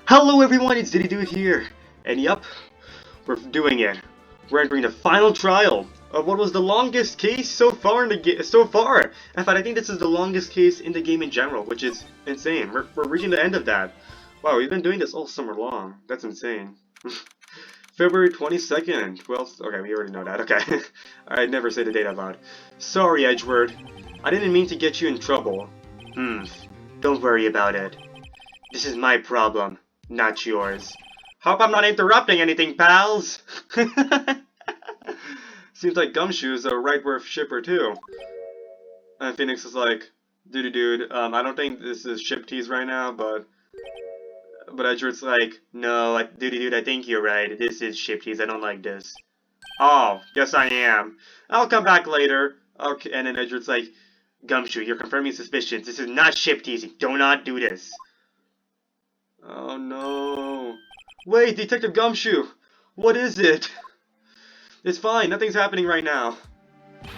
Hello everyone, it's Diddy Dude here, and yep, we're doing it. We're entering the final trial of what was the longest case so far in the game. So far, in fact, I think this is the longest case in the game in general, which is insane. We're reaching the end of that. Wow, we've been doing this all summer long. That's insane. February 22nd. Well, okay, we already know that. Okay, I'd never say the date out loud. Sorry, Edgeworth. I didn't mean to get you in trouble. Don't worry about it. This is my problem, not yours. Hope I'm not interrupting anything, pals! Seems like Gumshoe's a right worth shipper too. And Phoenix is like, dude, I don't think this is ship tease right now, but Edgeworth's like, no, dude, I think you're right. This is ship tease. I don't like this. Oh, yes I am. I'll come back later. Okay, and then Edgeworth's like, Gumshoe, you're confirming suspicions. This is not ship teasing. Do not do this. Oh no. Wait, Detective Gumshoe! What is it? It's fine, nothing's happening right now.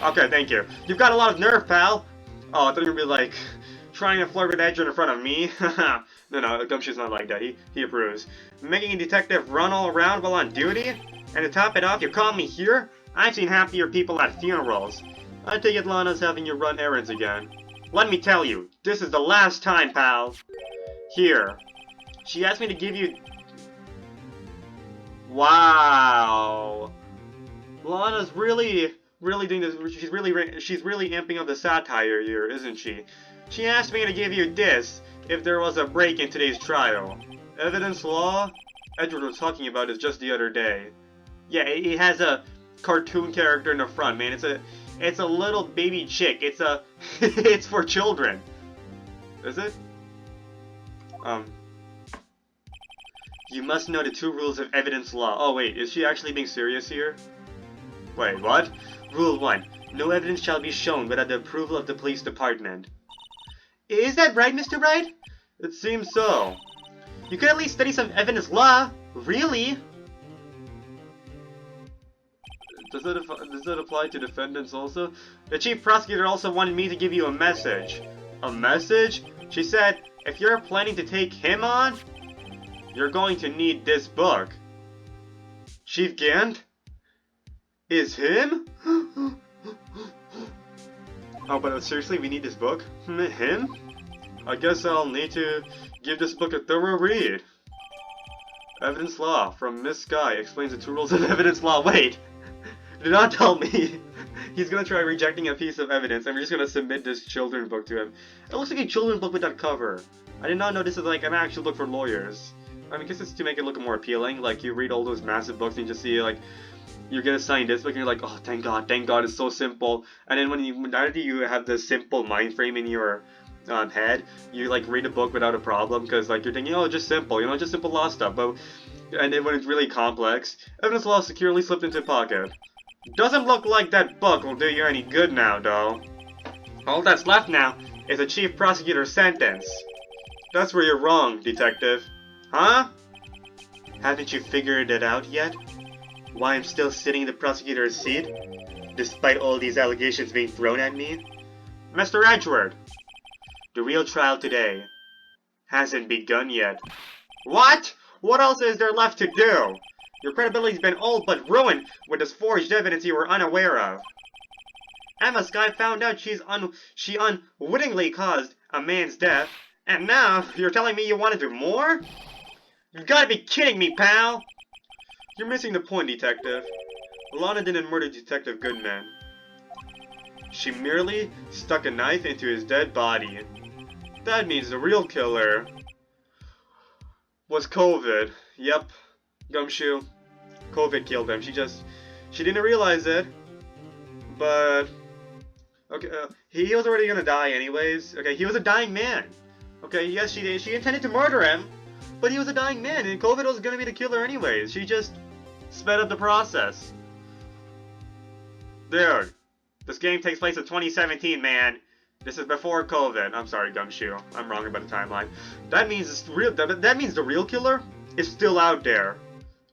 Okay, thank you. You've got a lot of nerve, pal! Oh, I thought you were gonna be like, trying to flirt with Edgeworth in front of me? No, Gumshoe's not like that, he approves. Making a detective run all around while on duty? And to top it off, you call me here? I've seen happier people at funerals. I take it Lana's having you run errands again. Let me tell you, this is the last time, pal. Here. She asked me to give you... Wow. Lana's really doing this. She's really amping up the satire here, isn't she? She asked me to give you this if there was a break in today's trial. Evidence law? Edward was talking about it just the other day. Yeah, it has a cartoon character in the front, man. It's a little baby chick. It's for children. Is it? You must know the 2 rules of evidence law. Oh wait, is she actually being serious here? Wait, what? Rule 1. No evidence shall be shown without the approval of the police department. Is that right, Mr. Wright? It seems so. You could at least study some evidence law. Really? Does that apply to defendants also? The chief prosecutor also wanted me to give you a message. A message? She said, if you're planning to take him on, you're going to need this book. Chief Gant? Is him? Oh, but seriously, we need this book? Him? I guess I'll need to give this book a thorough read. Evidence law from Miss Sky explains the 2 rules of evidence law. Wait! Do not tell me he's gonna try rejecting a piece of evidence and we're just gonna submit this children's book to him. It looks like a children's book with that cover. I did not know this is like an actual book for lawyers. I mean, I guess it's to make it look more appealing. Like, you read all those massive books and you just see, like, you get assigned this book and you're like, oh, thank God, it's so simple. And then when you have this simple mind frame in your head, you, like, read a book without a problem because, like, you're thinking, oh, just simple, you know, just simple law stuff. And then when it's really complex, evidence law securely slipped into a pocket. Doesn't look like that book will do you any good now, though. All that's left now is a chief prosecutor's sentence. That's where you're wrong, detective. Huh? Haven't you figured it out yet? Why I'm still sitting in the prosecutor's seat? Despite all these allegations being thrown at me? Mr. Edgeworth! The real trial today hasn't begun yet. What? What else is there left to do? Your credibility's been all but ruined with this forged evidence you were unaware of. Emma Sky found out she unwittingly caused a man's death, and now you're telling me you want to do more? You've got to be kidding me, pal! You're missing the point, Detective. Lana didn't murder Detective Goodman. She merely stuck a knife into his dead body. That means the real killer was COVID. Yep. Gumshoe. COVID killed him. She didn't realize it. But... okay, he was already gonna die anyways. Okay, he was a dying man. Okay, yes, she intended to murder him. But he was a dying man, and COVID was gonna be the killer anyways. She just sped up the process. Dude, this game takes place in 2017, man. This is before COVID. I'm sorry, Gumshoe. I'm wrong about the timeline. That means that means the real killer is still out there.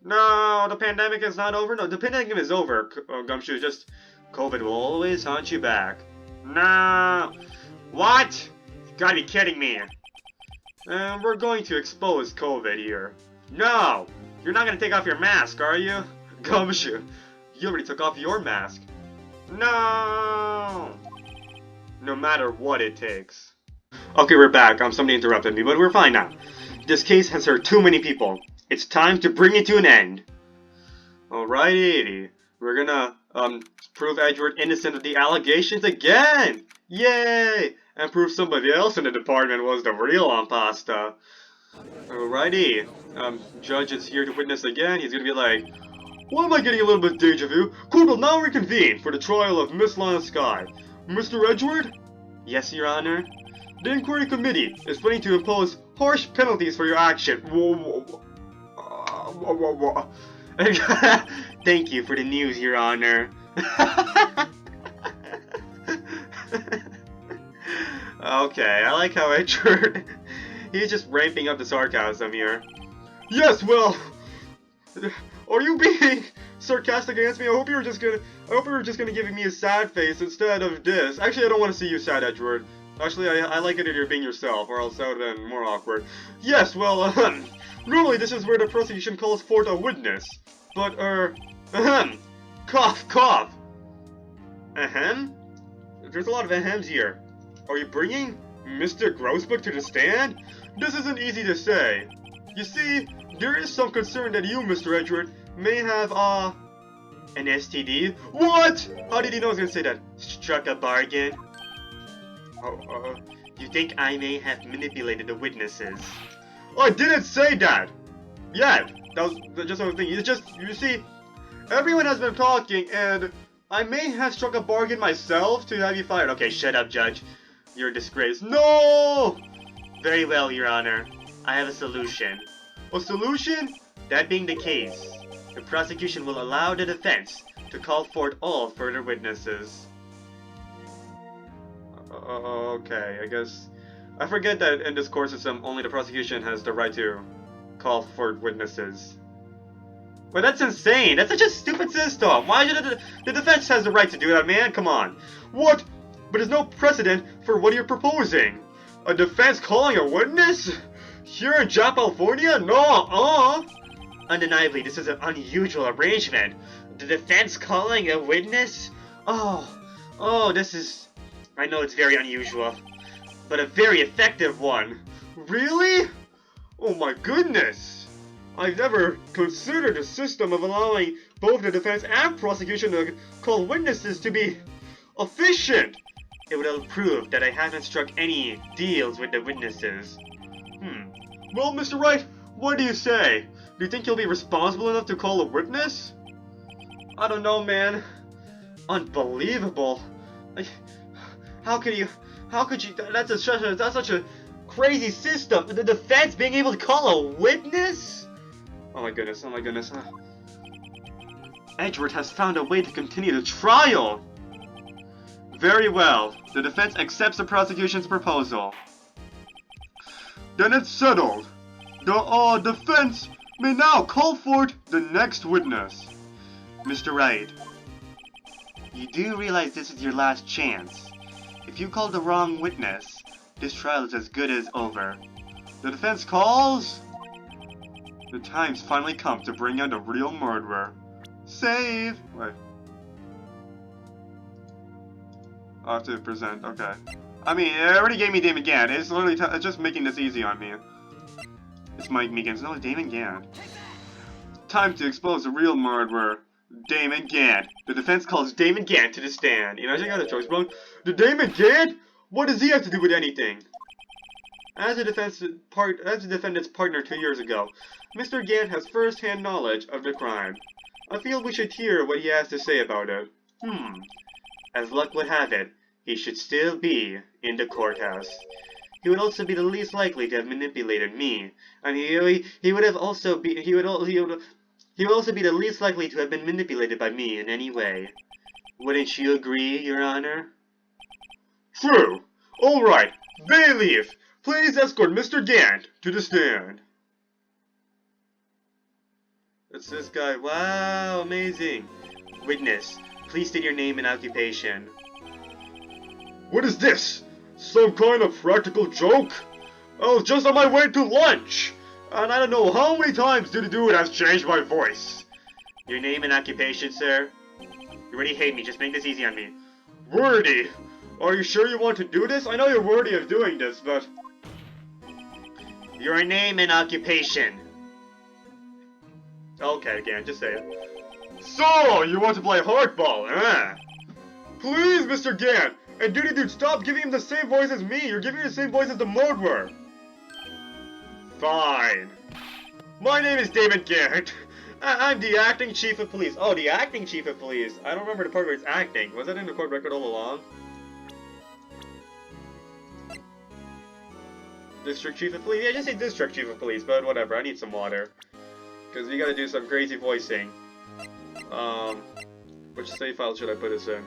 No, the pandemic is not over. No, the pandemic is over, Gumshoe. Just COVID will always haunt you back. No. What? You gotta be kidding me. And we're going to expose COVID here. No! You're not gonna take off your mask, are you? Gumshoe, you already took off your mask. No! No matter what it takes. Okay, we're back. Somebody interrupted me, but we're fine now. This case has hurt too many people. It's time to bring it to an end. Alrighty. We're gonna, prove Edward innocent of the allegations again! Yay! And prove somebody else in the department was the real impasta. Alrighty. Judge is here to witness again. He's gonna be like, why am I getting a little bit deja vu? Court will now reconvene for the trial of Miss Lion Sky. Mr. Edward? Yes, Your Honor? The inquiry committee is planning to impose harsh penalties for your action. Thank you for the news, Your Honor. Okay, I like how Edward... He's just ramping up the sarcasm here. Yes, well... Are you being sarcastic against me? I hope you were just gonna give me a sad face instead of this. Actually, I don't want to see you sad, Edward. Actually, I like it if you're being yourself, or else that would have been more awkward. Yes, well, normally this is where the prosecution calls forth a witness. But, cough, cough. There's a lot of ahems here. Are you bringing Mr. Grossbook to the stand? This isn't easy to say. You see, there is some concern that you, Mr. Edward, may have, an STD? What? How did he know I was gonna say that? Struck a bargain? You think I may have manipulated the witnesses? I didn't say that! Yeah, that was just another thing. It's just, you see, everyone has been talking, and I may have struck a bargain myself to have you fired. Okay, shut up, Judge. You're a disgrace. No! Very well, Your Honor. I have a solution. A solution? That being the case, the prosecution will allow the defense to call forth all further witnesses. Okay, I guess... I forget that in this court system, only the prosecution has the right to call for witnesses. But that's insane! That's such a stupid system! Why should the defense has the right to do that, man? Come on. What? But there's no precedent for what you're proposing. A defense calling a witness? Here in California? No, Undeniably, this is an unusual arrangement. The defense calling a witness? Oh, this is... I know it's very unusual, but a very effective one. Really? Oh my goodness! I've never considered a system of allowing both the defense and prosecution to call witnesses to be efficient. It would have proved that I haven't struck any deals with the witnesses. Well, Mr. Wright, what do you say? Do you think you'll be responsible enough to call a witness? I don't know, man. Unbelievable. How could you, that's such a crazy system. The defense being able to call a witness? Oh my goodness. Edward has found a way to continue the trial. Very well. The defense accepts the prosecution's proposal. Then it's settled. The defense may now call forth the next witness. Mr. Wright, you do realize this is your last chance. If you call the wrong witness, this trial is as good as over. The defense calls... The time's finally come to bring out the real murderer. Save! Wait. I'll have to present, okay. I mean, it already gave me Damon Gant. It's literally it's just making this easy on me. It's Mike Meekins. No, Damon Gant. Time to expose the real murderer. Damon Gant. The defense calls Damon Gant to the stand. Imagine I got a choice, bro. The Damon Gant? What does he have to do with anything? As the defendant's partner 2 years ago, Mr. Gant has first-hand knowledge of the crime. I feel we should hear what he has to say about it. As luck would have it, he should still be in the courthouse. He would also be the least likely to have manipulated me, and he would also be the least likely to have been manipulated by me in any way. Wouldn't you agree, Your Honor? True. All right, bailiff, please escort Mr. Gant to the stand. It's this guy. Wow, amazing. Witness, please state your name and occupation. What is this? Some kind of practical joke? I was just on my way to lunch! And I don't know how many times did it has changed my voice. Your name and occupation, sir? You already hate me, just make this easy on me. Wordy! Are you sure you want to do this? I know you're worthy of doing this, but... Your name and occupation. Okay, again, just say it. So, you want to play hardball, huh? Please, Mr. Gant! And dude, stop giving him the same voice as me! You're giving him the same voice as the murderer! Fine. My name is David Gant. I'm the acting chief of police. Oh, the acting chief of police. I don't remember the part where it's acting. Was that in the court record all along? District chief of police? Yeah, just say district chief of police, but whatever. I need some water. Because we gotta do some crazy voicing. Which save file should I put this in?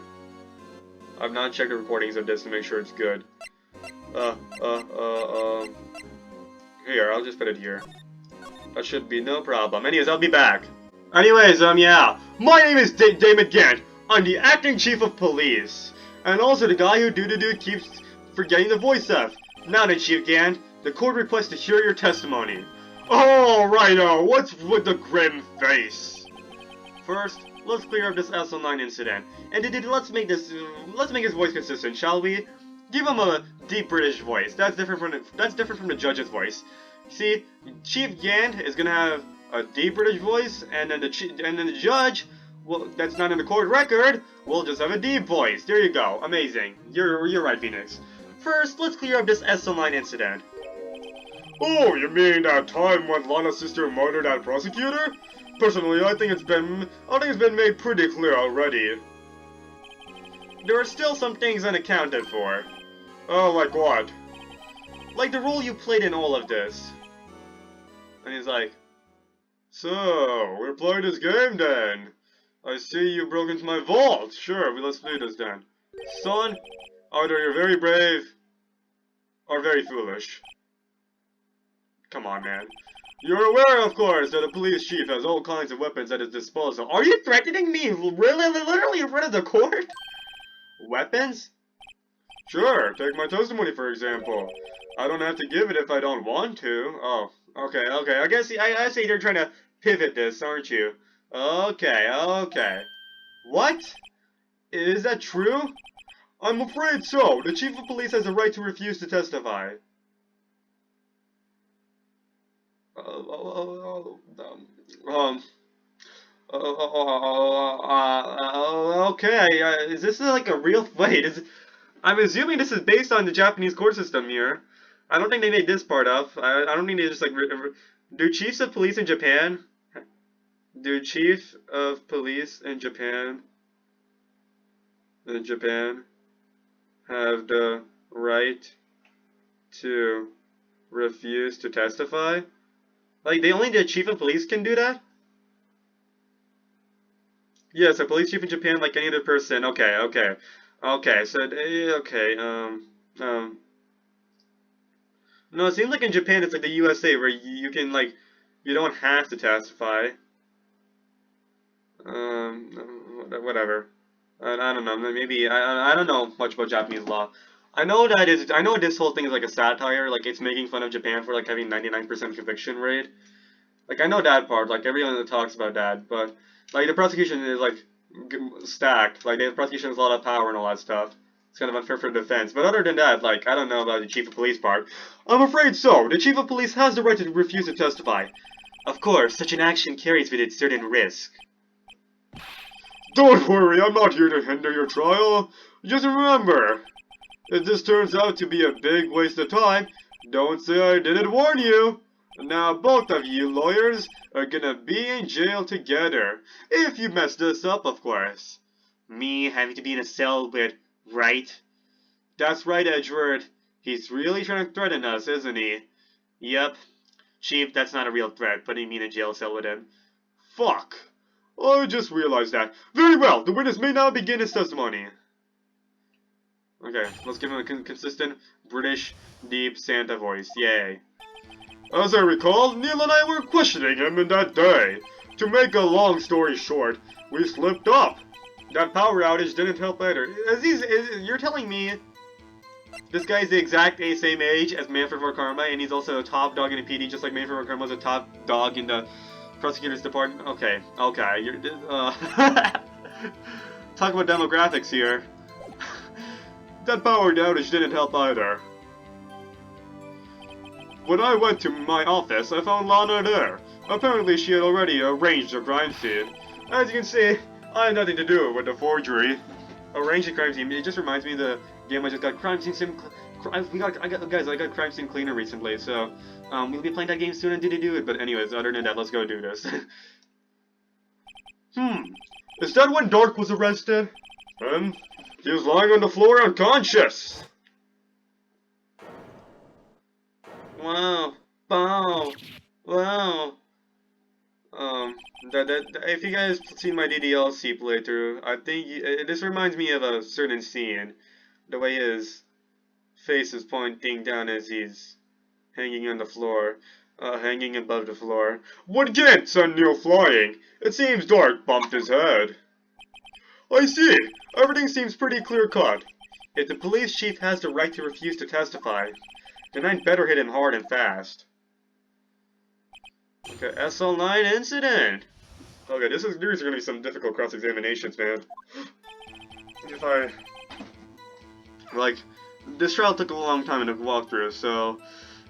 I've not checked the recordings of this to make sure it's good. Here, I'll just put it here. That should be no problem. Anyways, I'll be back. Anyways, yeah. My name is David Gant. I'm the acting chief of police. And also the guy who keeps forgetting the voice of. Now then, Chief Gant, the court requests to hear your testimony. Oh, righto. What's with the grim face? First, let's clear up this SL9 incident. And let's make his voice consistent, shall we? Give him a deep British voice. That's different from the judge's voice. See, Chief Gant is gonna have a deep British voice, and then the judge, well, that's not in the court record, will just have a deep voice. There you go. Amazing. You're right, Phoenix. First, let's clear up this SL9 incident. Oh, you mean that time when Lana's sister murdered that prosecutor? Personally, I think it's been made pretty clear already. There are still some things unaccounted for. Oh, like what? Like the role you played in all of this. And he's like, so, we're playing this game then. I see you broke into my vault. Sure, let's play this then. Son, either you're very brave, or very foolish. Come on, man. You're aware, of course, that a police chief has all kinds of weapons at his disposal. Are you threatening me? Really? Literally in front of the court? Weapons? Sure, take my testimony for example. I don't have to give it if I don't want to. Oh, okay. I see you're trying to pivot this, aren't you? Okay. What? Is that true? I'm afraid so. The chief of police has a right to refuse to testify. Okay, is this like a real... Wait, I'm assuming this is based on the Japanese court system here. I don't think they made this part up. I don't think they just like... Do chiefs of police in Japan... Do chief of police in Japan have the right to refuse to testify? Like, only the chief of police can do that? Yes, a police chief in Japan, like any other person. Okay, so, no, it seems like in Japan it's like the USA where you can, like, you don't have to testify. Whatever. I don't know, maybe, I don't know much about Japanese law. I know this whole thing is like a satire, like it's making fun of Japan for like having 99% conviction rate. Like I know that part, like everyone that talks about that, but like the prosecution is like stacked, like the prosecution has a lot of power and all that stuff. It's kind of unfair for defense, but other than that, like I don't know about the chief of police part. I'm afraid so. The chief of police has the right to refuse to testify. Of course, such an action carries with it certain risk. Don't worry, I'm not here to hinder your trial. Just remember, if this turns out to be a big waste of time, don't say I didn't warn you. Now both of you lawyers are gonna be in jail together. If you mess this up, of course. Me having to be in a cell with Wright? That's right, Edward. He's really trying to threaten us, isn't he? Yep. Chief, that's not a real threat, putting me in a jail cell with him. Fuck. I just realized that. Very well, the witness may now begin his testimony. Okay, let's give him a consistent British deep Santa voice. Yay. As I recall, Neil and I were questioning him in that day. To make a long story short, we slipped up. That power outage didn't help either. You're telling me This guy's the exact same age as Manfred Karma, and he's also a top dog in the PD, just like Manfred Karma was a top dog in the prosecutor's department. Okay, okay, you're talk about demographics here. That power outage didn't help either. When I went to my office, I found Lana there. Apparently, she had already arranged the crime scene. As you can see, I had nothing to do with the forgery. Arranged the crime scene. It just reminds me of the game I just got. Crime scene sim. I got crime scene cleaner recently, so we'll be playing that game soon and do it. But anyways, other than that, let's go do this. Is that when Dark was arrested? He was lying on the floor unconscious. Wow. Wow. Wow. If you guys seen my DDLC playthrough, I think this reminds me of a certain scene. The way his face is pointing down as he's hanging on the floor, hanging above the floor. What can't send Neil flying? It seems Dark bumped his head. I see. Everything seems pretty clear-cut. If the police chief has the right to refuse to testify, then I'd better hit him hard and fast. Okay, SL9 incident! Okay, these are gonna be some difficult cross-examinations, man. If I... Like, this trial took a long time to walk through, so...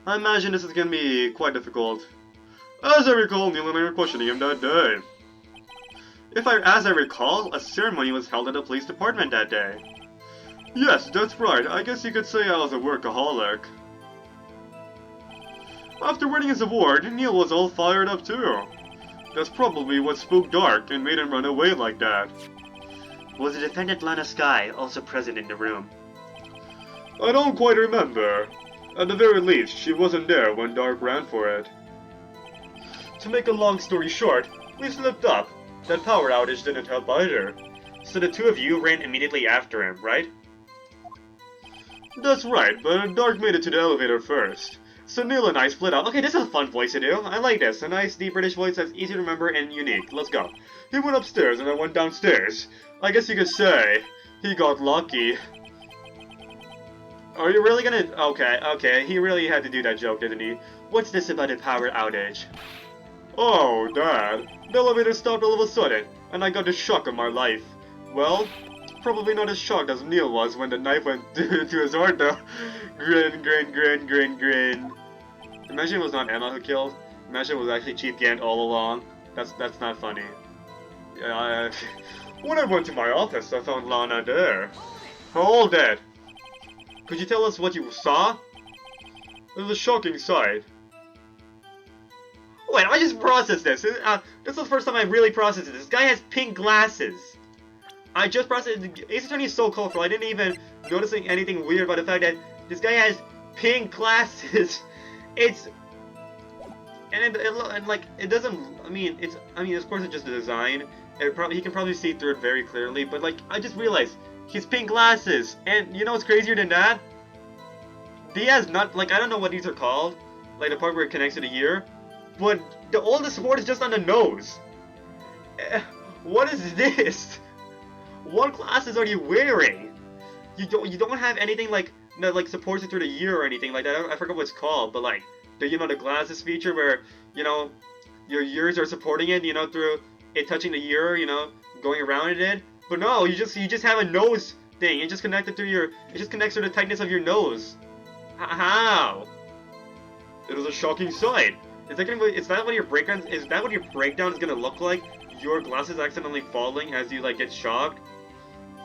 I imagine this is gonna be quite difficult. As I recall, Neil and I were questioning him that day. As I recall, a ceremony was held at the police department that day. Yes, that's right. I guess you could say I was a workaholic. After winning his award, Neil was all fired up too. That's probably what spooked Dark and made him run away like that. Was the defendant Lana Skye also present in the room? I don't quite remember. At the very least, she wasn't there when Dark ran for it. To make a long story short, we slipped up. That power outage didn't help either. So the two of you ran immediately after him, right? That's right, but Dark made it to the elevator first. So Neil and I split up. Okay, this is a fun voice to do. I like this. A nice, deep British voice that's easy to remember and unique. Let's go. He went upstairs and I went downstairs. I guess you could say he got lucky. Are you really gonna... Okay. He really had to do that joke, didn't he? What's this about a power outage? Oh, Dad. The elevator stopped all of a sudden, and I got the shock of my life. Well, probably not as shocked as Neil was when the knife went to his heart, though. Grin. Imagine it was not Emma who killed. Imagine it was actually Chief Gant all along. That's not funny. When I went to my office, I found Lana there. Hold it! Could you tell us what you saw? It was a shocking sight. Wait, I just processed this. This is the first time I really processed it. This guy has pink glasses. I just processed it. Ace Attorney is so colorful. I didn't even notice anything weird about the fact that this guy has pink glasses. It's... And like, it doesn't... I mean, of course it's just a design. He can probably see through it very clearly. But, like, I just realized, he's pink glasses. And you know what's crazier than that? He has not... Like, I don't know what these are called. Like, the part where it connects to the ear. But all the support is just on the nose. What is this? What glasses are you wearing? You don't have anything like that like supports it through the ear or anything like that. I forgot what it's called, but like the glasses feature where your ears are supporting it, through it touching the ear, going around it. But no, you just have a nose thing. It just connected through it just connects to the tightness of your nose. How? It was a shocking sight. Is that what your breakdown is gonna look like? Your glasses accidentally falling as you like get shocked?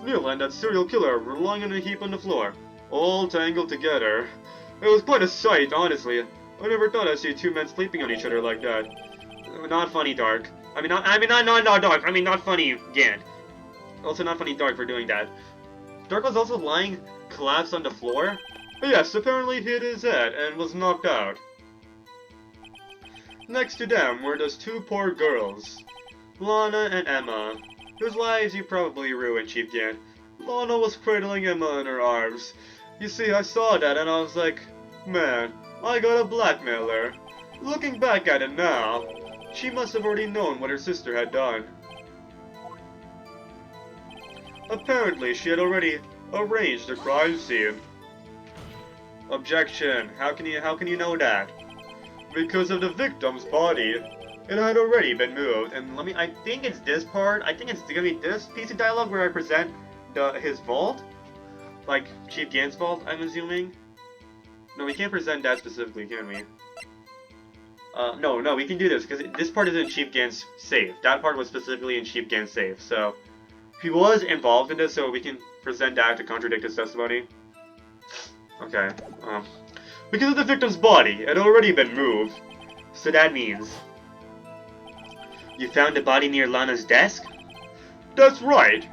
Neil and that serial killer were lying in a heap on the floor, all tangled together. It was quite a sight, honestly. I never thought I'd see two men sleeping on each other like that. Not funny, Dark. Not funny, Gant. Also not funny, Dark, for doing that. Dark was also lying collapsed on the floor? Yes, apparently he hit his head and was knocked out. Next to them were those two poor girls, Lana and Emma, whose lives you probably ruined, Chief Gant. Lana was cradling Emma in her arms. You see, I saw that and I was like, man, I gotta blackmail her. Looking back at it now, she must have already known what her sister had done. Apparently, she had already arranged the crime scene. Objection. How can you know that? Because of the victim's body. It had already been moved. And I think it's this part. I think it's gonna be this piece of dialogue where I present his vault. Like, Chief Gant's vault, I'm assuming. No, we can't present that specifically, can we? No, we can do this, because this part is in Chief Gant's safe. That part was specifically in Chief Gant's safe, so... He was involved in this, so we can present that to contradict his testimony. Okay, because of the victim's body, it had already been moved. So that means... You found the body near Lana's desk? That's right!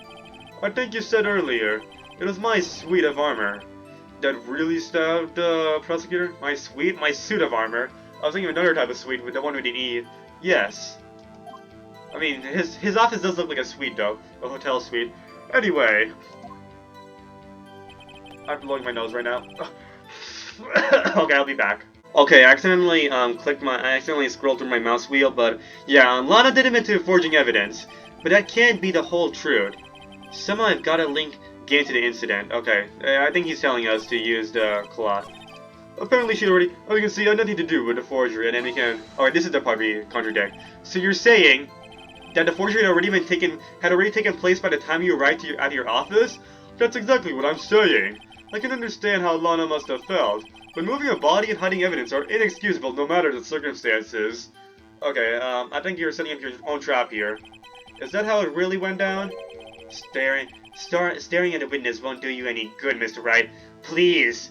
I think you said earlier, it was my suit of armor that really stabbed the prosecutor? My suit of armor? I was thinking of another type of suite, the one we didn't eat. Yes. I mean, his office does look like a suite, though. A hotel suite. Anyway. I'm blowing my nose right now. Okay, I'll be back. Okay, I accidentally scrolled through my mouse wheel, but yeah, Lana did admit to forging evidence. But that can't be the whole truth. Somehow I've got to link Gant to the incident. Okay, I think he's telling us to use the cloth. Apparently she already, as you can see, had nothing to do with the forgery, and then we can... Alright, this is the part we contradict. So you're saying that the forgery had already taken place by the time you arrived at your office? That's exactly what I'm saying. I can understand how Lana must have felt, but moving a body and hiding evidence are inexcusable no matter the circumstances. Okay, I think you're setting up your own trap here. Is that how it really went down? Staring at a witness won't do you any good, Mr. Wright. Please!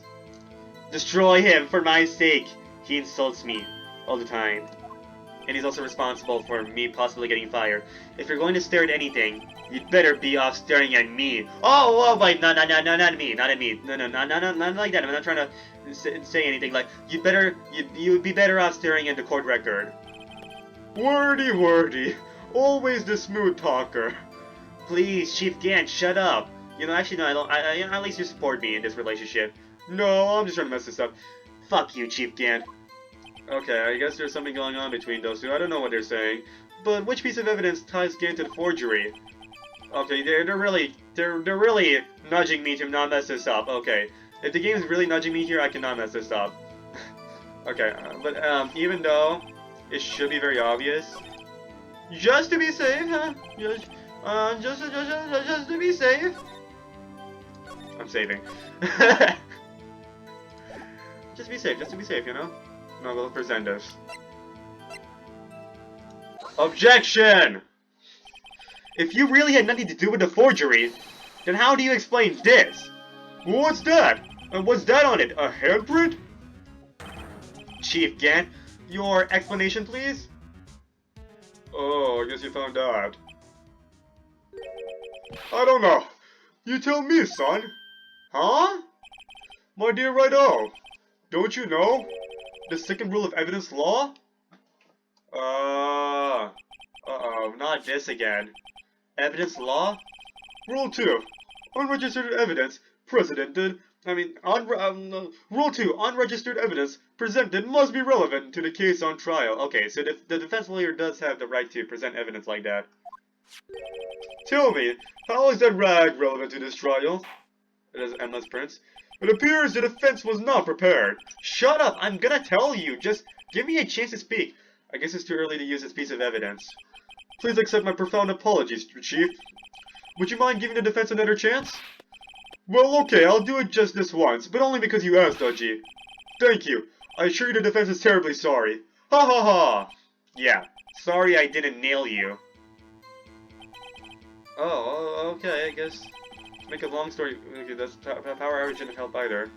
Destroy him, for my sake! He insults me all the time. And he's also responsible for me possibly getting fired. If you're going to stare at anything, you'd better be off staring at me. Oh, wait, no, not at me, not at me. No, not like that. I'm not trying to say anything. Like, you'd be better off staring at the court record. Wordy. Always the smooth talker. Please, Chief Gant, shut up. You know, actually, no, I don't. At least you support me in this relationship. No, I'm just trying to mess this up. Fuck you, Chief Gant. Okay, I guess there's something going on between those two. I don't know what they're saying. But which piece of evidence ties Gant to the forgery? Okay, they're really nudging me to not mess this up. Okay, if the game is really nudging me here, I cannot mess this up. Okay, but even though it should be very obvious, just to be safe, huh? Just to be safe. I'm saving. Just to be safe, you know? No, we'll present this. Objection! If you really had nothing to do with the forgery, then how do you explain this? What's that? And what's that on it? A handprint? Chief Gant, your explanation, please? Oh, I guess you found out. I don't know. You tell me, son. Huh? My dear Wright, don't you know the second rule of evidence law? Uh-oh, not this again. Evidence law? Rule 2. Unregistered evidence presented. Rule 2. Unregistered evidence presented must be relevant to the case on trial. Okay, so the defense lawyer does have the right to present evidence like that. Tell me, how is that rag relevant to this trial? It is endless prints. It appears the defense was not prepared. Shut up, I'm gonna tell you. Just give me a chance to speak. I guess it's too early to use this piece of evidence. Please accept my profound apologies, Chief. Would you mind giving the defense another chance? Well, okay, I'll do it just this once, but only because you asked, Dodgy. Thank you. I assure you the defense is terribly sorry. Ha ha ha! Yeah, sorry I didn't nail you. Oh, okay, I guess. To make a long story, okay, that's power outage didn't help either.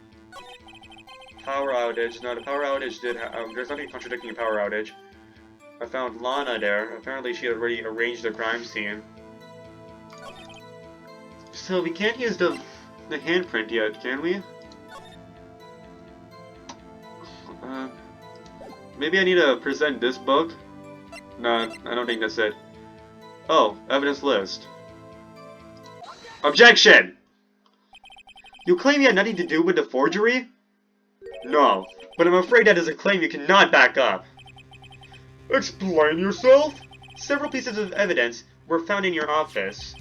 Power outage, no, the power outage did there's nothing contradicting a power outage. I found Lana there. Apparently she had already arranged the crime scene. So we can't use the handprint yet, can we? Maybe I need to present this book? No, I don't think that's it. Oh, evidence list. Objection! You claim you had nothing to do with the forgery? No, but I'm afraid that is a claim you cannot back up. Explain yourself? Several pieces of evidence were found in your office.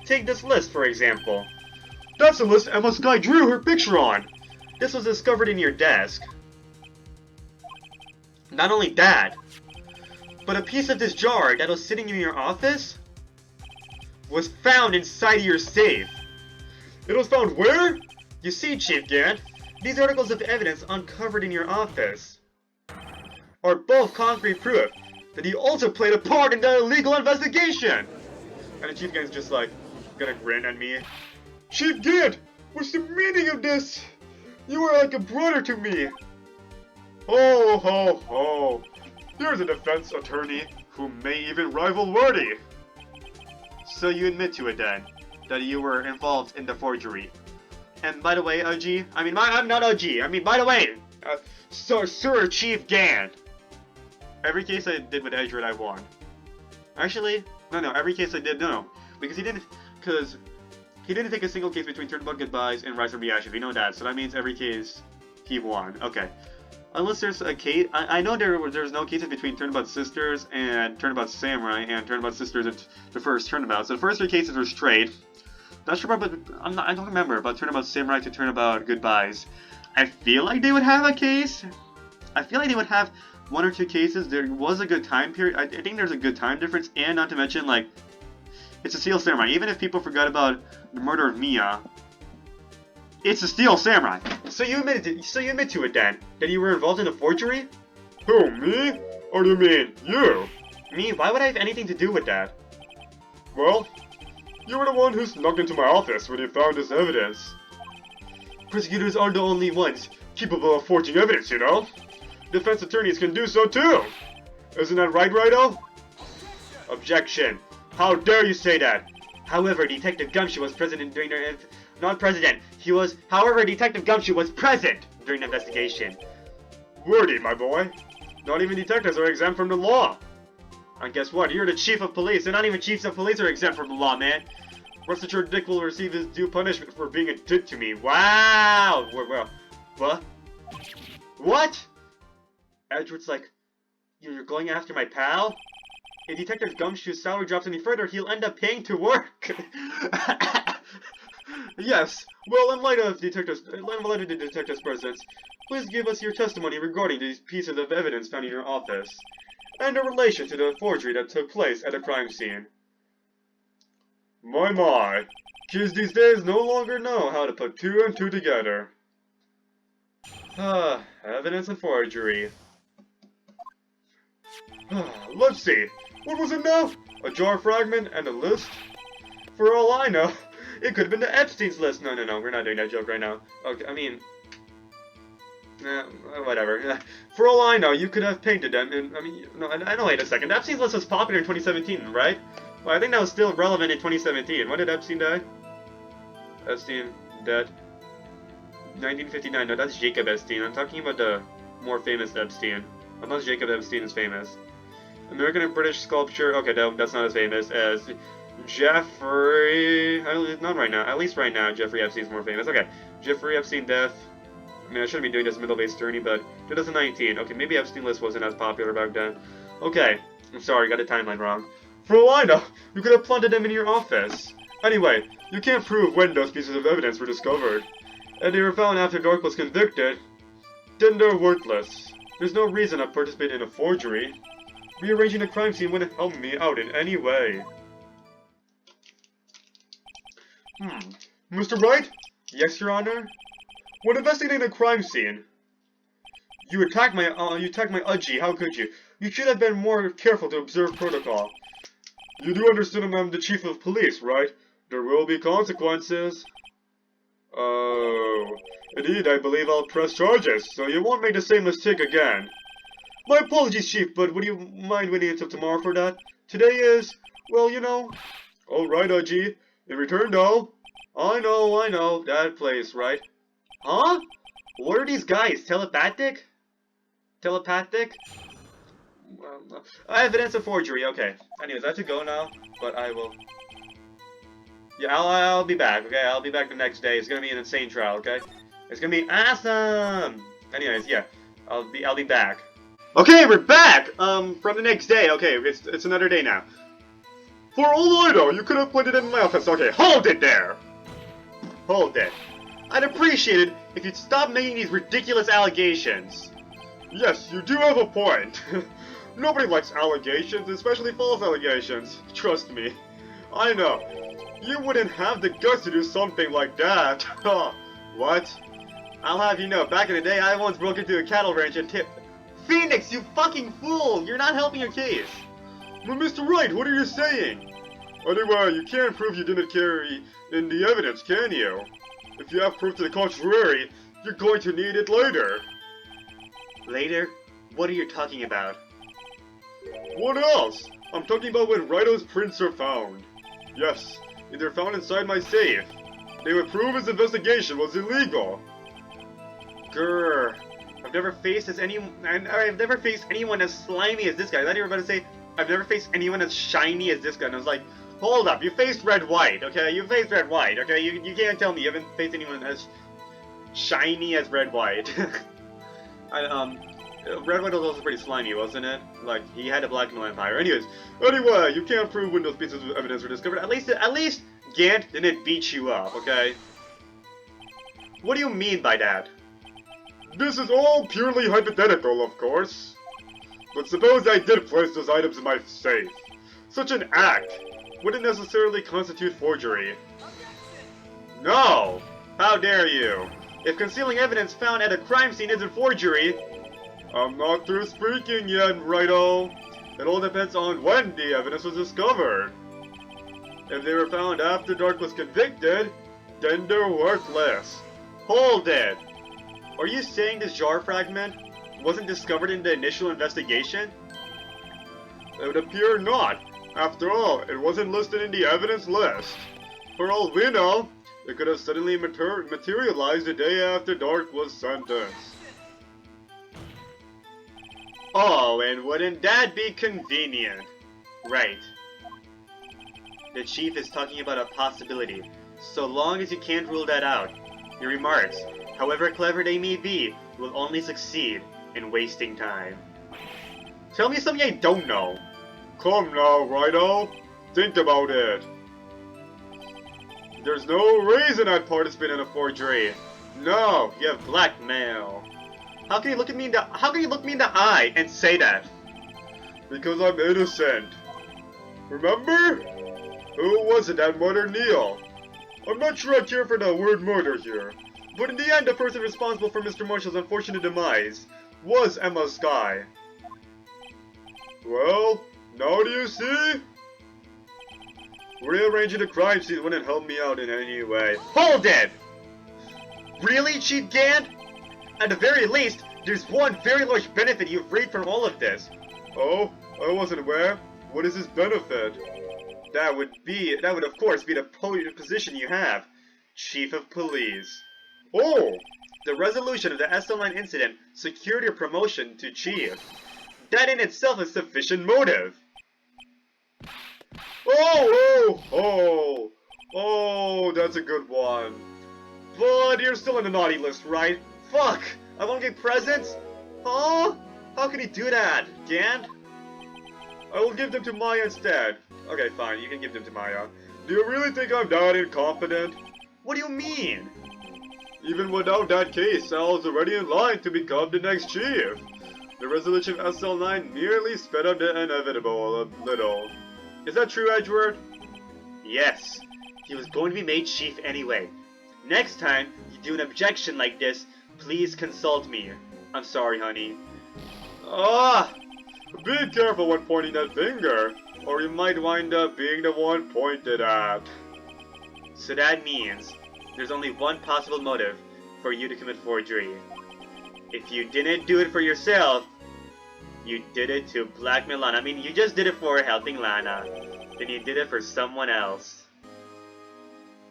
Take this list, for example. That's the list Emma Sky drew her picture on. this was discovered in your desk. Not only that, but a piece of this jar that was sitting in your office was found inside of your safe. It was found where? You see, Chief Gant, these articles of evidence uncovered in your office are both concrete proof that he also played a part in the illegal investigation. And the Chief Gant's just like, gonna grin at me. Chief Gant, what's the meaning of this? You are like a brother to me. Ho ho ho. Here's a defense attorney who may even rival Wordy. So you admit to it then, that you were involved in the forgery. And by the way, OG, I'm not OG, by the way, Sir Chief Gant. Every case I did with Edgewood, I won. Actually, no, every case I did, no. Because he didn't take a single case between Turnabout Goodbyes and Rise from the Ashes, we know that, so that means every case he won. Okay. Unless there's a case, I know there's no cases between Turnabout Sisters and Turnabout Samurai and Turnabout Sisters at the first Turnabout. So the first 3 cases were straight. Not sure about, I don't remember about Turnabout Samurai to Turnabout Goodbyes. I feel like they would have a case. I feel like they would have 1 or 2 cases. There was a good time period. I think there's a good time difference, and not to mention, like, it's a Steel Samurai. Even if people forgot about the murder of Mia, it's a Steel Samurai. So you admit to it then, that you were involved in a forgery? Who, me? Or do you mean you? Me? Why would I have anything to do with that? Well, you were the one who snuck into my office when you found this evidence. Prosecutors aren't the only ones capable of forging evidence, you know? Defense attorneys can do so too! Isn't that right, Righto? Objection. How dare you say that? However, Detective Gumshoe was present during the... Not president. However, Detective Gumshoe was present during the investigation. Wordy, my boy. Not even detectives are exempt from the law. And guess what? You're the chief of police, and not even chiefs of police are exempt from the law, man. Rest assured Dick will receive his due punishment for being a dick to me. Wow! Well, what? What? Edward's like, you're going after my pal? If Detective Gumshoe's salary drops any further, he'll end up paying to work. Yes. Well, in light of the detective's presence, please give us your testimony regarding these pieces of evidence found in your office, and in relation to the forgery that took place at the crime scene. My. Kids these days no longer know how to put 2 and 2 together. Evidence and forgery. Let's see. What was it now? A jar fragment and a list? For all I know, it could have been the Epstein's list. No, we're not doing that joke right now. Okay, whatever. For all I know, you could have painted them, and, no, wait a second. The Epstein's list was popular in 2017, right? Well, I think that was still relevant in 2017. When did Epstein die? Epstein, dead. 1959. No, that's Jacob Epstein. I'm talking about the more famous Epstein. Unless Jacob Epstein is famous. American and British sculpture. Okay, that's not as famous as Jeffrey. Not right now. At least right now, Jeffrey Epstein's more famous. Okay, Jeffrey Epstein death. I shouldn't be doing this middle-based journey, but 2019. Okay, maybe Epstein list wasn't as popular back then. Okay, I'm sorry, got the timeline wrong. For all I know, you could have planted them in your office. Anyway, you can't prove when those pieces of evidence were discovered. And they were found after Dark was convicted. Then they're worthless. There's no reason I participated in a forgery. Rearranging the crime scene wouldn't help me out in any way. Mr. Wright? Yes, Your Honor? When investigating a crime scene, you attacked my Udgy, how could you? You should have been more careful to observe protocol. You do understand I'm the chief of police, right? There will be consequences. Oh, indeed, I believe I'll press charges, so you won't make the same mistake again. My apologies, Chief, but would you mind waiting until tomorrow for that? Today is, well, you know. Alright, Udgy. In return, though. I know, that place, right? Huh? What are these guys? Telepathic? Telepathic? Evidence of forgery, okay. Anyways, I have to go now, but I will... Yeah, I'll be back, okay? I'll be back the next day. It's gonna be an insane trial, okay? It's gonna be awesome! Anyways, yeah. I'll be back. Okay, we're back! From the next day. Okay, it's another day now. For all I know, you could have put it in my office. Okay, hold it there! Hold it. I'd appreciate it if you'd stop making these ridiculous allegations. Yes, you do have a point. Nobody likes allegations, especially false allegations. Trust me. I know. You wouldn't have the guts to do something like that. What? I'll have you know, back in the day, I once broke into a cattle ranch and tipped... Phoenix, you fucking fool! You're not helping your case! But Mr. Wright, what are you saying? Anyway, you can't prove you didn't carry in the evidence, can you? If you have proof to the contrary, you're going to need it later. Later? What are you talking about? What else? I'm talking about when Rito's prints are found. Yes, and they're found inside my safe. They would prove his investigation was illegal. Grr. I've never faced anyone as slimy as this guy. I thought you were about to say, I've never faced anyone as shiny as this guy. And I was like, hold up, you faced Red White, okay? You faced Red White, okay? You can't tell me you haven't faced anyone as shiny as Red White. Red White was also pretty slimy, wasn't it? Like, he had a blackmail empire. Anyway, you can't prove when those pieces of evidence were discovered. At least Gant didn't beat you up, okay? What do you mean by that? This is all purely hypothetical, of course. But suppose I did place those items in my safe. Such an act wouldn't necessarily constitute forgery. No! How dare you? If concealing evidence found at a crime scene isn't forgery... I'm not through speaking yet, Righto. It all depends on when the evidence was discovered. If they were found after Dark was convicted, then they're worthless. Hold it! Are you saying this jar fragment wasn't discovered in the initial investigation? It would appear not. After all, it wasn't listed in the evidence list. For all we know, it could have suddenly materialized the day after Dark was sentenced. Oh, and wouldn't that be convenient? Right. The chief is talking about a possibility, so long as you can't rule that out. Your remarks, however clever they may be, will only succeed in wasting time. Tell me something I don't know. Come now, Righto. Think about it. There's no reason I'd participate in a forgery. No, you have blackmail. How can you look me in the eye and say that? Because I'm innocent. Remember? Who was it that murdered Neil? I'm not sure I care for the word murder here, but in the end the person responsible for Mr. Marshall's unfortunate demise was Emma Skye. Well, now do you see? Rearranging the crime scene wouldn't help me out in any way. Hold it! Really, Chief Gant? At the very least, there's one very large benefit you've reaped from all of this. Oh, I wasn't aware. What is this benefit? That would of course be the position you have, Chief of Police. Oh! The resolution of the SL9 incident secured your promotion to Chief. That in itself is sufficient motive. Oh, that's a good one. But you're still in the naughty list, right? Fuck! I won't get presents? Huh? How can he do that, Gant? I will give them to Maya instead. Okay, fine, you can give them to Maya. Do you really think I'm that incompetent? What do you mean? Even without that case, Sal is already in line to become the next chief. The resolution of SL9 merely sped up the inevitable a little. Is that true, Edward? Yes. He was going to be made chief anyway. Next time you do an objection like this, please consult me. I'm sorry, honey. Be careful when pointing that finger, or you might wind up being the one pointed at. So that means there's only one possible motive for you to commit forgery. If you didn't do it for yourself, you did it to blackmail Lana. I mean, you just did it for helping Lana. Then you did it for someone else.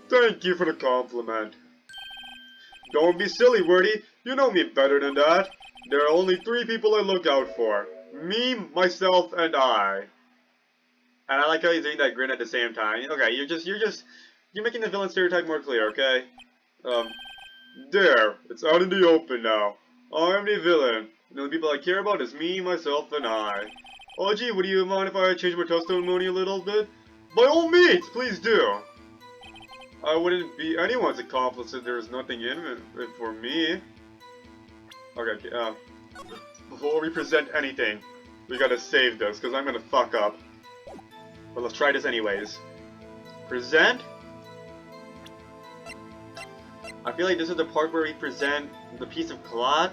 Thank you for the compliment. Don't be silly, Wordy. You know me better than that. There are only 3 people I look out for. Me, myself, and I. And I like how he's doing that grin at the same time. Okay, you're making the villain stereotype more clear, okay? There. It's out in the open now. I'm the villain. The only people I care about is me, myself, and I. Oh gee, would you mind if I change my testimony a little bit? By all means, please do. I wouldn't be anyone's accomplice if there was nothing in it for me. Okay, before we present anything, we gotta save this, because I'm gonna fuck up. But let's try this anyways. Present? I feel like this is the part where we present the piece of cloth.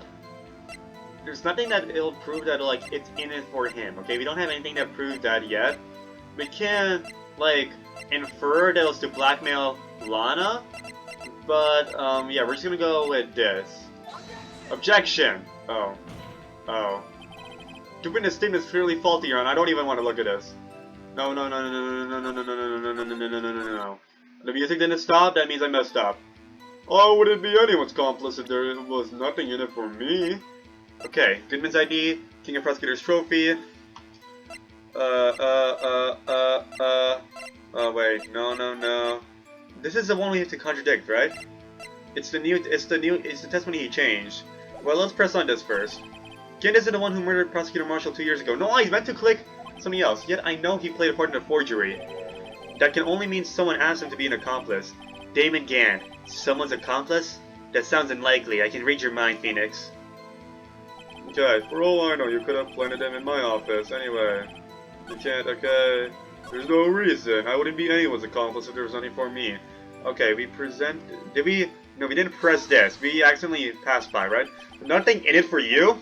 There's nothing that it'll prove that, like, it's in it for him, okay? We don't have anything that proves that yet. We can, like, infer that it was to blackmail Lana. But, yeah, we're just gonna go with this. Objection! Oh. Oh. The witness statement is clearly faulty, Your Honor. I don't even want to look at this. No, no, no, no, no, no, no, no, no, no, no, no, no, no, no, no, no. The music didn't stop, that means I messed up. Oh, would it be anyone's accomplice if there was nothing in it for me? Okay, Goodman's ID, King of Prosecutors Trophy. Oh wait, no, no, no. This is the one we have to contradict, right? It's the testimony he changed. Well, let's press on this first. Ken isn't the one who murdered Prosecutor Marshall 2 years ago. No, he's meant to click something else. Yet I know he played a part in a forgery. That can only mean someone asked him to be an accomplice. Damon Gann, someone's accomplice? That sounds unlikely. I can read your mind, Phoenix. Okay, for all I know, you could have planted them in my office. Anyway, you can't, okay? There's no reason. I wouldn't be anyone's accomplice if there was nothing for me. Okay, we present... Did we... No, we didn't press this. We accidentally passed by, right? Nothing in it for you?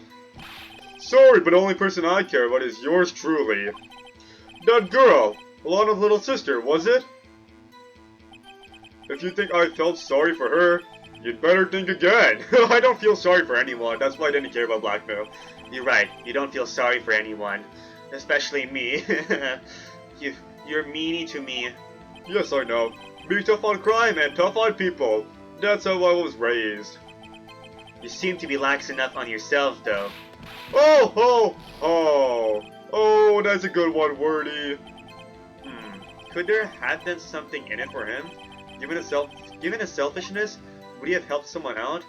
Sorry, but the only person I care about is yours truly. That girl, Alana's little sister, was it? If you think I felt sorry for her, you'd better think again. I don't feel sorry for anyone. That's why I didn't care about blackmail. You're right. You don't feel sorry for anyone. Especially me. You're meanie to me. Yes, I know. Be tough on crime and tough on people. That's how I was raised. You seem to be lax enough on yourself, though. Oh, oh, oh. Oh, that's a good one, Wordy. Could there have been something in it for him? Given his selfishness, would he have helped someone out?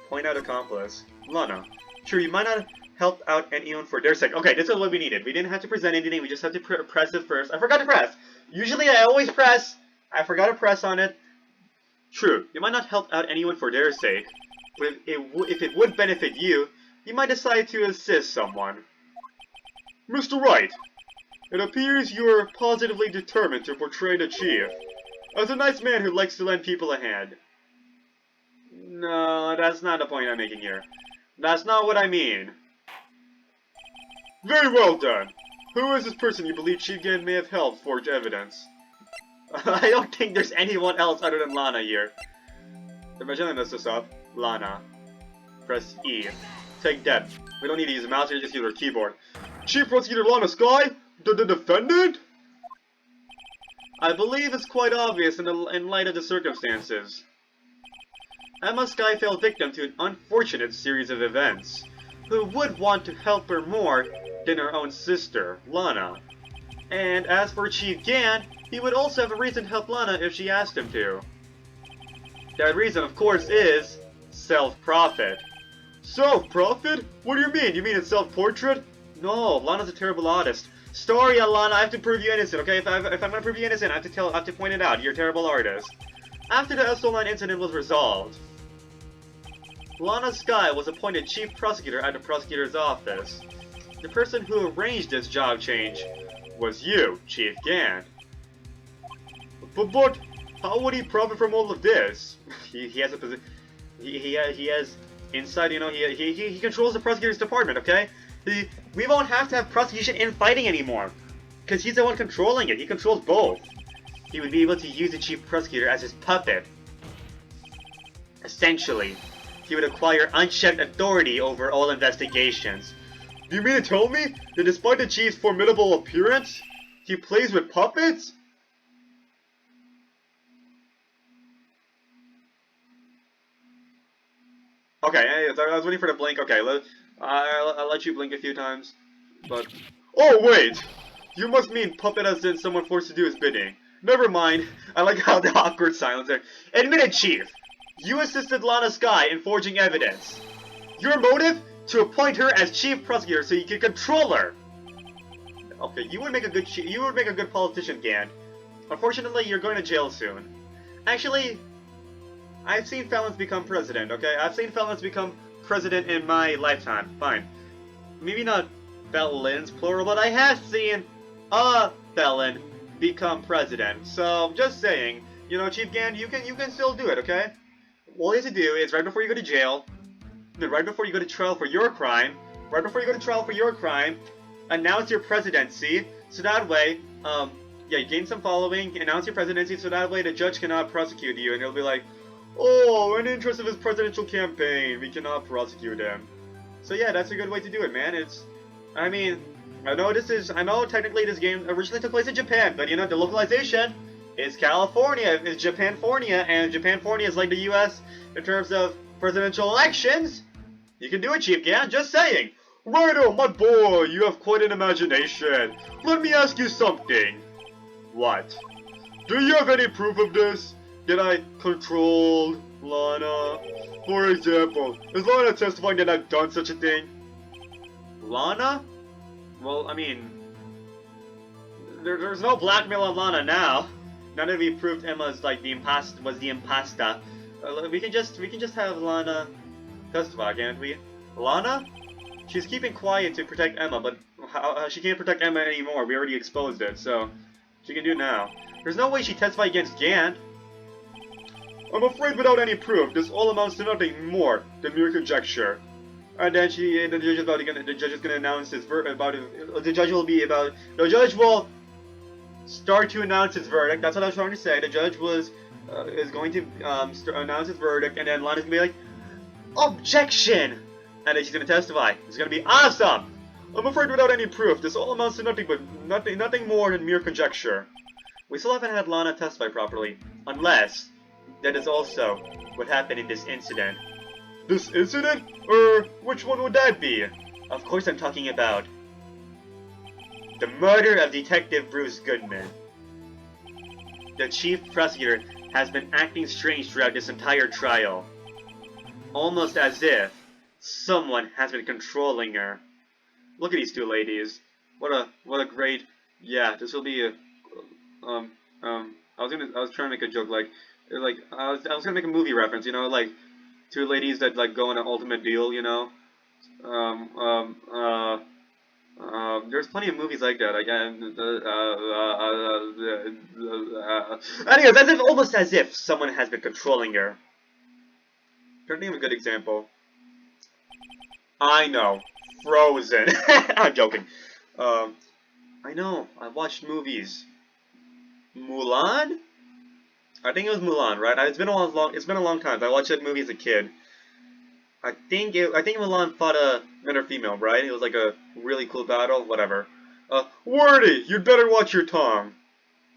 Point out accomplice. Lana. True, you might not have helped out anyone for their sake. Okay, this is what we needed. We didn't have to present anything, we just had to press it first. I forgot to press! Usually I always press! I forgot to press on it. True, you might not help out anyone for their sake, but if it would benefit you, you might decide to assist someone. Mr. Wright, it appears you are positively determined to portray the chief as a nice man who likes to lend people a hand. No, that's not the point I'm making here. That's not what I mean. Very well done. Who is this person you believe Chief Gann may have helped forge evidence? I don't think there's anyone else other than Lana here. Imagine I mess this up. Lana. Press E. Take that. We don't need to use a mouse, we just use our keyboard. Chief Prosecutor Lana Sky? The defendant? I believe it's quite obvious in light of the circumstances. Emma Sky fell victim to an unfortunate series of events. Who would want to help her more than her own sister, Lana? And as for Chief Gann, he would also have a reason to help Lana if she asked him to. That reason, of course, is self-profit. Self-profit? What do you mean? You mean it's self-portrait? No, Lana's a terrible artist. Sorry, Alana, I have to prove you innocent, okay? If I'm gonna prove you innocent, I have to point it out. You're a terrible artist. After the SO9 incident was resolved, Lana Sky was appointed chief prosecutor at the prosecutor's office. The person who arranged this job change was you, Chief Gann. But how would he profit from all of this? he has a position. He has insight. You know, he controls the prosecutor's department. Okay, we won't have to have prosecution and fighting anymore, because he's the one controlling it. He controls both. He would be able to use the chief prosecutor as his puppet. Essentially, he would acquire unchecked authority over all investigations. Do you mean to tell me that despite the chief's formidable appearance, he plays with puppets? Okay, I was waiting for the blink. Okay, I'll let you blink a few times. But... Oh, wait! You must mean puppet as in someone forced to do his bidding. Never mind. I like how the awkward silence there. Admit it, Chief! You assisted Lana Sky in forging evidence. Your motive? To appoint her as chief prosecutor so you can control her. Okay, you would make a good politician, Gann. Unfortunately, you're going to jail soon. Actually, I've seen felons become president, okay? I've seen felons become president in my lifetime. Fine. Maybe not felons, plural, but I have seen a felon become president. So, just saying, you know, Chief Gan, you can still do it, okay? All you have to do is right before you go to jail, then right before you go to trial for your crime, announce your presidency, so that way, yeah, you gain some following, announce your presidency, so that way the judge cannot prosecute you, and he'll be like, oh, in the interest of his presidential campaign, we cannot prosecute him. So yeah, that's a good way to do it, man. I mean, I know technically this game originally took place in Japan, but you know, the localization is California, is Japanfornia, and Japanfornia is like the US in terms of presidential elections. You can do it, Chief Gan, just saying. Righto, my boy, you have quite an imagination. Let me ask you something. What? Do you have any proof of this? That I controlled Lana? For example, is Lana testifying that I've done such a thing? Lana? Well, I mean, there's no blackmail on Lana now. Now that we proved Emma's like the impasta. We can just have Lana testify, can't we? Lana? She's keeping quiet to protect Emma, but she can't protect Emma anymore. We already exposed it, so she can do it now. There's no way she testified against Gant. I'm afraid without any proof, this all amounts to nothing more than mere conjecture. And then the judge is gonna announce his the judge will start to announce his verdict. That's what I was trying to say. The judge is going to announce his verdict, and then Lana's gonna be like, objection, and then she's gonna testify. It's gonna be awesome. I'm afraid without any proof, this all amounts to nothing more than mere conjecture. We still haven't had Lana testify properly, unless that is also what happened in this incident. This incident? Which one would that be? Of course I'm talking about the murder of Detective Bruce Goodman. The chief prosecutor has been acting strange throughout this entire trial. Almost as if someone has been controlling her. Look at these two ladies. What a great, yeah, this will be a, I was trying to make a joke, like I was gonna make a movie reference, you know, like two ladies that like go on an ultimate deal, you know. There's plenty of movies like that. Anyways, almost as if someone has been controlling her. Trying to think of a good example. I know, Frozen. I'm joking. I know. I watched movies. Mulan? I think it was Mulan, right? It's been a long time. I watched that movie as a kid. I think Mulan fought another female, right? It was like a really cool battle, whatever. Wordy, you'd better watch your tongue.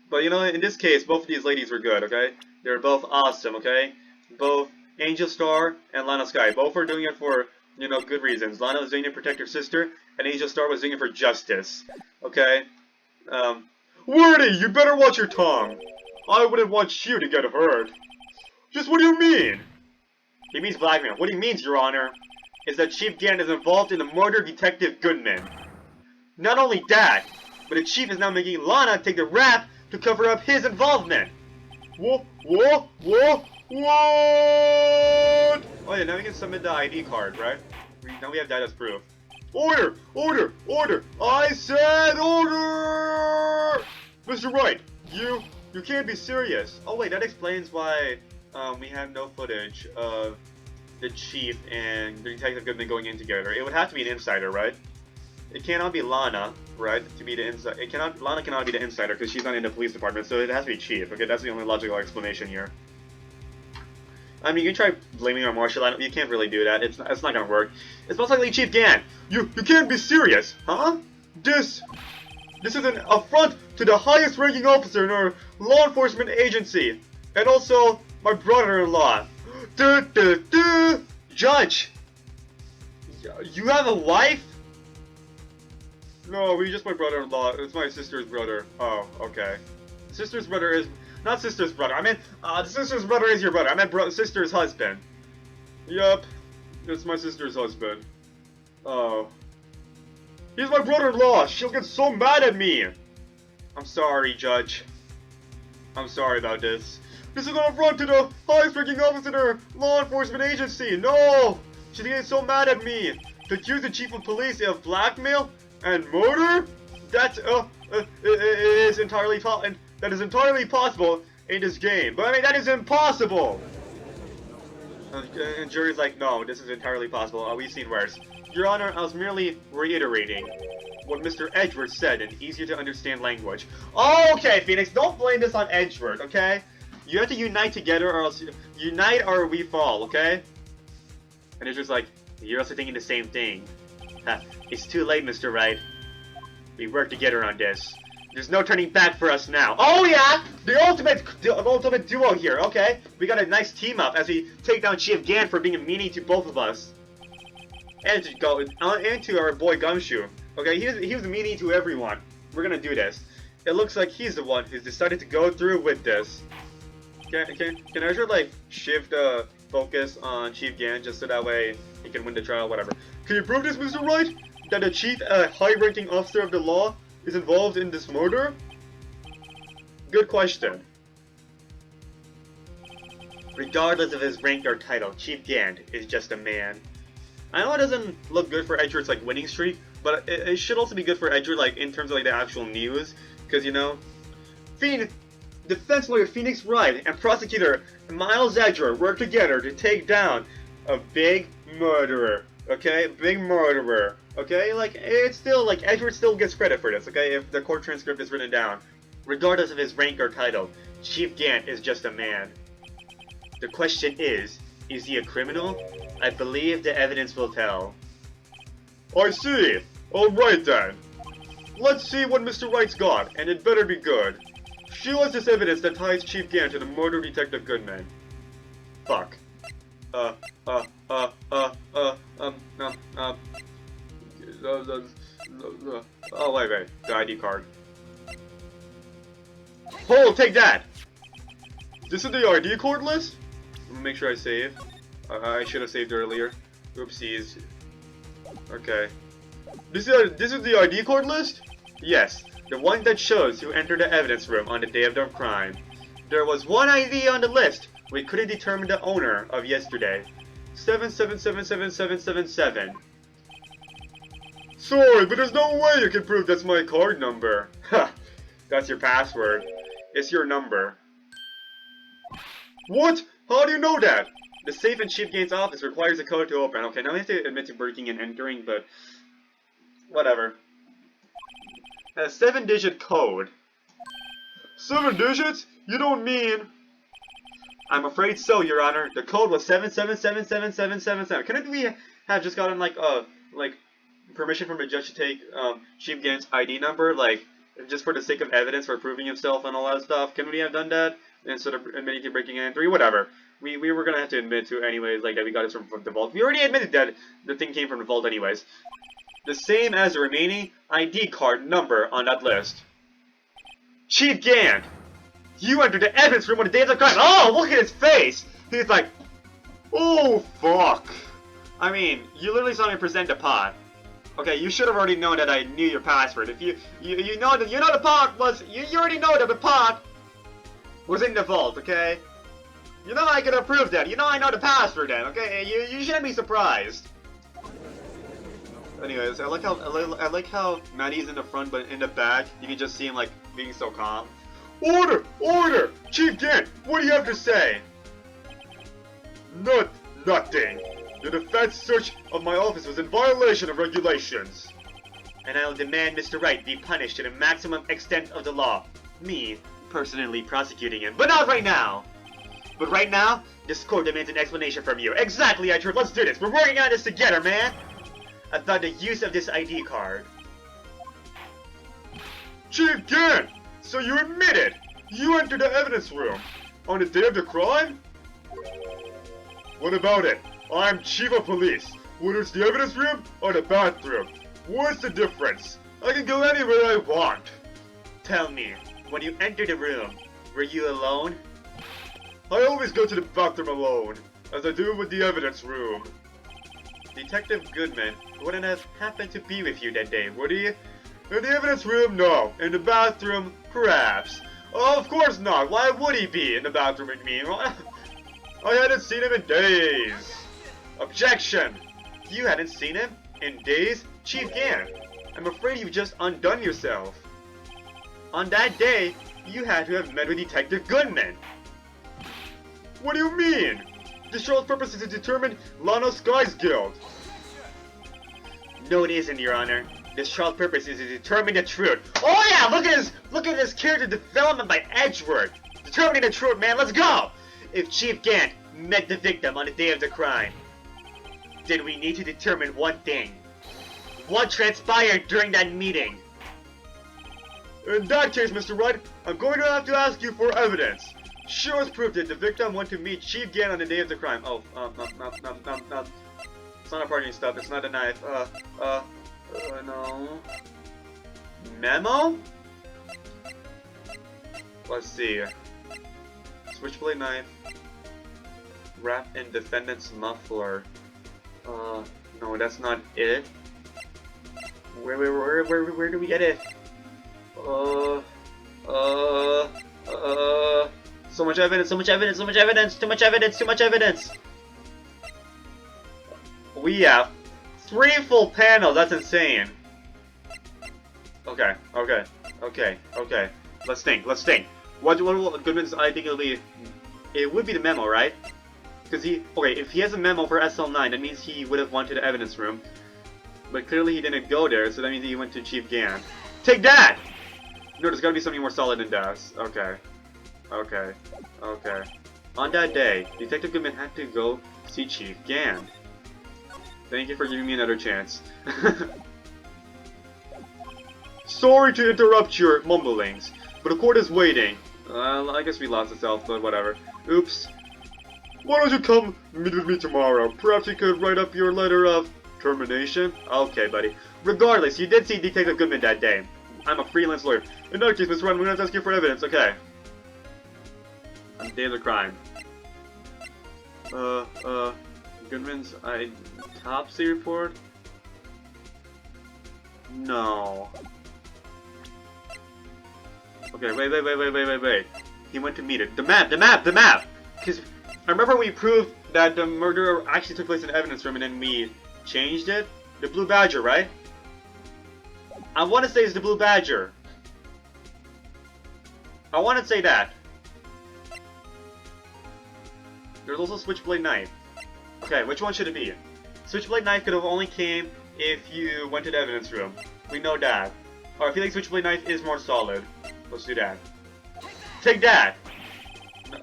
But you know, in this case, both of these ladies were good, okay? They're both awesome, okay? Both Angel Star and Lana Sky. Both are doing it for, you know, good reasons. Lana was doing it to protect her sister, and Angel Star was doing it for justice. Okay? Wordy, you better watch your tongue. I wouldn't want you to get hurt. Just what do you mean? He means blackmail. What he means, Your Honor, is that Chief Gant is involved in the murder of Detective Goodman. Not only that, but the Chief is now making Lana take the rap to cover up his involvement. What? Oh yeah, now we can submit the ID card, right? Now we have that as proof. Order! Order! Order! I said order! Mr. Wright, you can't be serious. Oh wait, that explains why we have no footage of the Chief and the Detective Goodman going in together. It would have to be an insider, right? It cannot be Lana, right? To be the insider. Lana cannot be the insider because she's not in the police department, so it has to be Chief. Okay, that's the only logical explanation here. I mean, you can try blaming our martial law. You can't really do that. It's not gonna work. It's most likely Chief Gant. You can't be serious, huh? This is an affront to the highest ranking officer in our law enforcement agency, and also my brother-in-law. Judge, you have a wife? No, he's just my brother-in-law. It's my sister's brother. Oh, okay. Sister's brother is... Not sister's brother. I meant, the sister's brother is your brother. I meant sister's husband. Yup. It's my sister's husband. Oh. He's my brother-in-law. She'll get so mad at me. I'm sorry, Judge. I'm sorry about this. This is an affront to the highest-ranking officer in our law enforcement agency! No! She's getting so mad at me! To accuse the chief of police of blackmail and murder? That is entirely possible in this game. But I mean, that is impossible! And jury's like, no, this is entirely possible. We've seen worse. Your Honor, I was merely reiterating what Mr. Edgeworth said in easier to understand language. Okay, Phoenix, don't blame this on Edgeworth, okay? You have to unite together or else unite or we fall, okay? And it's just like, you're also thinking the same thing. It's too late, Mr. Wright. We work together on this. There's no turning back for us now. Oh yeah! The ultimate duo here, okay? We got a nice team up as we take down Chief Gan for being a meanie to both of us. And to our boy Gumshoe. Okay, he was a meanie to everyone. We're gonna do this. It looks like he's the one who's decided to go through with this. Can Ezra like shift focus on Chief Gan just so that way he can win the trial, whatever. Can you prove this, Mr. Wright? That the chief, high-ranking officer of the law is involved in this murder? Good question. Regardless of his rank or title, Chief Gan is just a man. I know it doesn't look good for Edgeworth's like winning streak, but it should also be good for Edgeworth like in terms of like the actual news, because you know, defense lawyer Phoenix Wright and prosecutor Miles Edgeworth work together to take down a big murderer. Okay, big murderer. Okay, like it's still like Edgeworth still gets credit for this. Okay, if the court transcript is written down, regardless of his rank or title, Chief Gan is just a man. The question is he a criminal? I believe the evidence will tell. I see. Alright then. Let's see what Mr. Wright's got, and it better be good. Show us this evidence that ties Chief Gan to the murder Detective Goodman. Fuck. Oh, wait. The ID card. Oh, take that! This is the ID card list? Let me make sure I save. I should have saved earlier. Oopsies. Okay. This is the ID card list? Yes. The one that shows who entered the evidence room on the day of the crime. There was one ID on the list. We couldn't determine the owner of yesterday. 7777777. Sorry, but there's no way you can prove that's my card number. Ha! That's your password. It's your number. What? How do you know that? The safe in Chief Gan's office requires a code to open. Okay, now I have to admit to breaking and entering, but whatever. A 7-digit code. 7 digits? You don't mean... I'm afraid so, Your Honor. The code was 7777777. Couldn't we have just gotten like permission from the judge to take Chief Gan's ID number, like just for the sake of evidence for proving himself and all that stuff? Couldn't we have done that instead of admitting to breaking and entry? Whatever. We were gonna have to admit to anyways, like that we got it from the vault. We already admitted that the thing came from the vault anyways. The same as the remaining ID card number on that list. Chief Gan! You entered the evidence room on the day of the crime! Oh, look at his face! He's like, oh, fuck. I mean, you literally saw me present the pot. Okay, you should have already known that I knew your password. If you know the pot was, you already know that the pot was in the vault, okay? You know I could have proved that. You know I know the password then, okay? You shouldn't be surprised. Anyways, I like how Maddie's in the front, but in the back, you can just see him like being so calm. Order! Order! Chief Gan, what do you have to say? Nothing. The defense search of my office was in violation of regulations. And I'll demand Mr. Wright be punished to the maximum extent of the law. Me, personally prosecuting him. But not right now! But right now, this court demands an explanation from you. Exactly, Edgeworth, let's do this! We're working on this together, man! About the use of this ID card. Chief Gan! So you admitted! You entered the evidence room on the day of the crime? What about it? I'm Chief of Police. Whether it's the evidence room or the bathroom. What's the difference? I can go anywhere I want. Tell me, when you entered the room, were you alone? I always go to the bathroom alone, as I do with the evidence room. Detective Goodman wouldn't have happened to be with you that day, would he? In the evidence room, no. In the bathroom, perhaps. Oh, of course not. Why would he be in the bathroom with me? I hadn't seen him in days. Objection! You hadn't seen him in days? Chief Gan, I'm afraid you've just undone yourself. On that day, you had to have met with Detective Goodman. What do you mean? The show's purpose is to determine Lana Sky's guilt. No, it isn't, Your Honor. This show's purpose is to determine the truth. Oh yeah, look at this character development by Edgeworth. Determining the truth, man. Let's go. If Chief Gant met the victim on the day of the crime, then we need to determine one thing. What transpired during that meeting? In that case, Mr. Wright, I'm going to have to ask you for evidence. Show us proof that the victim went to meet Chief Gan on the day of the crime. Oh, it's not a partying stuff. It's not a knife. No. Memo? Let's see. Switchblade knife. Wrapped in defendant's muffler. No, that's not it. Where do we get it? So much evidence, so much evidence, so much evidence, too much evidence, too much evidence! We have 3 full panels, that's insane! Okay. Let's think. What Goodman's, I think it would be the memo, right? Because if he has a memo for SL9, that means he would have went to the evidence room. But clearly he didn't go there, so that means he went to Chief Gan. Take that! No, there's gotta be something more solid than that. Okay. On that day, Detective Goodman had to go see Chief Gan. Thank you for giving me another chance. Sorry to interrupt your mumblings, but the court is waiting. I guess we lost itself, but whatever. Oops. Why don't you come meet with me tomorrow? Perhaps you could write up your letter of termination? Okay, buddy. Regardless, you did see Detective Goodman that day. I'm a freelance lawyer. In that case, Mr. Ryan, we're gonna have to ask you for evidence, okay? On the day of the crime. Goodman's autopsy report? No. Okay, wait. He went to meet it. The map! Because I remember we proved that the murder actually took place in the evidence room and then we changed it? The Blue Badger, right? I want to say it's the Blue Badger. I want to say that. There's also Switchblade Knife. Okay, which one should it be? Switchblade Knife could have only came if you went to the evidence room. We know that. Or I feel like Switchblade Knife is more solid. Let's do that. Take that!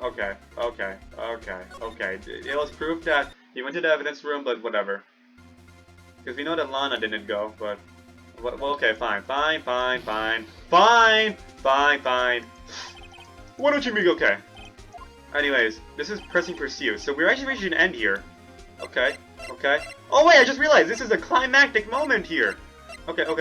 Okay. It was proof that he went to the evidence room, but whatever. Because we know that Lana didn't go, but... Well, okay, fine. Why don't you make okay? Anyways, this is pressing pursuit, so we're actually reaching an end here. Okay. Oh wait, I just realized this is a climactic moment here. Okay. I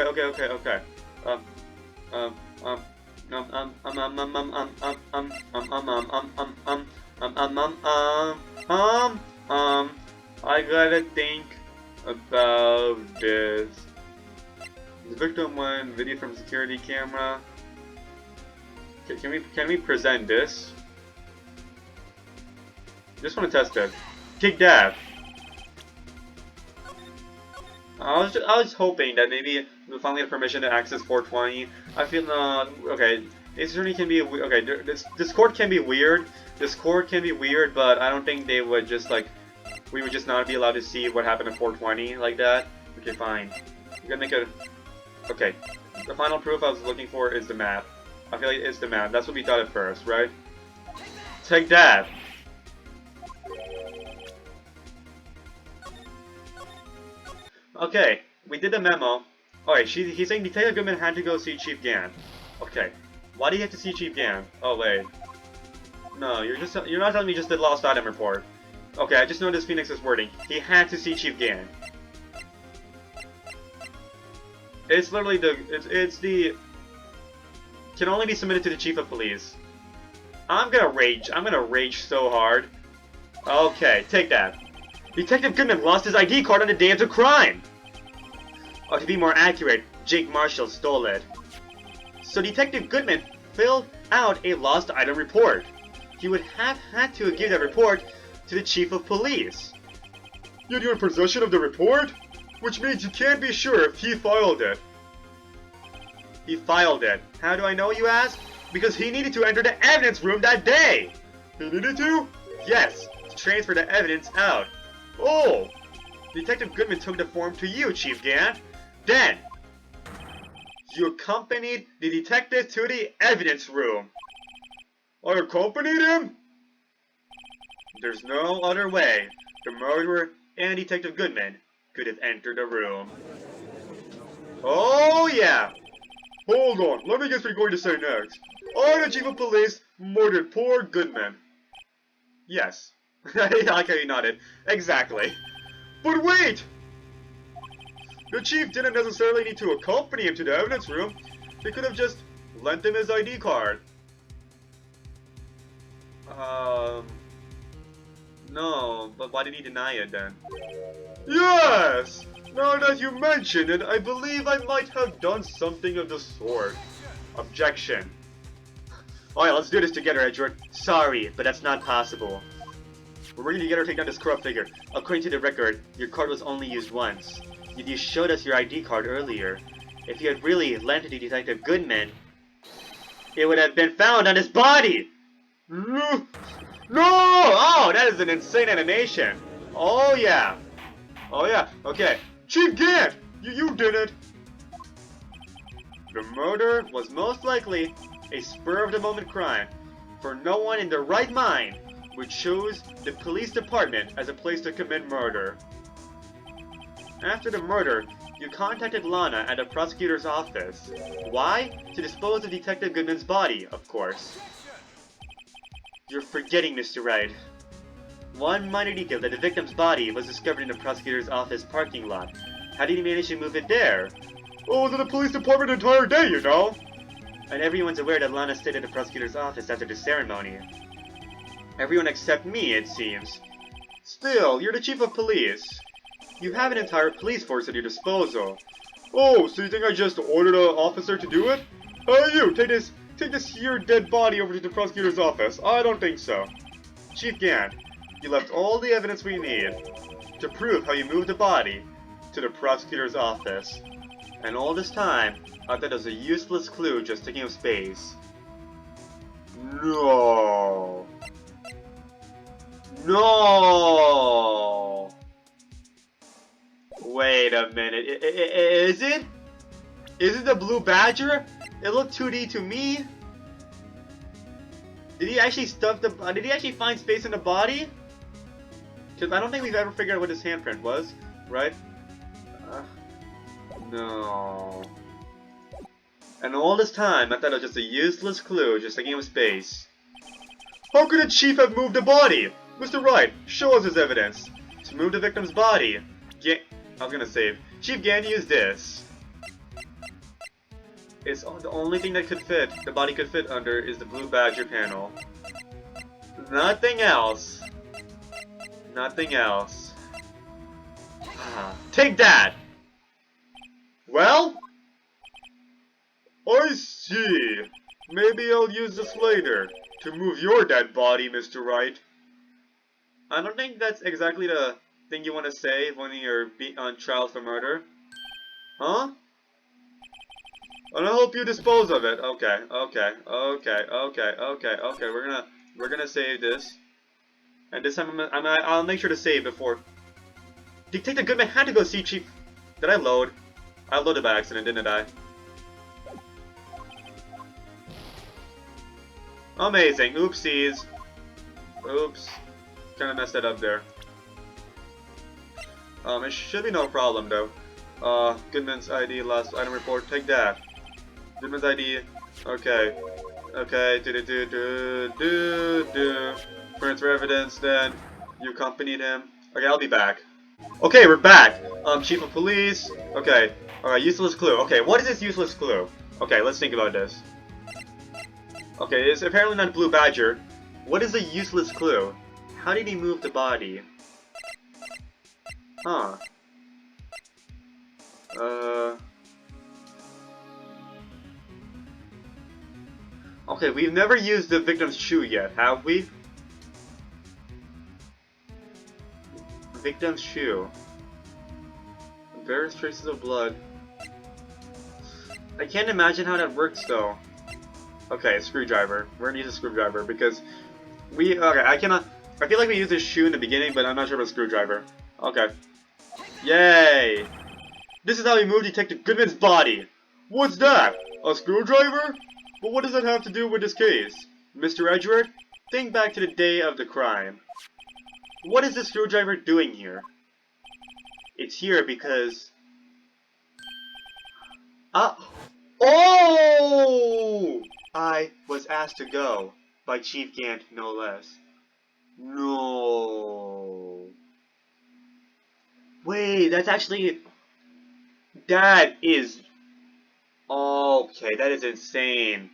gotta think about this. The victim won video from security camera. Can we present this? Just want to test it. Kick that. I was hoping that maybe we'll finally have permission to access 420. I feel okay. It certainly can be okay. This court can be weird. But I don't think they would just we would just not be allowed to see what happened at 420 like that. Okay, fine. We're gonna make a. Okay, the final proof I was looking for is the map. I feel like it's the map. That's what we thought at first, right? Take that. Okay, we did the memo. Alright, he's saying Detective Goodman had to go see Chief Gan. Okay, why do you have to see Chief Gan? Oh wait, no, you're not telling me just the lost item report. Okay, I just noticed Phoenix's wording. He had to see Chief Gan. It's literally it's the can only be submitted to the Chief of Police. I'm gonna rage so hard. Okay, take that. Detective Goodman lost his ID card on the day of the crime! Or to be more accurate, Jake Marshall stole it. So Detective Goodman filled out a lost item report. He would have had to give that report to the chief of police. Yet you're in possession of the report? Which means you can't be sure if he filed it. He filed it. How do I know, you ask? Because he needed to enter the evidence room that day! He needed to? Yes, to transfer the evidence out. Oh! Detective Goodman took the form to you, Chief Gant. Then, you accompanied the detective to the evidence room. I accompanied him? There's no other way the murderer and Detective Goodman could have entered the room. Oh yeah! Hold on, let me guess what you're going to say next. I, the chief of police, murdered poor Goodman. Yes. I like how you nodded. Exactly. But wait! The chief didn't necessarily need to accompany him to the evidence room. He could have just lent him his ID card. No, but why did he deny it then? Yes! Now that you mention it, I believe I might have done something of the sort. Objection. Alright, let's do this together, Edward. Sorry, but that's not possible. We're working together to take down this corrupt figure. According to the record, your card was only used once. Yet you showed us your ID card earlier. If you had really lent it to Detective Goodman, it would have been found on his body! No! No! Oh, that is an insane animation. Oh, yeah. Oh, yeah. Okay. Chief Gant! You did it! The murder was most likely a spur-of-the-moment crime, for no one in their right mind would choose the police department as a place to commit murder. After the murder, you contacted Lana at the prosecutor's office. Why? To dispose of Detective Goodman's body, of course. You're forgetting, Mr. Wright. One minor detail that the victim's body was discovered in the prosecutor's office parking lot. How did he manage to move it there? Oh, it was in the police department the entire day, you know! And everyone's aware that Lana stayed at the prosecutor's office after the ceremony. Everyone except me, it seems. Still, you're the chief of police. You have an entire police force at your disposal. Oh, so you think I just ordered an officer to do it? Hey, you, take this here dead body over to the prosecutor's office. I don't think so. Chief Gant, you left all the evidence we need to prove how you moved the body to the prosecutor's office. And all this time, I thought it was a useless clue just taking up space. No. No. Wait a minute. Is it? Is it the blue badger? It looked 2D to me. Did he actually stuff the? Did he actually find space in the body? Because I don't think we've ever figured out what his handprint was, right? No. And all this time, I thought it was just a useless clue, just taking up space. How could a chief have moved the body? Mr. Wright, show us his evidence. To move the victim's body. I was gonna save. Chief Gant used this. It's the only thing that could fit, the body could fit under, is the blue badger panel. Nothing else. Nothing else. Take that! Well? I see. Maybe I'll use this later to move your dead body, Mr. Wright. I don't think that's exactly the thing you want to say when you're on trial for murder. Huh? And I hope you dispose of it. Okay. We're gonna save this. And this time I'll make sure to save before. Detective Goodman had to go see Chief. Did I load? I loaded by accident, didn't I? Amazing. Oopsies. Oops. Kinda messed that up there. It should be no problem though. Goodman's ID, last item report, take that. Goodman's ID, okay. Okay, transfer evidence, then you accompanied him. Okay, I'll be back. Okay, we're back. Chief of police. Okay, alright, useless clue. Okay, what is this useless clue? Okay, let's think about this. Okay, it's apparently not a blue badger. What is a useless clue? How did he move the body? Huh. Okay, we've never used the victim's shoe yet, have we? Victim's shoe. Various traces of blood. I can't imagine how that works though. Okay, screwdriver. We're gonna use a screwdriver because okay, I feel like we used a shoe in the beginning, but I'm not sure about a screwdriver. Okay. Yay! This is how we moved Detective Goodman's body! What's that? A screwdriver? But what does that have to do with this case? Mr. Edgeworth, think back to the day of the crime. What is the screwdriver doing here? It's here because... Oh! I was asked to go by Chief Gant, no less. No. Wait, that's actually... That is... Okay, that is insane.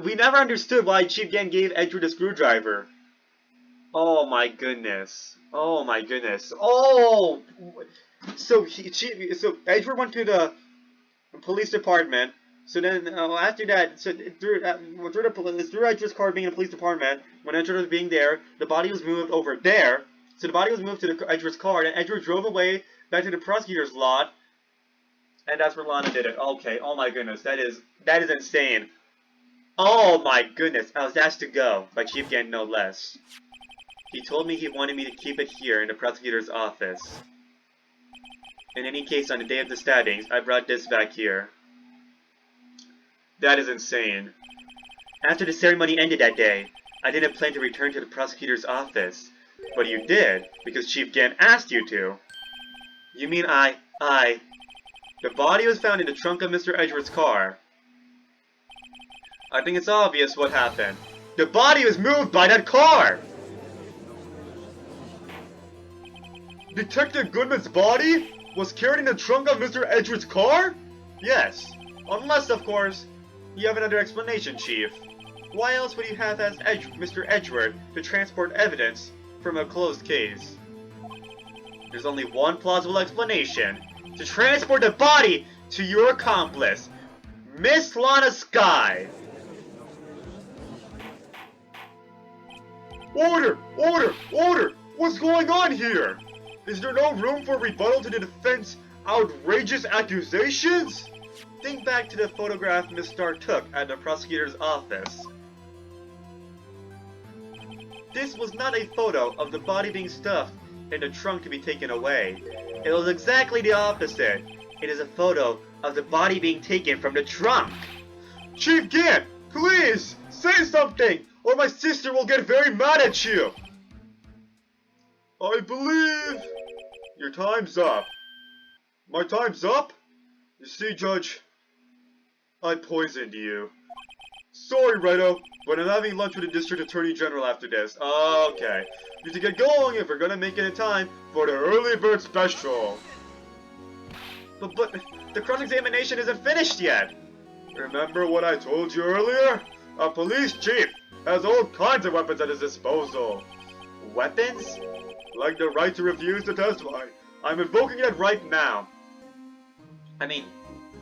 We never understood why Chief Gant gave Edward a screwdriver. Oh my goodness. Oh my goodness. Oh! So, Edward went to the police department. So then, after that, through Edward's car being in the police department, when Edward was being there, the body was moved over there. So the body was moved to Edward's car, and Edward drove away back to the prosecutor's lot. And that's where Lana did it. Okay, oh my goodness, that is insane. Oh my goodness, I was asked to go by Chief Gant, no less. He told me he wanted me to keep it here in the prosecutor's office. In any case, on the day of the stabbings, I brought this back here. That is insane. After the ceremony ended that day, I didn't plan to return to the prosecutor's office. But you did, because Chief Gant asked you to. You mean The body was found in the trunk of Mr. Edgeworth's car. I think it's obvious what happened. The body was moved by that car! Detective Goodman's body was carried in the trunk of Mr. Edgeworth's car? Yes. Unless, of course, you have another explanation, Chief. Why else would you have asked Mr. Edgeworth to transport evidence from a closed case? There's only one plausible explanation. To transport the body to your accomplice, Miss Lana Skye. Order! Order! Order! What's going on here? Is there no room for rebuttal to the defense's outrageous accusations? Think back to the photograph Miss Starr took at the prosecutor's office. This was not a photo of the body being stuffed in the trunk to be taken away. It was exactly the opposite. It is a photo of the body being taken from the trunk. Chief Gant, please, say something, or my sister will get very mad at you. I believe your time's up. My time's up? You see, Judge, I poisoned you. Sorry, Wright, but I'm having lunch with the District Attorney General after this. Okay. You need to get going if we're gonna make it in time for the early bird special. But the cross-examination isn't finished yet. Remember what I told you earlier? A police chief has all kinds of weapons at his disposal. Weapons? Like the right to refuse to testify. I'm invoking it right now. I mean,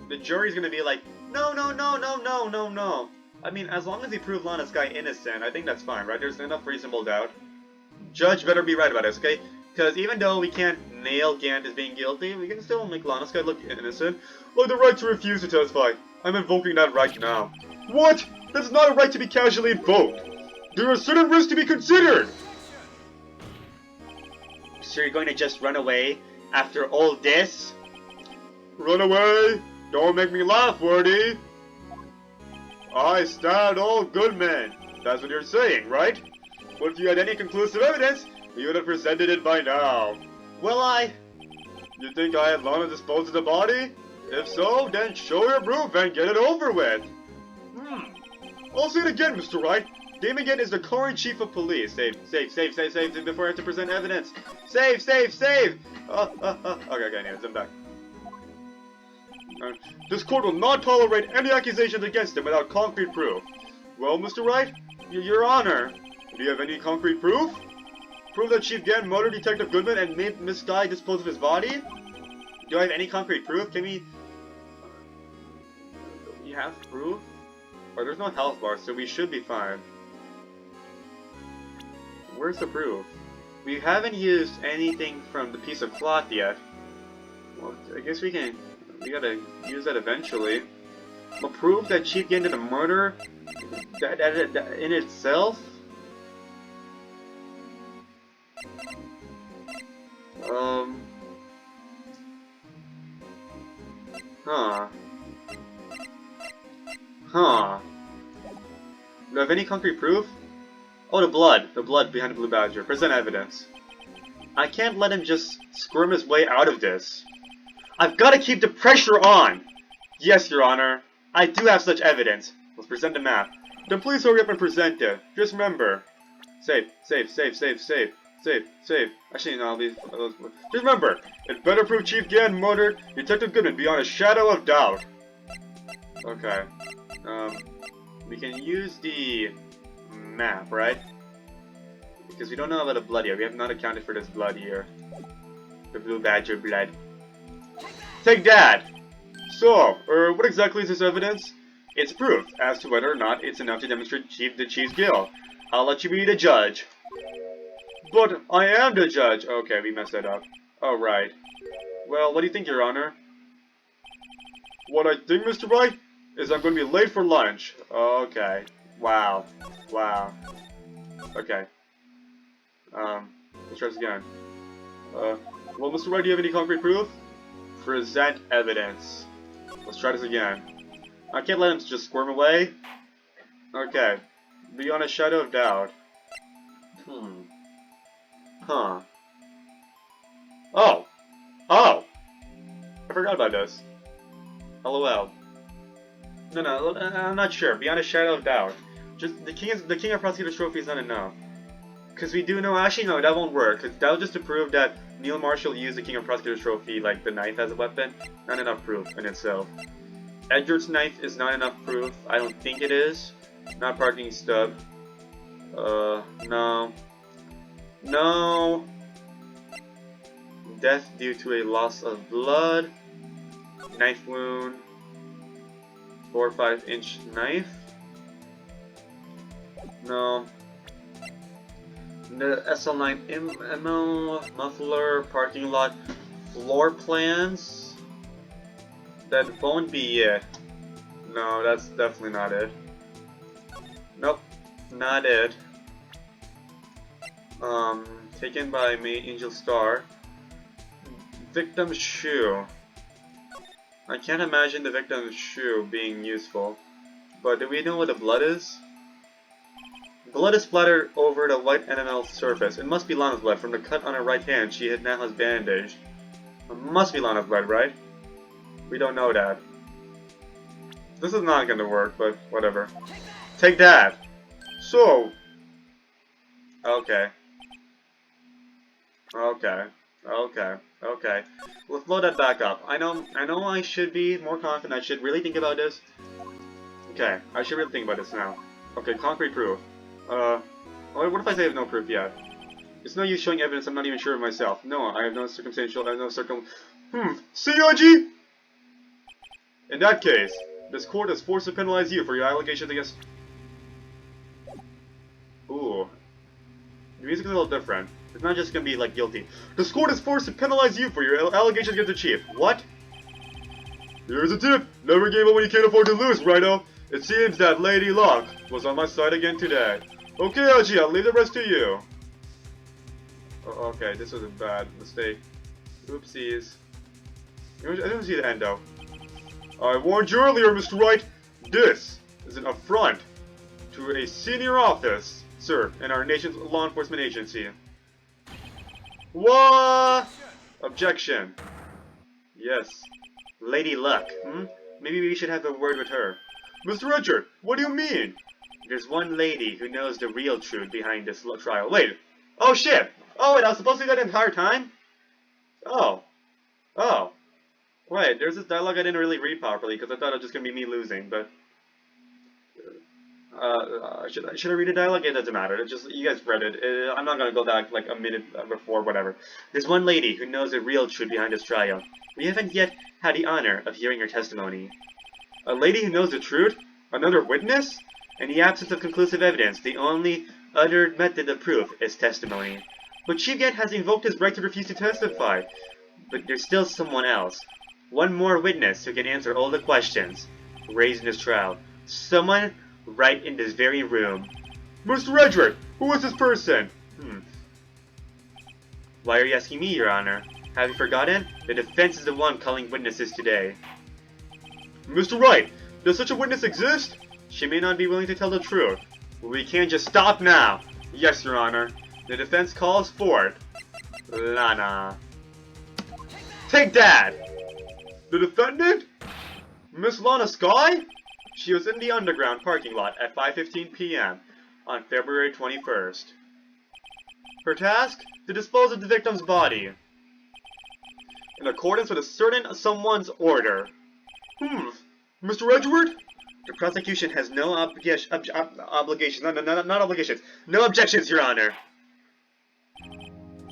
the jury's gonna be like, no, no, no, no, no, no, no. I mean, as long as he proves Lana Skye innocent, I think that's fine, right? There's enough reasonable doubt. Judge better be right about this, okay? Because even though we can't nail Gant as being guilty, we can still make Lana Skye look innocent. Like the right to refuse to testify. I'm invoking that right now. What? That's not a right to be casually invoked. There are certain risks to be considered. So you're going to just run away after all this? Run away? Don't make me laugh, Wordy. I stand all good men. That's what you're saying, right? But if you had any conclusive evidence, you would have presented it by now. Well, You think I had Lana dispose of the body? If so, then show your proof and get it over with. I'll say it again, Mr. Wright. Damon Gant is the current chief of police. Save before I have to present evidence. Save! Okay, anyways, I'm back. This court will not tolerate any accusations against him without concrete proof. Well, Mr. Wright, Your Honor, do you have any concrete proof? Proof that Chief Gant murdered Detective Goodman and made Miss Skye dispose of his body? Do I have any concrete proof? Can we... You have proof? But there's no health bar, so we should be fine. Where's the proof? We haven't used anything from the piece of cloth yet. Well, I guess we gotta use that eventually. But proof that Chief Gen did a murder? That in itself? Huh. Huh. Do you have any concrete proof? Oh, the blood. The blood behind the blue badger. Present evidence. I can't let him just squirm his way out of this. I've got to keep the pressure on! Yes, Your Honor. I do have such evidence. Let's present the map. Then please hurry up and present it. Just remember. Save, save, save, save, save, save, save. Actually, no, just remember. It better prove Chief Gan murdered Detective Goodman beyond a shadow of doubt. Okay. We can use the map, right? Because we don't know about the blood here. We have not accounted for this blood here. The blue badger blood. Take that! So, what exactly is this evidence? It's proof as to whether or not it's enough to demonstrate the Chief's guilt. I'll let you be the judge. But I am the judge! Okay, we messed that up. Oh, right. Well, what do you think, Your Honor? What I think, Mr. Wright, is I'm going to be late for lunch. Okay. Wow. Wow. Okay. Let's try this again. Well, Mr. Wright, do you have any concrete proof? Present evidence. Let's try this again. I can't let him just squirm away. Okay. Beyond a shadow of doubt. Huh. Oh! Oh! I forgot about this. LOL. No, I'm not sure. Beyond a shadow of doubt. Just the King of Prosecutors Trophy is not enough. Because we do know, actually no, that won't work. Because that was just to prove that Neil Marshall used the King of Prosecutors Trophy, like the knife as a weapon. Not enough proof in itself. Edgar's knife is not enough proof. I don't think it is. Not parking stub. No. No. Death due to a loss of blood. Knife wound. 4 or 5 inch knife. No. The SL9 ammo, muffler, parking lot, floor plans. That won't be it. No, that's definitely not it. Nope, not it. Taken by May Angel Star. Victim's shoe. I can't imagine the victim's shoe being useful. But do we know what the blood is? Blood is splattered over the white enamel surface. It must be Lana's blood. From the cut on her right hand, she now has bandaged. It must be Lana's blood, right? We don't know that. This is not gonna work, but whatever. Take that! So... Okay. Okay. Okay. Okay. Let's load that back up. I know I should be more confident. I should really think about this. Okay, I should really think about this now. Okay, concrete proof. What if I say I have no proof yet? It's no use showing evidence I'm not even sure of myself. No, I have no circumstantial, I have no CIG? In that case, this court is forced to penalize you for your allegations against... Ooh. The music's a little different. It's not just gonna be, like, guilty. This court is forced to penalize you for your allegations against the chief. What? Here's a tip. Never give up when you can't afford to lose, Rhino. It seems that Lady Locke was on my side again today. Okay, LG, I'll leave the rest to you. Okay, this was a bad mistake. Oopsies. I didn't see the end, though. I warned you earlier, Mr. Wright. This is an affront to a senior office, sir, in our nation's law enforcement agency. What? Objection. Yes. Lady Luck, Maybe we should have a word with her. Mr. Richard, what do you mean? There's one lady who knows the real truth behind this trial. Wait. Oh, shit. Oh, wait, I was supposed to do that the entire time? Oh. Oh. Wait, there's this dialogue I didn't really read properly because I thought it was just going to be me losing, but... should I read the dialogue? It doesn't matter. It's just, you guys read it. I'm not going to go back like a minute before, whatever. There's one lady who knows the real truth behind this trial. We haven't yet had the honor of hearing her testimony. A lady who knows the truth? Another witness? In the absence of conclusive evidence, the only other method of proof is testimony. But Chief Gant has invoked his right to refuse to testify. But there's still someone else. One more witness who can answer all the questions raised in this trial. Someone right in this very room. Mr. Edgeworth, who is this person? Why are you asking me, Your Honor? Have you forgotten? The defense is the one calling witnesses today. Mr. Wright, does such a witness exist? She may not be willing to tell the truth. We can't just stop now. Yes, Your Honor. The defense calls forth Lana. Take that! The defendant? Miss Lana Sky? She was in the underground parking lot at 5:15 p.m. on February 21st. Her task? To dispose of the victim's body. In accordance with a certain someone's order. Mr. Edgeworth? The prosecution has no obligations, not obligations, no objections, Your Honor.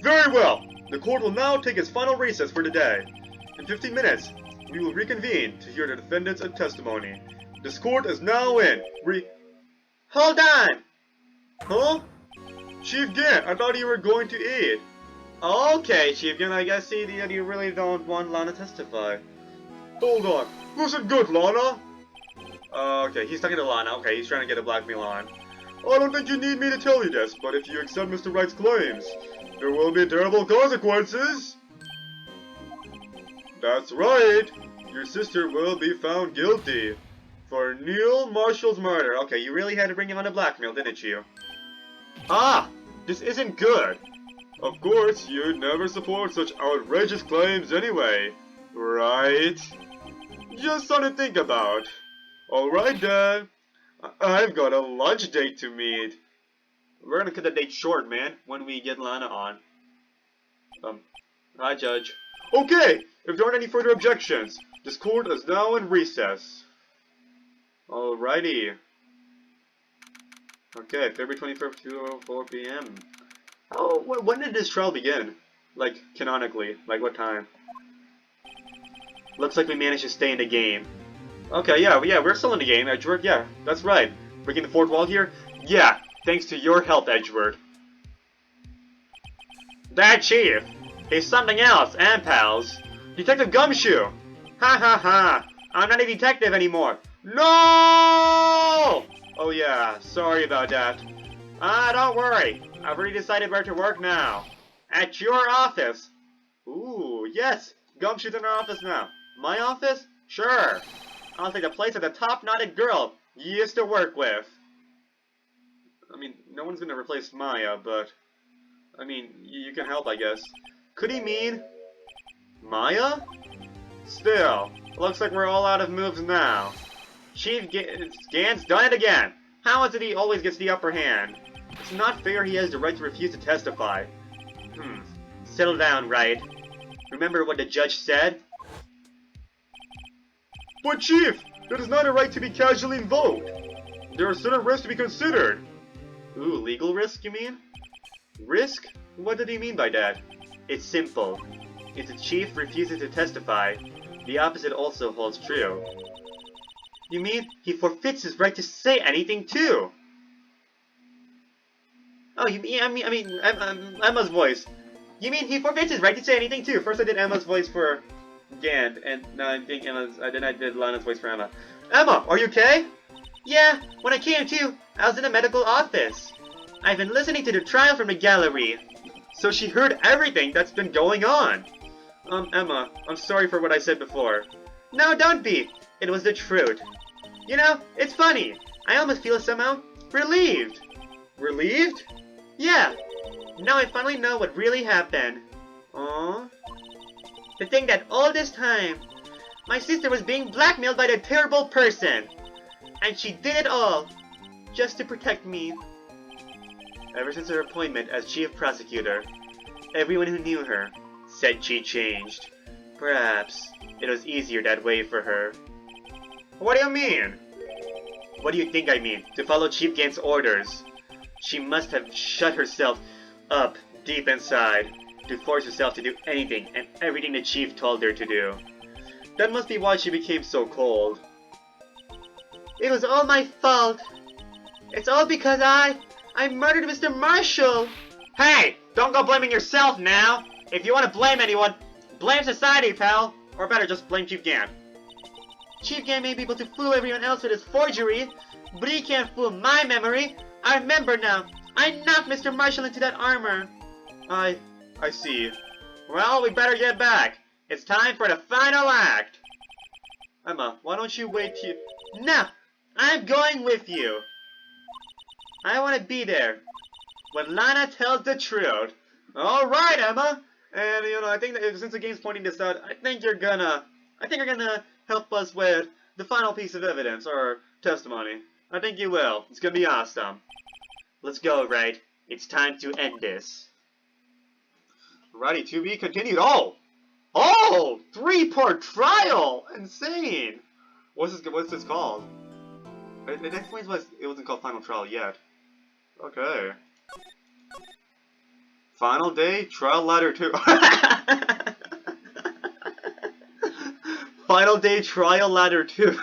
Very well. The court will now take its final recess for the day. In 15 minutes, we will reconvene to hear the defendant's testimony. This court is now in Hold on! Huh? Chief Gant, I thought you were going to eat. Okay, Chief Gant, I guess you really don't want Lana to testify. Hold on. Listen good, Lana. Okay, he's talking to Lana. Okay, he's trying to get a blackmail on. I don't think you need me to tell you this, but if you accept Mr. Wright's claims, there will be terrible consequences. That's right. Your sister will be found guilty for Neil Marshall's murder. Okay, you really had to bring him on a blackmail, didn't you? Ah, this isn't good. Of course, you'd never support such outrageous claims anyway, right? Just something to think about. Alright then, I've got a lunch date to meet. We're gonna cut the date short, man, when we get Lana on. Hi, Judge. Okay, if there aren't any further objections, this court is now in recess. Alrighty. Okay, February 21st, 2:04 p.m. Oh, when did this trial begin? Like, canonically, like what time? Looks like we managed to stay in the game. Okay, yeah, we're still in the game, Edgeworth. Yeah, that's right. Breaking the fourth wall here? Yeah, thanks to your help, Edgeworth. That Chief! He's something else, and pals. Detective Gumshoe! Ha ha ha! I'm not a detective anymore. No! Oh yeah, sorry about that. Don't worry. I've already decided where to work now. At your office. Ooh, yes. Gumshoe's in our office now. My office? Sure. I'll take the place of the top-knotted girl you used to work with. I mean, no one's gonna replace Maya, but... I mean, you can help, I guess. Could he mean... Maya? Still, looks like we're all out of moves now. Chief Gant's done it again. How is it he always gets the upper hand? It's not fair he has the right to refuse to testify. Settle down, Wright. Remember what the judge said? But Chief, that is not a right to be casually invoked. There are certain risks to be considered. Ooh, legal risk, you mean? Risk? What did he mean by that? It's simple. If the chief refuses to testify, the opposite also holds true. You mean he forfeits his right to say anything too? Oh, you mean, I mean, Emma's voice. You mean he forfeits his right to say anything too? First I did Emma's voice for Gant, and now I'm thinking then I did Lana's voice for Emma. Emma, are you okay? Yeah, when I came to, I was in a medical office. I've been listening to the trial from the gallery. So she heard everything that's been going on. Emma, I'm sorry for what I said before. No, don't be. It was the truth. You know, it's funny. I almost feel somehow relieved. Relieved? Yeah. Now I finally know what really happened. Aww. To think that all this time, my sister was being blackmailed by that terrible person. And she did it all just to protect me. Ever since her appointment as chief prosecutor, everyone who knew her said she changed. Perhaps it was easier that way for her. What do you mean? What do you think I mean? To follow Chief Gant's orders. She must have shut herself up deep inside to force herself to do anything and everything the chief told her to do. That must be why she became so cold. It was all my fault. It's all because I murdered Mr. Marshall. Hey, don't go blaming yourself now. If you want to blame anyone, blame society, pal. Or better, just blame Chief Gan. Chief Gan may be able to fool everyone else with his forgery, but he can't fool my memory. I remember now. I knocked Mr. Marshall into that armor. I see. Well, we better get back. It's time for the final act. Emma, why don't you wait here? No, I'm going with you. I want to be there when Lana tells the truth. All right, Emma. And I think that since the game's pointing this out, I think you're gonna help us with the final piece of evidence or testimony. I think you will. It's gonna be awesome. Let's go, Wright. It's time to end this. Righty, to be continued. Oh, 3-part trial. Insane. What's this called? It explains why it wasn't called final trial yet. Okay. Final day, trial ladder 2. Final day, trial ladder 2.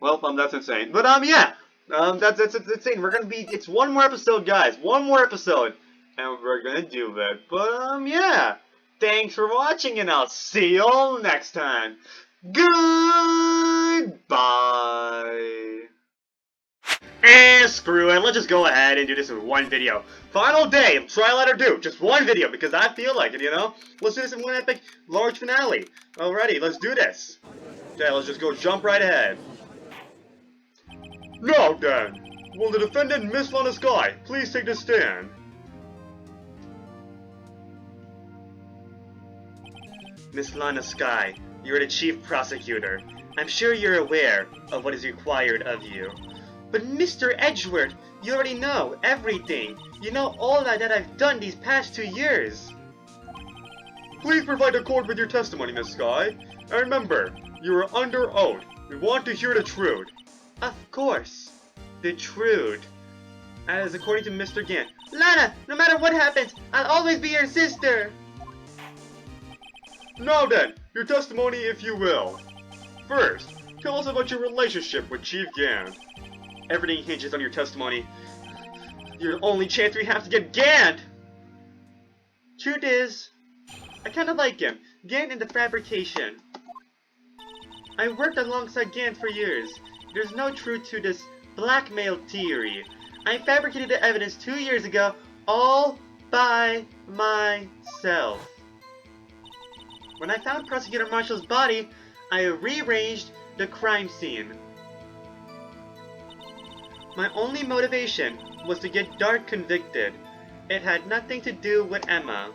Well, that's insane. But yeah, that's insane. We're gonna be. It's one more episode, guys. One more episode, and we're gonna do it. But yeah, thanks for watching, and I'll see you all next time. Goodbye. Screw it. Let's just go ahead and do this in one video. Final day, trial ladder 2. Just one video because I feel like it. Let's do this in one epic large finale. Alrighty, let's do this. Okay, let's just go jump right ahead. Now then, will the defendant, Miss Lana Sky, please take the stand? Miss Lana Sky, you're the chief prosecutor. I'm sure you're aware of what is required of you. But Mr. Edgeworth, you already know everything. You know all that I've done these past 2 years. Please provide the court with your testimony, Miss Sky. And remember, you are under oath. We want to hear the truth. Of course. The truth. As according to Mr. Gan. Lana, no matter what happens, I'll always be your sister. Now then, your testimony if you will. First, tell us about your relationship with Chief Gan. Everything hinges on your testimony. You're the only chance we have to get Gan! Truth is, I kinda like him. Gan in the fabrication. I worked alongside Gan for years. There's no truth to this blackmail theory. I fabricated the evidence 2 years ago, all by myself. When I found Prosecutor Marshall's body, I rearranged the crime scene. My only motivation was to get Dark convicted. It had nothing to do with Emma.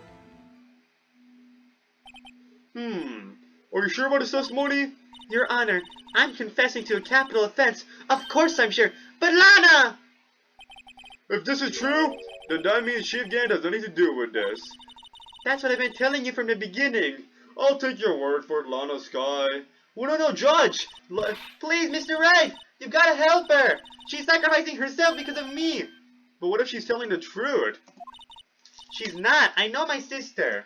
Are you sure about his testimony? Your Honor, I'm confessing to a capital offense. Of course I'm sure. But Lana! If this is true, then that means Chief Gan has nothing to do with this. That's what I've been telling you from the beginning. I'll take your word for it, Lana Sky. Well, no, Judge! Please, Mr. Wright! You've gotta help her! She's sacrificing herself because of me! But what if she's telling the truth? She's not. I know my sister.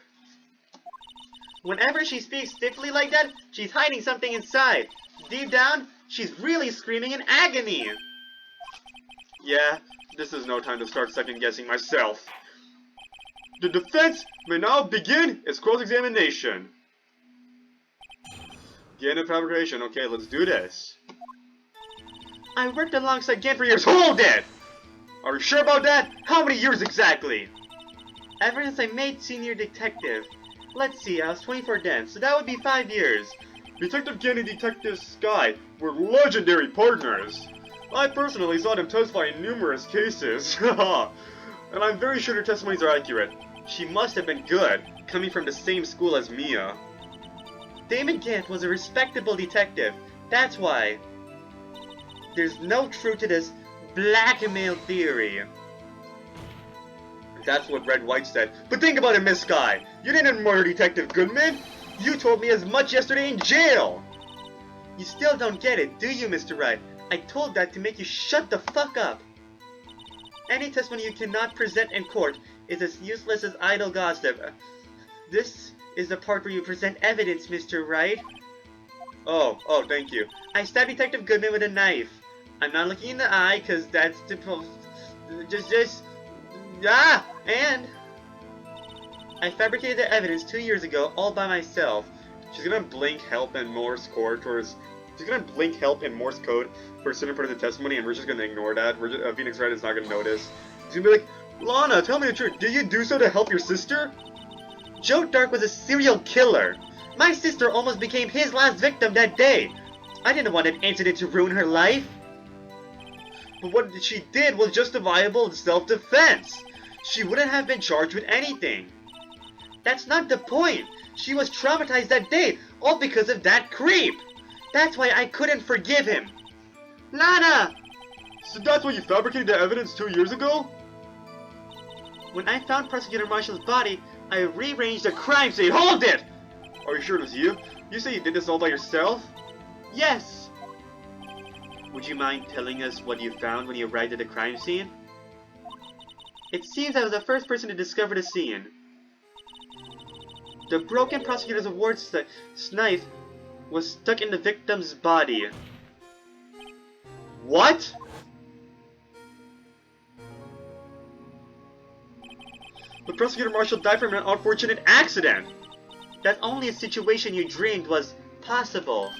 Whenever she speaks stiffly like that, she's hiding something inside. Deep down, she's really screaming in agony. Yeah, this is no time to start second-guessing myself. The defense may now begin its cross-examination. Gan and fabrication. Okay, let's do this. I worked alongside Gan for years. Hold it! Are you sure about that? How many years exactly? Ever since I made senior detective. Let's see, I was 24 then, so that would be 5 years. Detective Gan and Detective Sky were legendary partners. I personally saw them testify in numerous cases. And I'm very sure their testimonies are accurate. She must have been good, coming from the same school as Mia. Damon Gant was a respectable detective. That's why. There's no truth to this blackmail theory. That's what Red White said. But think about it, Miss Sky. You didn't murder Detective Goodman. You told me as much yesterday in jail. You still don't get it, do you, Mr. Wright? I told that to make you shut the fuck up. Any testimony you cannot present in court is as useless as idle gossip. This is the part where you present evidence, Mr. Wright. Oh, thank you. I stabbed Detective Goodman with a knife. I'm not looking in the eye, cause that's and I fabricated the evidence 2 years ago all by myself. She's gonna blink help and Morse code towards. She's gonna blink help in Morse code for a certain part of the testimony, and we're just gonna ignore that. Phoenix Wright is not gonna notice. She's gonna be like, Lana, tell me the truth. Did you do so to help your sister? Joe Dark was a serial killer. My sister almost became his last victim that day. I didn't want an incident to ruin her life. But what she did was justifiable self-defense. She wouldn't have been charged with anything. That's not the point. She was traumatized that day, all because of that creep. That's why I couldn't forgive him. Lana! So that's why you fabricated the evidence 2 years ago? When I found Prosecutor Marshall's body, I rearranged the crime scene. Hold it! Are you sure it was you? You say you did this all by yourself? Yes. Would you mind telling us what you found when you arrived at the crime scene? It seems I was the first person to discover the scene. The broken prosecutor's award knife was stuck in the victim's body. What? The prosecutor Marshall died from an unfortunate accident. That only a situation you dreamed was possible.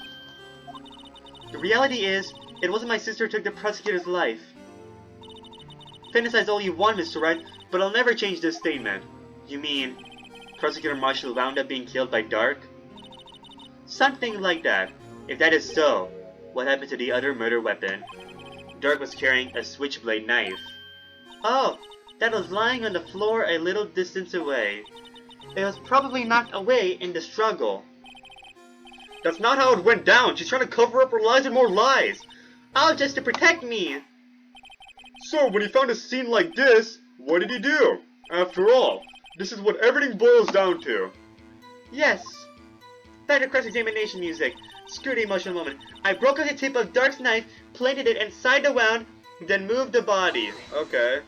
The reality is, it wasn't my sister who took the prosecutor's life. Fantasize all you want, Mr. Wright, but I'll never change this statement. You mean, Prosecutor Marshall wound up being killed by Dark? Something like that. If that is so, what happened to the other murder weapon? Dark was carrying a switchblade knife. Oh, that was lying on the floor a little distance away. It was probably knocked away in the struggle. That's not how it went down. She's trying to cover up her lies and more lies. Oh, just to protect me. So, when he found a scene like this, what did he do? After all, this is what everything boils down to. Yes. Back to cross-examination music. Screw the emotional moment. I broke off the tip of Dark's knife, planted it inside the wound, then moved the body. Okay.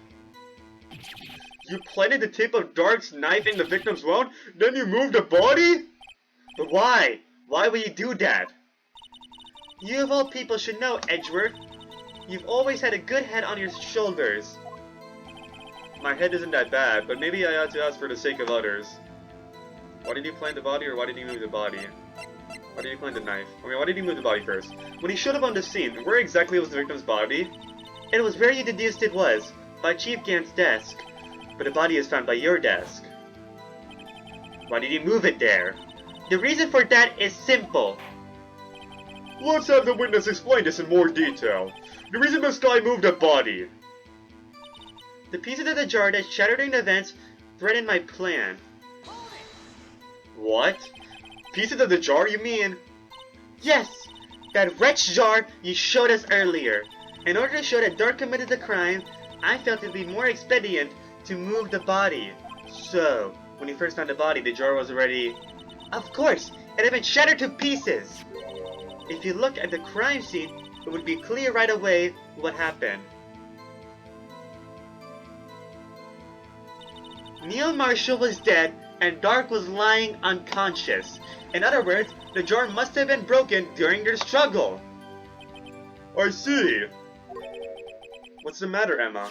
You planted the tip of Dark's knife in the victim's wound, then you moved the body? But why? Why would you do that? You of all people should know, Edgeworth. You've always had a good head on your shoulders. My head isn't that bad, but maybe I ought to ask for the sake of others. Why did you plant the body, or why did you move the body? Why did you plant the knife? I mean, why did you move the body first? When he showed up on the scene, where exactly was the victim's body? It was where you deduced it was, by Chief Gant's desk. But the body is found by your desk. Why did you move it there? The reason for that is simple. Let's have the witness explain this in more detail. The reason this guy moved a body. The pieces of the jar that shattered during the events threatened my plan. What? Pieces of the jar, you mean? Yes! That wretched jar you showed us earlier. In order to show that Dark committed the crime, I felt it would be more expedient to move the body. So, when you first found the body, the jar was already... Of course! It had been shattered to pieces! If you look at the crime scene, it would be clear right away what happened. Neil Marshall was dead, and Dark was lying unconscious. In other words, the jar must have been broken during their struggle. I see. What's the matter, Emma?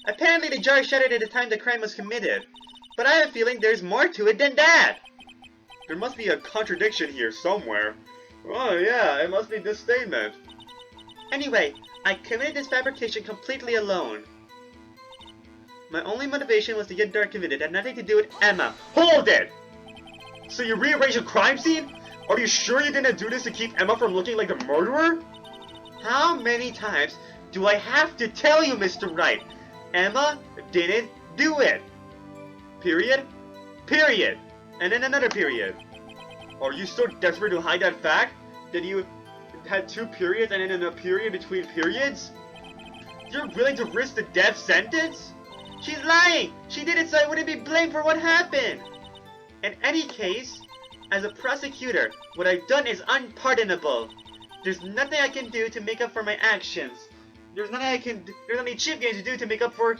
Apparently the jar shattered at the time the crime was committed. But I have a feeling there's more to it than that. There must be a contradiction here somewhere. Oh yeah, it must be this statement. Anyway, I committed this fabrication completely alone. My only motivation was to get Dark convicted. It had nothing to do with Emma. Hold it! So you rearranged a crime scene? Are you sure you didn't do this to keep Emma from looking like the murderer? How many times do I have to tell you, Mr. Wright? Emma didn't do it. Period. Period. And then another period. Are you so desperate to hide that fact that you had 2 periods and then a period between periods? You're willing to risk the death sentence? She's lying! She did it so I wouldn't be blamed for what happened! In any case, as a prosecutor, what I've done is unpardonable. There's nothing I can do to make up for my actions. There's nothing Chief Games to do to make up for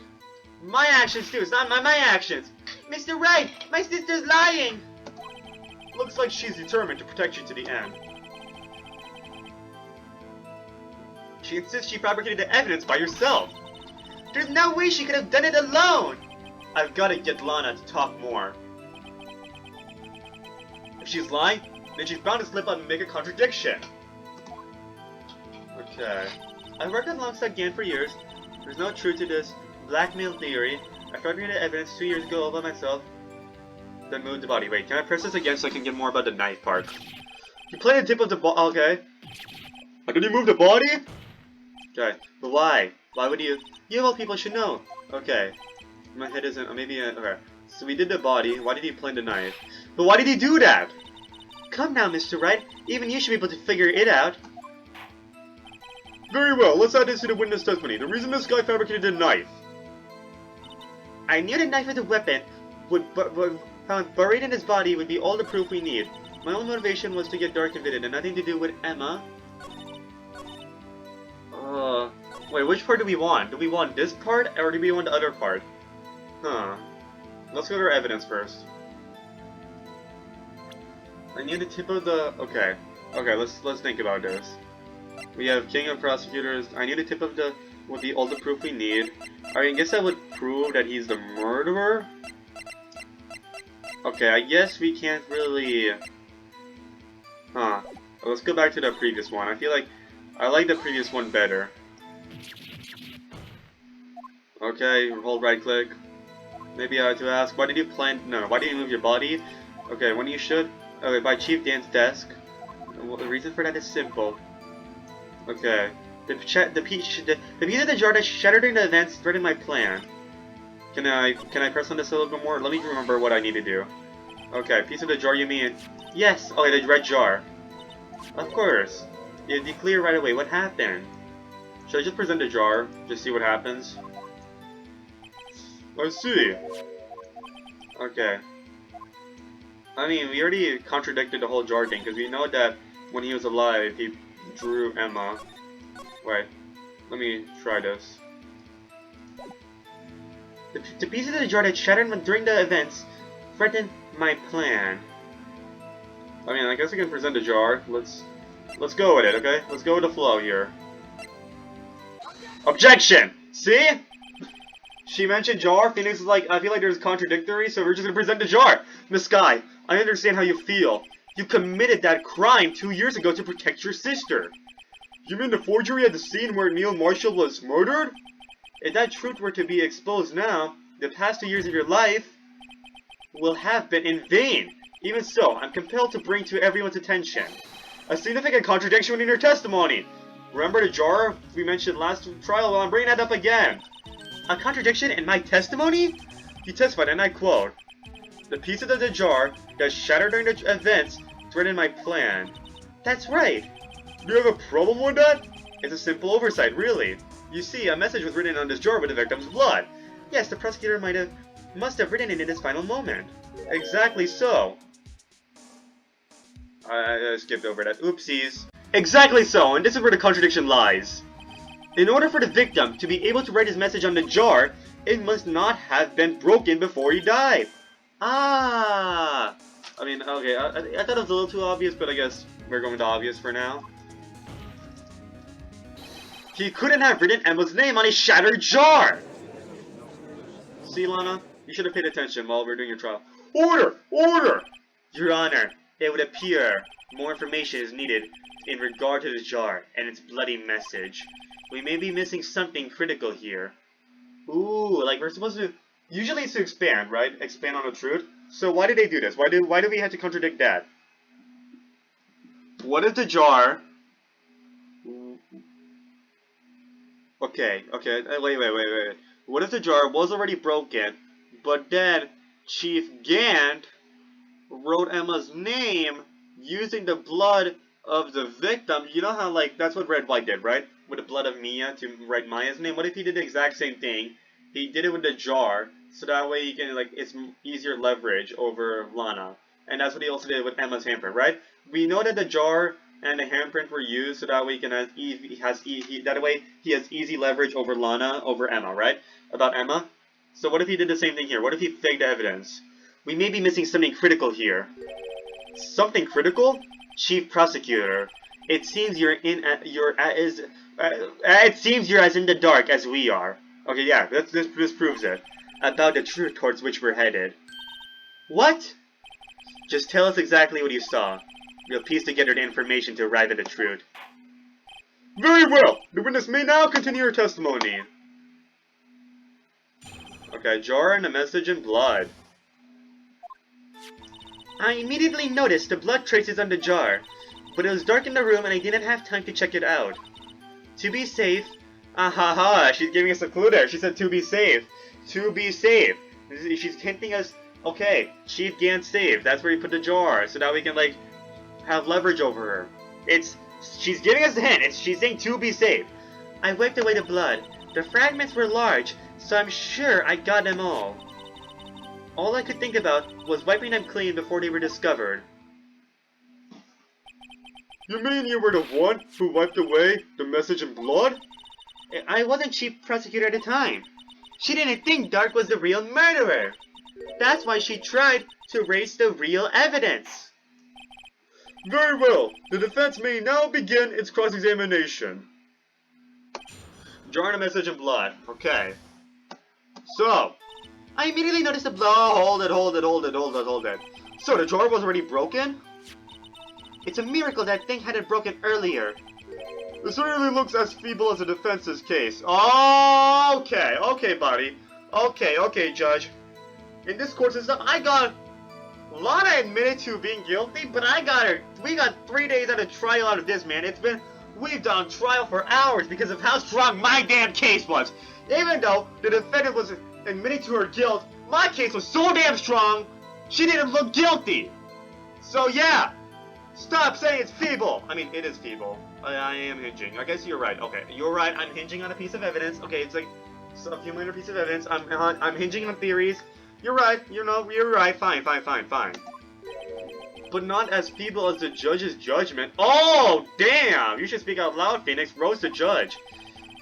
my actions too. It's not my actions. Mr. Wright, my sister's lying! Looks like she's determined to protect you to the end. She insists she fabricated the evidence by herself. There's no way she could have done it alone! I've got to get Lana to talk more. If she's lying, then she's bound to slip up and make a contradiction. Okay. I worked alongside Gan for years. There's no truth to this blackmail theory. I fabricated evidence 2 years ago all by myself. Then moved the body. Wait, can I press this again so I can get more about the knife part? You play the tip of the body. Okay. Did you move the body? Okay. But why? Why would you? You of all people should know. Okay. My head isn't. Maybe. Okay. So we did the body. Why did he plant the knife? But why did he do that? Come now, Mr. Wright. Even you should be able to figure it out. Very well. Let's add this to the witness testimony. The reason this guy fabricated the knife. I knew the knife as a weapon found buried in his body would be all the proof we need. My only motivation was to get Dark convicted and nothing to do with Emma. Wait, which part do we want? Do we want this part, or do we want the other part? Huh. Let's go to our evidence first. I need the tip of the... Okay. Okay, let's think about this. We have King of Prosecutors. I need the tip of the... would be all the proof we need. I guess that would prove that he's the murderer? Okay, I guess we can't really... Huh. Let's go back to the previous one. I feel like I like the previous one better. Okay, hold right click. Maybe I have to ask, why did you plant... No, why did you move your body? Okay, when you should... Okay, by Chief Dan's desk. Well, the reason for that is simple. Okay. The piece of the jar that shattered during the events threatened my plan. Can I press on this a little bit more? Let me remember what I need to do. Okay, piece of the jar you mean... Yes! Oh, the red jar. Of course. It'd be clear right away. What happened? Should I just present the jar? Just see what happens? I see. Okay. I mean, we already contradicted the whole jar thing, because we know that when he was alive, he drew Emma. Wait. Let me try this. The pieces of the jar that shattered during the events threatened my plan. I mean, I guess we can present the jar. Let's go with it, okay? Let's go with the flow here. Objection! See? She mentioned jar. Phoenix is like, I feel like there's contradictory, so we're just gonna present the jar. Miss Sky, I understand how you feel. You committed that crime 2 years ago to protect your sister. You mean the forgery at the scene where Neil Marshall was murdered? If that truth were to be exposed now, the past 2 years of your life will have been in vain. Even so, I'm compelled to bring to everyone's attention a significant contradiction within your testimony. Remember the jar we mentioned last trial? Well, I'm bringing that up again. A contradiction in my testimony? You testified, and I quote, "The pieces of the jar that shattered during the events threatened my plan." That's right. Do you have a problem with that? It's a simple oversight, really. You see, a message was written on this jar with the victim's blood. Yes, the prosecutor must have written it in his final moment. Exactly so. I skipped over that. Oopsies. Exactly so, and this is where the contradiction lies. In order for the victim to be able to write his message on the jar, it must not have been broken before he died. Ah! I mean, okay, I thought it was a little too obvious, but I guess we're going to obvious for now. He couldn't have written Emma's name on a shattered jar! See, Lana? You should have paid attention while we were doing your trial. Order! Order! Your Honor, it would appear more information is needed in regard to the jar and its bloody message. We may be missing something critical here. Ooh, like we're supposed to... Usually it's to expand, right? Expand on the truth. So why did they do this? Why do we have to contradict that? What if the jar... Okay, wait. What if the jar was already broken, but then Chief Gant wrote Emma's name using the blood of the victim? You know how, like, that's what Red White did, right? With the blood of Mia to write Maya's name. What if he did the exact same thing? He did it with the jar, so that way he can, like, it's easier leverage over Lana. And that's what he also did with Emma's handprint, right? We know that the jar and the handprint were used, so that way he has easy leverage over Lana, over Emma, right? About Emma. So what if he did the same thing here? What if he faked the evidence? We may be missing something critical here. Something critical? Chief Prosecutor. It seems you're it seems you're as in the dark as we are. Okay, yeah, this proves it. About the truth towards which we're headed. What? Just tell us exactly what you saw. We'll piece together the information to arrive at the truth. Very well! The witness may now continue her testimony. Okay, jar and a message in blood. I immediately noticed the blood traces on the jar, but it was dark in the room and I didn't have time to check it out. To be safe... Ahaha, she's giving us a clue there. She said to be safe. To be safe. She's hinting us, okay, she'd get saved. That's where you put the jar, so that we can, like, have leverage over her. She's giving us a hint. She's saying to be safe. I wiped away the blood. The fragments were large, so I'm sure I got them all. All I could think about was wiping them clean before they were discovered. You mean you were the one who wiped away the message in blood? I wasn't chief prosecutor at the time. She didn't think Dark was the real murderer. That's why she tried to erase the real evidence. Very well. The defense may now begin its cross-examination. Jar and a message in blood. Okay. So, I immediately noticed the blood. hold it. So, the jar was already broken? It's a miracle that thing hadn't broken earlier. It certainly looks as feeble as the defense's case. Okay, buddy. Okay, Judge. In this court system, Lana admitted to being guilty, but we got 3 days out of trial out of this, man. We've done trial for hours because of how strong my damn case was. Even though the defendant was admitting to her guilt, my case was so damn strong, she didn't look guilty. So yeah, stop saying it's feeble. I mean, it is feeble. I am hinging. I guess you're right. Okay, you're right. I'm hinging on a piece of evidence. Okay, it's like a few minor piece of evidence. I'm hinging on theories. You're right. You're right. Fine. But not as feeble as the judge's judgment. Oh, damn! You should speak out loud, Phoenix. Roast the judge.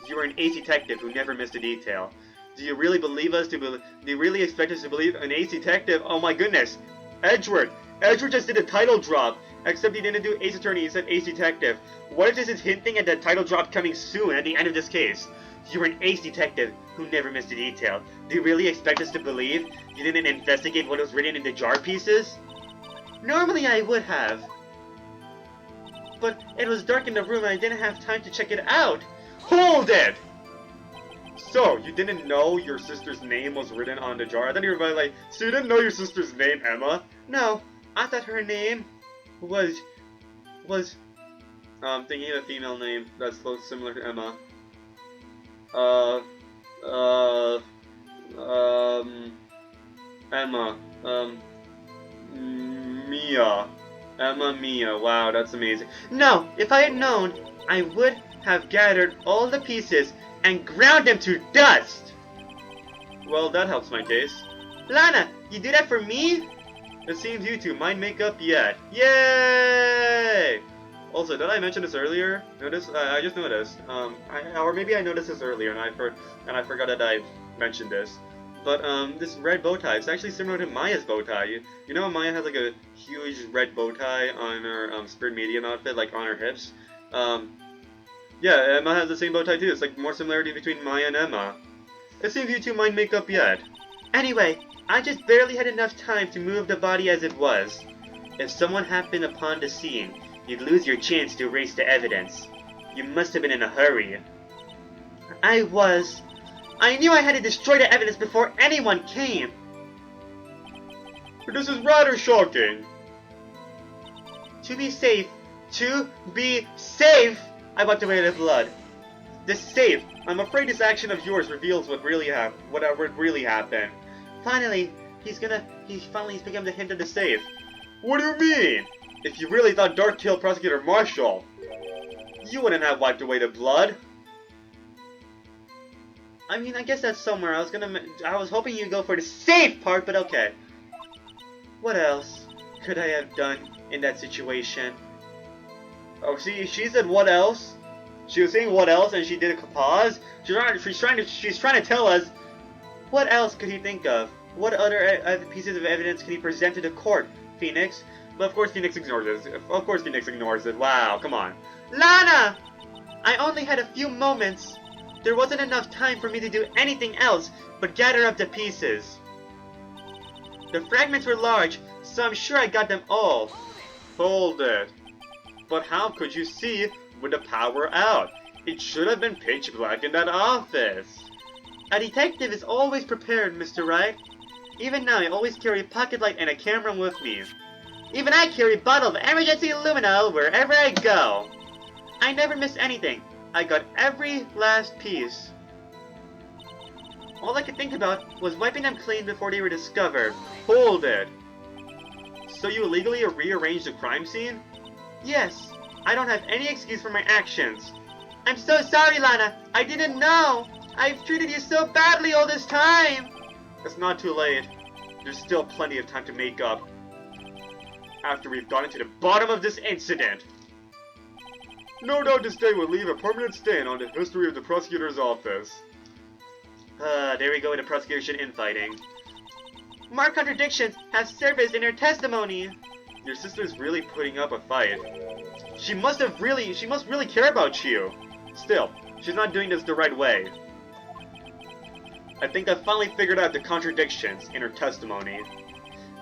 You are an ace detective who never missed a detail. Do you really believe us to believe? Do you really expect us to believe an ace detective? Oh my goodness, Edgeworth just did a title drop. Except he didn't do ace attorney. He said ace detective. What if this is hinting at the title drop coming soon at the end of this case? You were an ace detective who never missed a detail. Do you really expect us to believe you didn't investigate what was written in the jar pieces? Normally I would have. But it was dark in the room and I didn't have time to check it out. Hold it! So, you didn't know your sister's name was written on the jar? I thought you were like, so you didn't know your sister's name, Emma? No, I thought her name was thinking of a female name that's similar to Emma. Emma. Mia. Emma Mia. Wow, that's amazing. No, if I had known, I would have gathered all the pieces and ground them to dust. Well, that helps my case. Lana, you do that for me? It seems you two might make up yet. Yay! Also, did I mention this earlier? I just noticed. Or maybe I noticed this earlier and I forgot that I mentioned this. But this red bow tie, it's actually similar to Maya's bow tie. You know Maya has like a huge red bow tie on her Spirit Medium outfit, like on her hips. Yeah, Emma has the same bow tie too. It's like more similarity between Maya and Emma. It seems you two might make up yet. Anyway, I just barely had enough time to move the body as it was. If someone happened upon the scene, you'd lose your chance to erase the evidence. You must have been in a hurry. I was. I knew I had to destroy the evidence before anyone came. This is rather shocking. To be safe. To be safe! I wiped away the blood. This safe. I'm afraid this action of yours reveals what really happened. Finally, he's become the hint of the safe. What do you mean? If you really thought Dark killed Prosecutor Marshall, you wouldn't have wiped away the blood. I mean, I guess that's somewhere. I was hoping you'd go for the safe part, but okay. What else could I have done in that situation? Oh, see, she said what else? She was saying what else, and she did a pause. She's trying to tell us. What else could he think of? What other pieces of evidence could he present to the court, Phoenix? But of course Phoenix ignores it. Wow, come on. Lana! I only had a few moments. There wasn't enough time for me to do anything else but gather up the pieces. The fragments were large, so I'm sure I got them all. Hold it. But how could you see with the power out? It should have been pitch black in that office. A detective is always prepared, Mr. Wright. Even now, I always carry a pocket light and a camera with me. Even I carry a bottle of emergency luminol wherever I go. I never miss anything. I got every last piece. All I could think about was wiping them clean before they were discovered. Hold it. So you illegally rearranged the crime scene? Yes, I don't have any excuse for my actions. I'm so sorry, Lana. I didn't know. I've treated you so badly all this time. It's not too late. There's still plenty of time to make up. After we've gotten to the bottom of this incident. No doubt this day will leave a permanent stain on the history of the prosecutor's office. There we go with the prosecution infighting. More contradictions have surfaced in her testimony. Your sister's really putting up a fight. She must really care about you. Still, she's not doing this the right way. I think I finally figured out the contradictions in her testimony.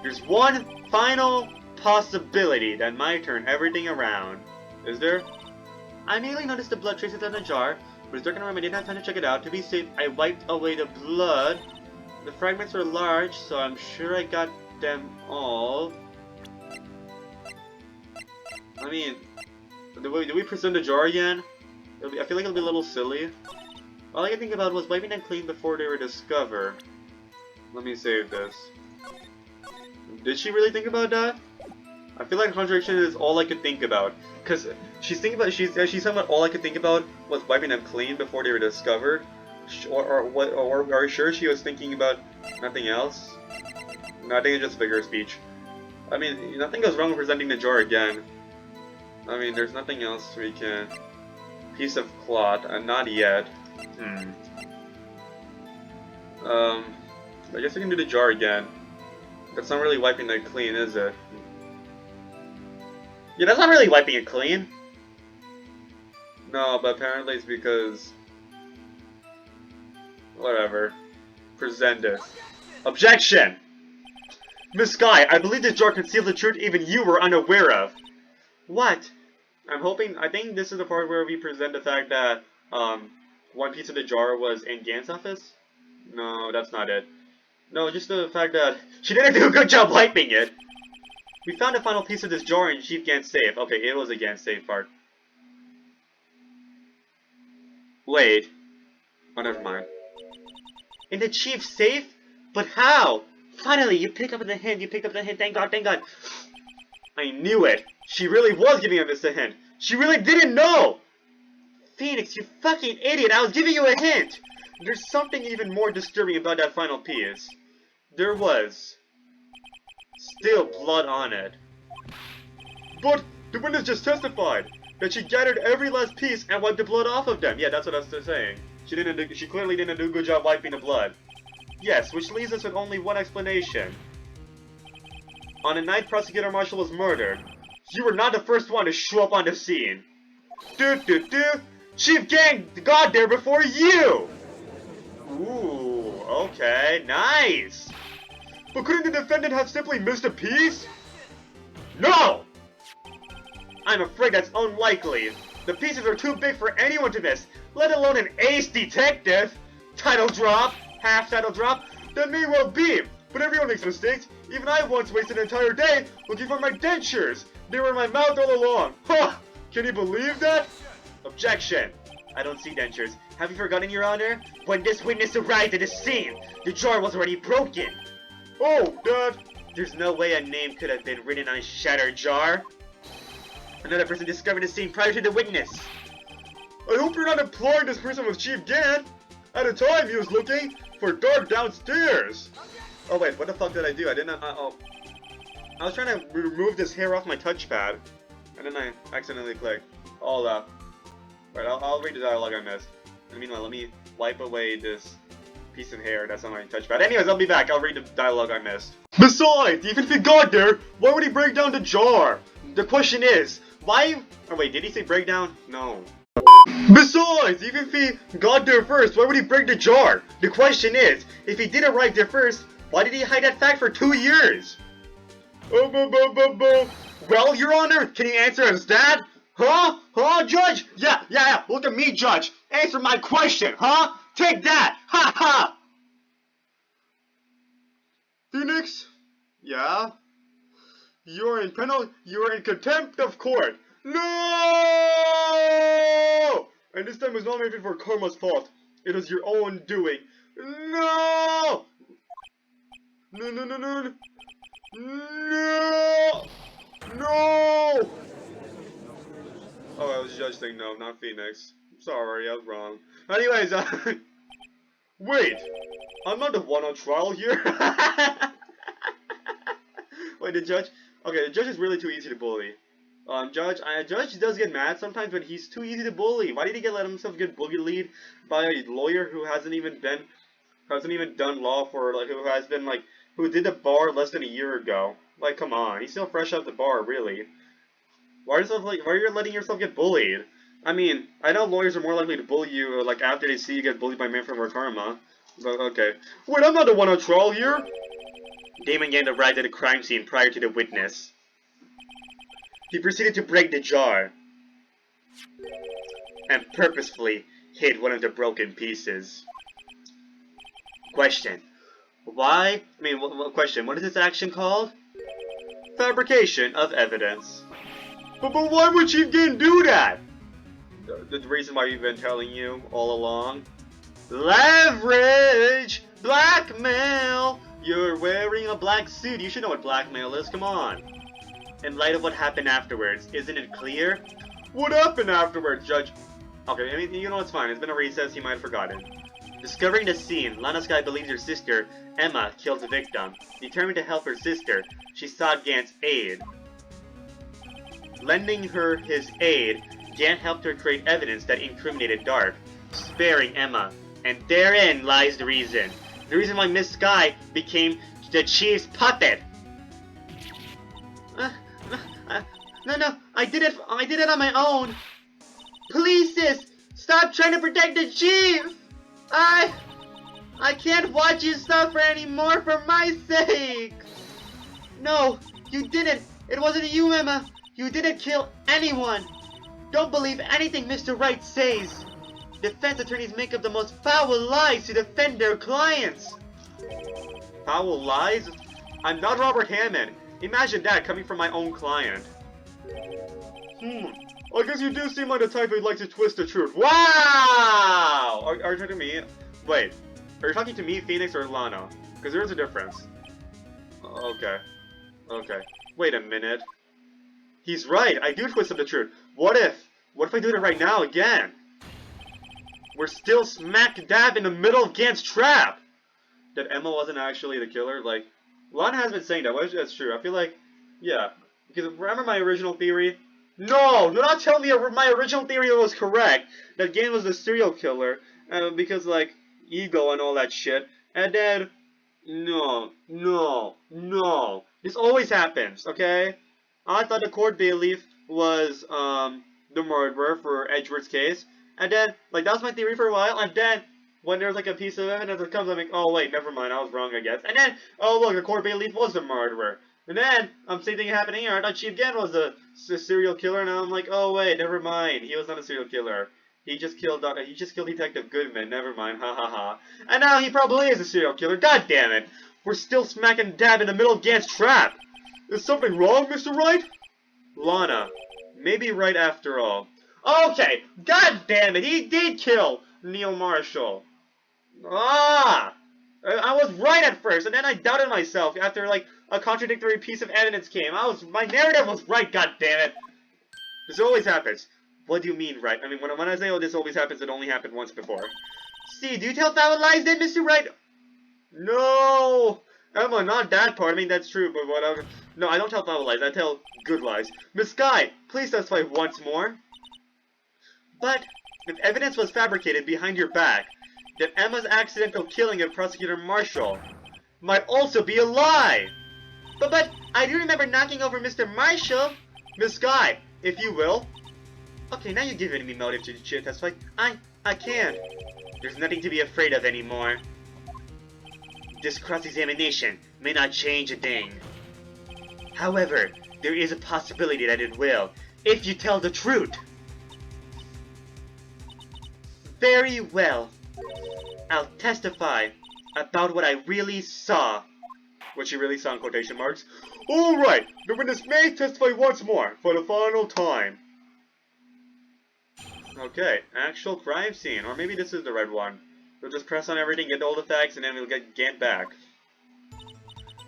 There's one final possibility that might turn everything around. Is there? I immediately noticed the blood traces on the jar, but it's dark in the room. I didn't have time to check it out. To be safe, I wiped away the blood. The fragments were large, so I'm sure I got them all. I mean, do we present the jar again? I feel like it'll be a little silly. All I could think about was wiping them clean before they were discovered. Let me save this. Did she really think about that? I feel like contradiction is all I could think about. Cause she's talking about all I could think about was wiping them clean before they were discovered. Or are you sure she was thinking about nothing else? No, I think it's just figure of speech. I mean, nothing goes wrong with presenting the jar again. I mean, there's nothing else we can... Piece of cloth, not yet. I guess we can do the jar again. That's not really wiping it clean, is it? Yeah, that's not really wiping it clean. No, but apparently it's because... Whatever. Present it. Objection! Miss Sky, I believe this jar conceals the truth even you were unaware of. What? I think this is the part where we present the fact that, one piece of the jar was in Gan's office? No, that's not it. No, just the fact that she didn't do a good job wiping it! We found the final piece of this jar in Chief Gan's safe. Okay, it was a Gan's safe part. Wait. Oh, never mind. In the Chief's safe? But how? Finally, you picked up the hint, thank God, thank God. I knew it! She really was giving us a hint! She really didn't know! Phoenix, you fucking idiot, I was giving you a hint! There's something even more disturbing about that final piece. There was... still blood on it. But the witness just testified that she gathered every last piece and wiped the blood off of them. Yeah, that's what I was saying. She clearly didn't do a good job wiping the blood. Yes, which leaves us with only one explanation. On the night Prosecutor Marshall was murdered, you were not the first one to show up on the scene. Chief Gang got there before you! Ooh, okay, nice! But couldn't the defendant have simply missed a piece? No! I'm afraid that's unlikely. The pieces are too big for anyone to miss, let alone an ace detective! Title drop, half title drop, that may well be, but everyone makes mistakes. Even I once wasted an entire day looking for my dentures. They were in my mouth all along. Huh! Can you believe that? Objection. I don't see dentures. Have you forgotten, Your Honor? When this witness arrived at the scene, the jar was already broken. Oh, Dad. There's no way a name could have been written on a shattered jar. Another person discovered the scene prior to the witness. I hope you're not implying this person was Chief Gan. At the time, he was looking for dark downstairs. Oh wait, what the fuck did I do? I didn't. I was trying to remove this hair off my touchpad, and then I accidentally clicked. Hold up. Right, I'll read the dialogue I missed. And meanwhile, let me wipe away this piece of hair that's on my touchpad. Anyways, I'll be back. I'll read the dialogue I missed. Besides, even if he got there, why would he break down the jar? The question is, Why? Oh wait, did he say breakdown? No. Besides, even if he got there first, why would he break the jar? The question is, if he did arrive there first, why did he hide that fact for 2 years? Well, Your Honor, can you answer as that? Huh? Huh, Judge? Yeah, look at me, Judge. Answer my question, huh? Take that! Ha ha! Phoenix? Yeah? You're in contempt of court. No! And this time was not made for karma's fault. It was your own doing. No! No! No! Oh, I was the judge saying no, not Phoenix. Sorry, I was wrong. Anyways, wait! I'm not the one on trial here. Wait, the judge? Okay, the judge is really too easy to bully. Judge does get mad sometimes, but he's too easy to bully. Why did he let himself get bullied by a lawyer who hasn't even done law for, like, who did the bar less than a year ago? Like, come on, he's still fresh out the bar, really. Why are you letting yourself get bullied? I mean, I know lawyers are more likely to bully you, like, after they see you get bullied by man from karma. But, okay. Wait, I'm not the one on trial here! Damon Gann arrived at the crime scene prior to the witness. He proceeded to break the jar and purposefully hid one of the broken pieces. Question. What is this action called? Fabrication of evidence. But why would Chief Gann do that? The reason why we've been telling you all along. Leverage! Blackmail! You're wearing a black suit. You should know what blackmail is. Come on. In light of what happened afterwards, isn't it clear? What happened afterwards, Judge? Okay, I mean, you know, it's fine. It's been a recess. You might have forgotten. Discovering the scene, Lana Skye believes her sister, Emma, killed the victim. Determined to help her sister, she sought Gant's aid. Lending her his aid, Gant helped her create evidence that incriminated Dark, sparing Emma. And therein lies the reason. The reason why Miss Skye became the Chief's puppet. No, I did it on my own. Please, sis, stop trying to protect the Chief. I can't watch you suffer anymore for my sake. No, you didn't. It wasn't you, Emma. You didn't kill anyone. Don't believe anything Mr. Wright says. Defense attorneys make up the most foul lies to defend their clients. Foul lies? I'm not Robert Hammond. Imagine that coming from my own client. I guess you do seem like the type who'd like to twist the truth. Wow! Are you talking to me? Wait, are you talking to me, Phoenix, or Lana? Because there's a difference. Okay. Wait a minute. He's right, I do twist the truth. What if I do it right now again? We're still smack dab in the middle of Gant's trap! That Emma wasn't actually the killer? Like, Lana has been saying that, which that's true. I feel like, yeah. Because remember my original theory? No! Do not tell me my original theory was correct! That Gant was the serial killer. Because, like, ego and all that shit. And then, no. This always happens, okay? I thought the court bailiff was, the murderer for Edgeworth's case. And then, like, that was my theory for a while, and then, when there's, like, a piece of evidence that comes, I'm like, oh, wait, never mind, I was wrong, I guess. And then, oh, look, the court bailiff was the murderer. And then, same thing happening here, I thought Chief Gann was a serial killer, and I'm like, oh, wait, never mind, he was not a serial killer. He just killed Detective Goodman, never mind, ha ha ha. And now he probably is a serial killer, god damn it! We're still smacking dab in the middle of Gant's trap! Is something wrong, Mr. Wright? Lana, maybe right after all. Okay, god damn it, he did kill Neil Marshall. I was right at first, and then I doubted myself after, like, a contradictory piece of evidence came. My narrative was right, god damn it. This always happens. What do you mean, right? I mean, when I say, oh, this always happens, it only happened once before. See, do you tell foul lies then, Mr. Wright? No! Emma, not that part. I mean, that's true, but whatever. No, I don't tell foul lies. I tell good lies. Miss Skye, please testify once more. But, if evidence was fabricated behind your back, then Emma's accidental killing of Prosecutor Marshall might also be a lie. But, I do remember knocking over Mr. Marshall. Miss Skye, if you will. Okay, now you're giving me motive to testify. I can't. There's nothing to be afraid of anymore. This cross-examination may not change a thing. However, there is a possibility that it will, if you tell the truth. Very well. I'll testify about what I really saw. What she really saw in quotation marks. Alright, the witness may testify once more, for the final time. Okay, actual crime scene. Or maybe this is the red one. We'll just press on everything, get all the facts, and then we'll get Gant back.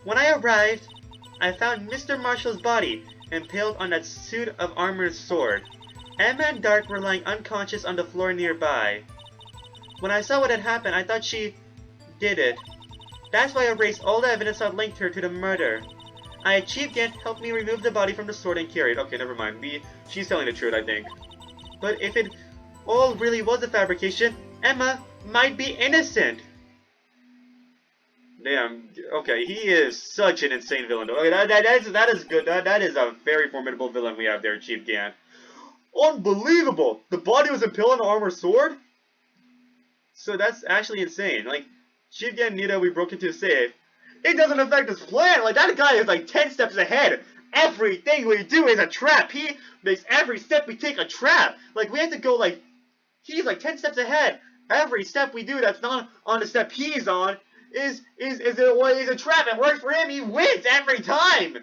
When I arrived, I found Mr. Marshall's body impaled on that suit of armor's sword. Emma and Dark were lying unconscious on the floor nearby. When I saw what had happened, I thought she did it. That's why I erased all the evidence that linked her to the murder. I achieved Gant helped me remove the body from the sword and carry it. Okay, never mind. She's telling the truth, I think. But if it all really was a fabrication, Emma might be innocent. Damn. Okay, he is such an insane villain. Okay, that is good. That is a very formidable villain we have there, Chief Gant. Unbelievable! The body was impaled on the armor sword? So that's actually insane. Like, Chief Gant knew that we broke into a safe. It doesn't affect his plan! Like, that guy is like 10 steps ahead! Everything we do is a trap! He makes every step we take a trap! Like, we have to go like... He's like 10 steps ahead! Every step we do that's not on the step he's on is a trap. It works for him. He wins every time.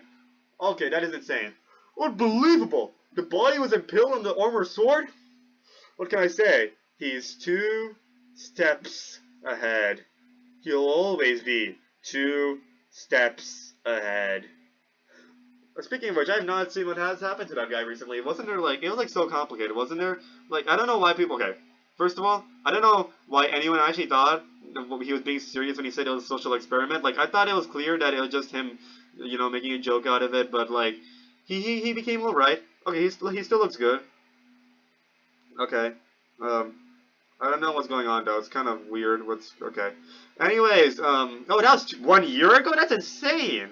Okay, that is insane. Unbelievable. The body was impaled on the armor sword? What can I say? He's 2 steps ahead. He'll always be 2 steps ahead. Speaking of which, I have not seen what has happened to that guy recently. Wasn't there like, it was like so complicated, wasn't there? Like, I don't know why people, okay. First of all, I don't know why anyone actually thought he was being serious when he said it was a social experiment. Like, I thought it was clear that it was just him, you know, making a joke out of it, but like, he became alright. Okay, he still looks good. Okay. I don't know what's going on though. It's kind of weird. Okay. Anyways, oh, that was 1 year ago? That's insane!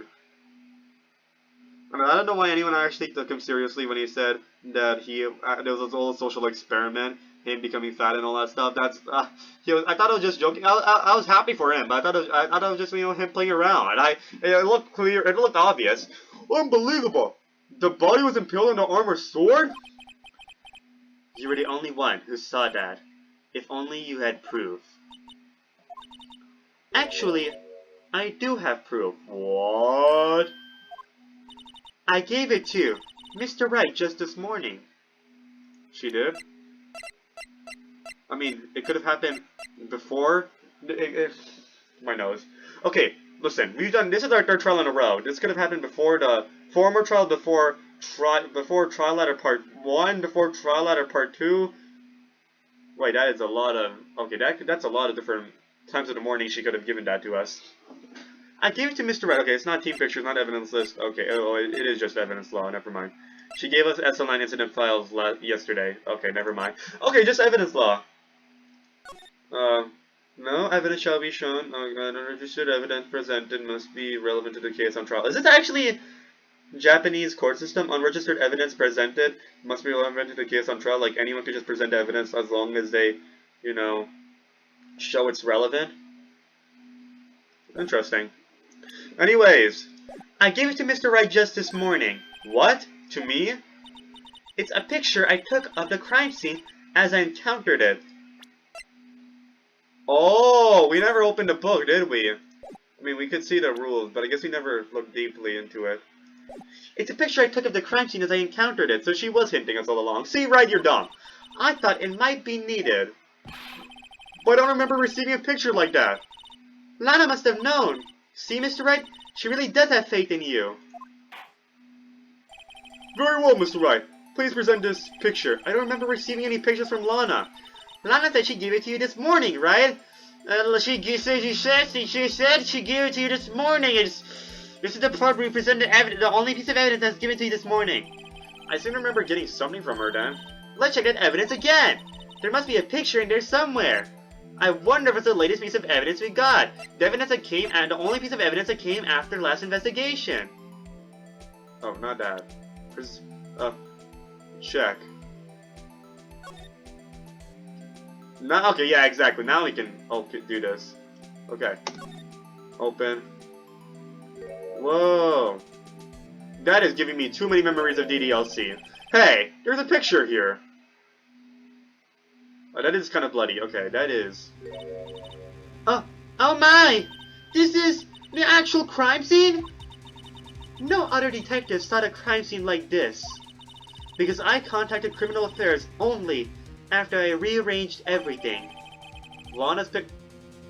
I don't know why anyone actually took him seriously when he said that there was this whole social experiment, him becoming fat and all that stuff. That's I thought it was just joking. I was happy for him, but I thought it was just, you know, him playing around. And it looked clear. It looked obvious. Unbelievable! The body was impaled on the armor sword. You were the only one who saw that. If only you had proof. Actually, I do have proof. What? I gave it to Mr. Wright just this morning. She did? I mean, it could have happened before. My nose. Okay, listen. This is our third trial in a row. This could have happened before the former trial, before trial ladder part 1, before trial ladder part 2. Wait, that is a lot of... Okay, that's a lot of different times of the morning she could have given that to us. I gave it to Mr. Wright. Okay, it's not team pictures, not evidence list. Okay, oh, it is just evidence law. Never mind. She gave us SL9 incident files yesterday. Okay, never mind. Okay, just evidence law. No evidence shall be shown. Unregistered evidence presented must be relevant to the case on trial. Is this actually Japanese court system? Unregistered evidence presented must be relevant to the case on trial. Like, anyone could just present evidence as long as they, you know, show it's relevant. Interesting. Anyways, I gave it to Mr. Wright just this morning. What? To me? It's a picture I took of the crime scene as I encountered it. Oh, we never opened the book, did we? I mean, we could see the rules, but I guess we never looked deeply into it. It's a picture I took of the crime scene as I encountered it, so she was hinting us all along. See, Wright, you're dumb. I thought it might be needed. But I don't remember receiving a picture like that. Lana must have known. See, Mr. Wright? She really does have faith in you. Very well, Mr. Wright. Please present this picture. I don't remember receiving any pictures from Lana. Lana said she gave it to you this morning, right? She said she gave it to you this morning. This is the part where we presented evidence, the only piece of evidence that's given to you this morning. I seem to remember getting something from her then. Let's check that evidence again. There must be a picture in there somewhere. I wonder if it's the latest piece of evidence we got. The evidence that came, and the only piece of evidence that came after last investigation. Oh, not that. Check. Now, okay, yeah, exactly. Now we can do this. Okay. Open. Whoa. That is giving me too many memories of DDLC. Hey, there's a picture here. Oh, that is kind of bloody. Okay, that is. Oh my! This is the actual crime scene? No other detectives saw a crime scene like this. Because I contacted Criminal Affairs only after I rearranged everything. Lana's pic.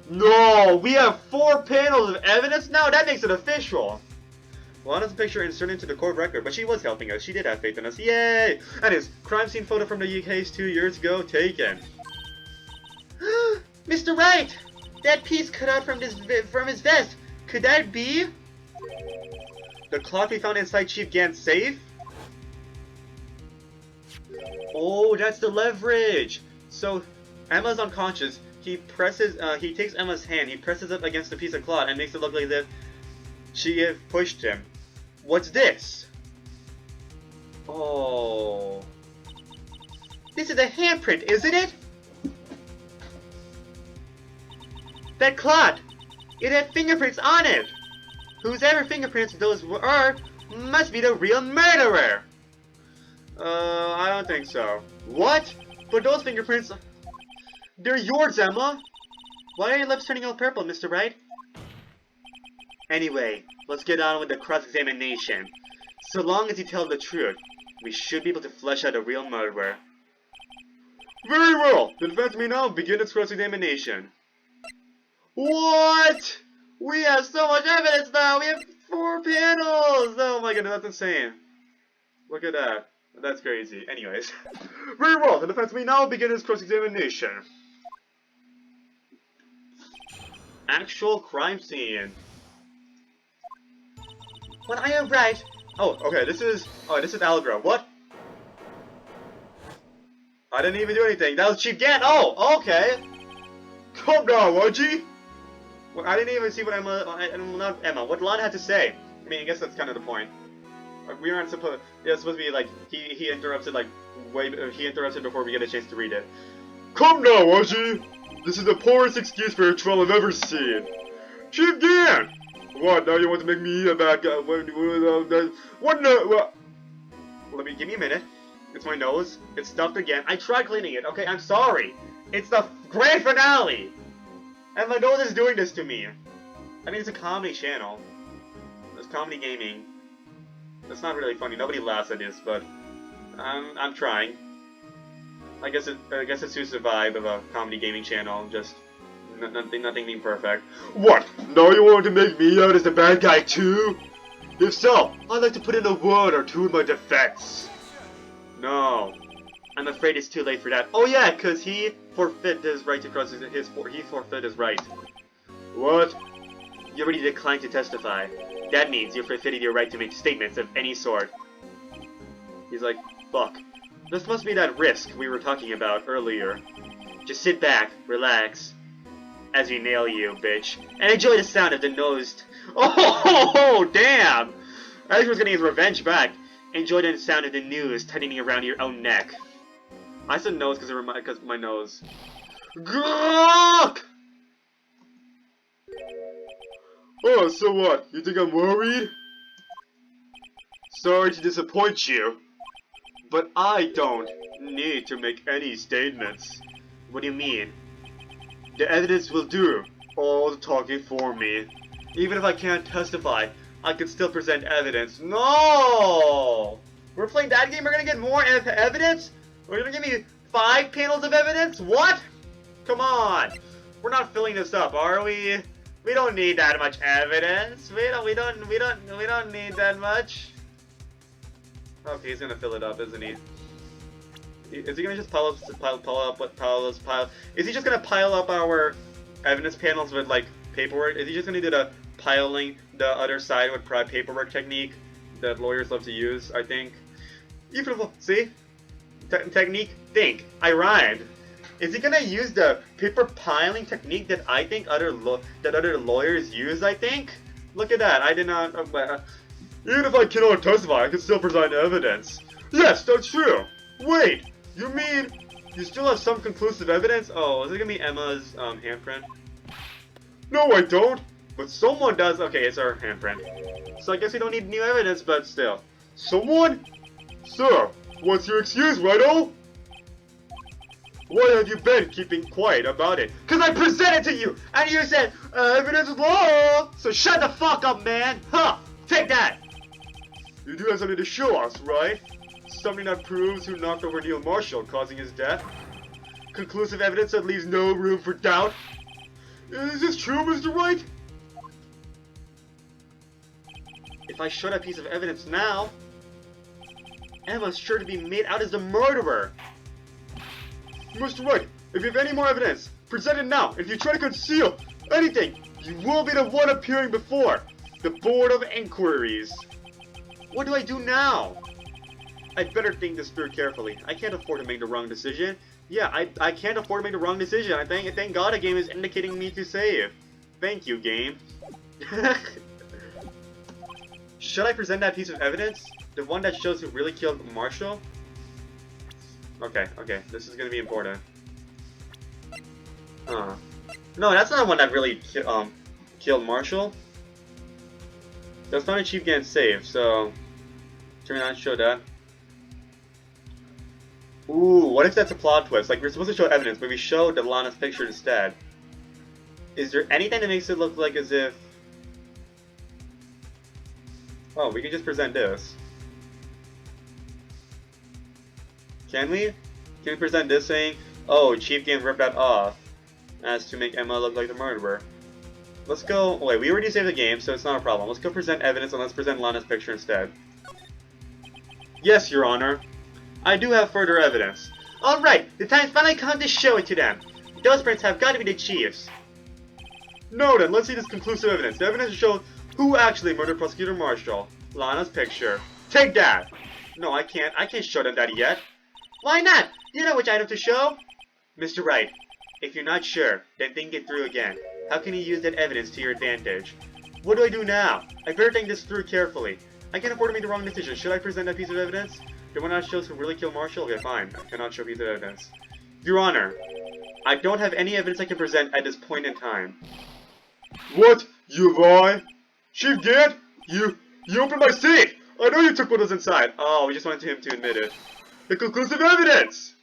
No! We have 4 panels of evidence now? That makes it official! Lana's picture inserted into the court record, but she was helping us. She did have faith in us. Yay! And his crime scene photo from the case 2 years ago taken. Mr. Wright! That piece cut out from his vest. Could that be the clock we found inside Chief Gant's safe? Oh, that's the leverage! So, Emma's unconscious. He takes Emma's hand, he presses it against a piece of cloth and makes it look like that she had pushed him. What's this? Oh. This is a handprint, isn't it? That cloth! It had fingerprints on it! Whosever fingerprints those are must be the real murderer! I don't think so. What? But those fingerprints... They're yours, Emma! Why are your lips turning all purple, Mr. Wright? Anyway, let's get on with the cross-examination. So long as you tell the truth, we should be able to flesh out a real murderer. Very well! The defense may now begin its cross-examination. What? We have so much evidence now! We have 4 panels! Oh my goodness, that's insane. Look at that. That's crazy. Anyways. Very well, the defense may now begin its cross-examination. Actual crime scene. When I arrived... Oh, okay, this is Algebra. What? I didn't even do anything. That was Chief Gant. Oh, okay. Come down, Wudgie. Well, I didn't even see what not Emma, what Lana had to say. I mean, I guess that's kind of the point. We aren't supposed. Yeah, it's supposed to be like he interrupted like he interrupted before we get a chance to read it. Come now, Wudgie. This is the poorest excuse for a trial I've ever seen. Chief Gant. What? Now you want to make me a bad guy? What no? What? Let me give me a minute. It's my nose. It's stuffed again. I tried cleaning it. Okay, I'm sorry. It's the grand finale. And my nose is doing this to me. I mean, it's a comedy channel. It's comedy gaming. It's not really funny. Nobody laughs at this, but I'm trying. I guess it suits the vibe of a comedy gaming channel. Just nothing being perfect. What? Now you want to make me out as the bad guy too? If so, I'd like to put in a word or two in my defense. No. I'm afraid it's too late for that. Oh yeah, cause he forfeit his right to cross he forfeit his right. What? You already declined to testify. That means you forfeited your right to make statements of any sort. He's like, fuck. This must be that risk we were talking about earlier. Just sit back, relax, as we nail you, bitch, and enjoy the sound of the nose. Oh, damn! As he was getting his revenge back, enjoy the sound of the noose tightening around your own neck. I said nose because of my nose. Gawk! Oh, so what? You think I'm worried? Sorry to disappoint you, but I don't need to make any statements. What do you mean? The evidence will do all the talking for me. Even if I can't testify, I can still present evidence. No! We're playing that game, we're gonna get more evidence? We're gonna give me 5 panels of evidence? What? Come on! We're not filling this up, are we? We don't need that much evidence. We don't need that much. Okay, he's gonna fill it up, isn't he? Is he gonna just pile up? Is he just gonna pile up our evidence panels with like paperwork? Is he just gonna do the piling the other side with paperwork technique that lawyers love to use? I think. See, technique. Think. I rhymed. Is he gonna use the paper piling technique that I think other lawyers use? I think. Look at that. I did not. Even if I cannot testify, I can still present evidence. Yes, that's true. Wait, you mean you still have some conclusive evidence? Oh, is it gonna be Emma's handprint? No, I don't. But someone does. Okay, it's our handprint. So I guess we don't need new evidence, but still. Someone? Sir, what's your excuse, Righto? Why have you been keeping quiet about it? Cause I presented to you, and you said, evidence is law! So shut the fuck up, man! Huh! Take that! You do have something to show us, right? Something that proves who knocked over Neil Marshall, causing his death? Conclusive evidence that leaves no room for doubt? Is this true, Mr. Wright? If I show that piece of evidence now, Emma's sure to be made out as the murderer. Mr. Wright, if you have any more evidence, present it now. If you try to conceal anything, you will be the one appearing before the Board of Inquiries. What do I do now? I'd better think this through carefully. I can't afford to make the wrong decision. Yeah, I can't afford to make the wrong decision. Thank God a game is indicating me to save. Thank you, game. Should I present that piece of evidence? The one that shows who really killed Marshall? Okay, this is gonna be important. Huh. No, that's not the one that really killed Marshall. That's not a Chief getting saved, so can we not show that? Ooh, what if that's a plot twist? Like, we're supposed to show evidence, but we showed Lana's picture instead. Is there anything that makes it look like as if... Oh, we can just present this. Can we? Can we present this saying, oh, Chief Game ripped that off, as to make Emma look like the murderer? Let's go... Oh, wait, we already saved the game, so it's not a problem. Let's go present evidence, and let's present Lana's picture instead. Yes, Your Honor. I do have further evidence. Alright, the time's finally come to show it to them. Those prints have got to be the Chief's. No, then, let's see this conclusive evidence. The evidence shows who actually murdered Prosecutor Marshall. Lana's picture. Take that! No, I can't show them that yet. Why not? You know which item to show? Mr. Wright, if you're not sure, then think it through again. How can you use that evidence to your advantage? What do I do now? I better think this through carefully. I can't afford to make the wrong decision. Should I present that piece of evidence? The one that shows who really killed Marshall? Okay, fine. I cannot show a piece of evidence. Your Honor, I don't have any evidence I can present at this point in time. What? You lie? Chief Gant? You opened my safe! I know you took what was inside. Oh, we just wanted him to admit it. The conclusive evidence!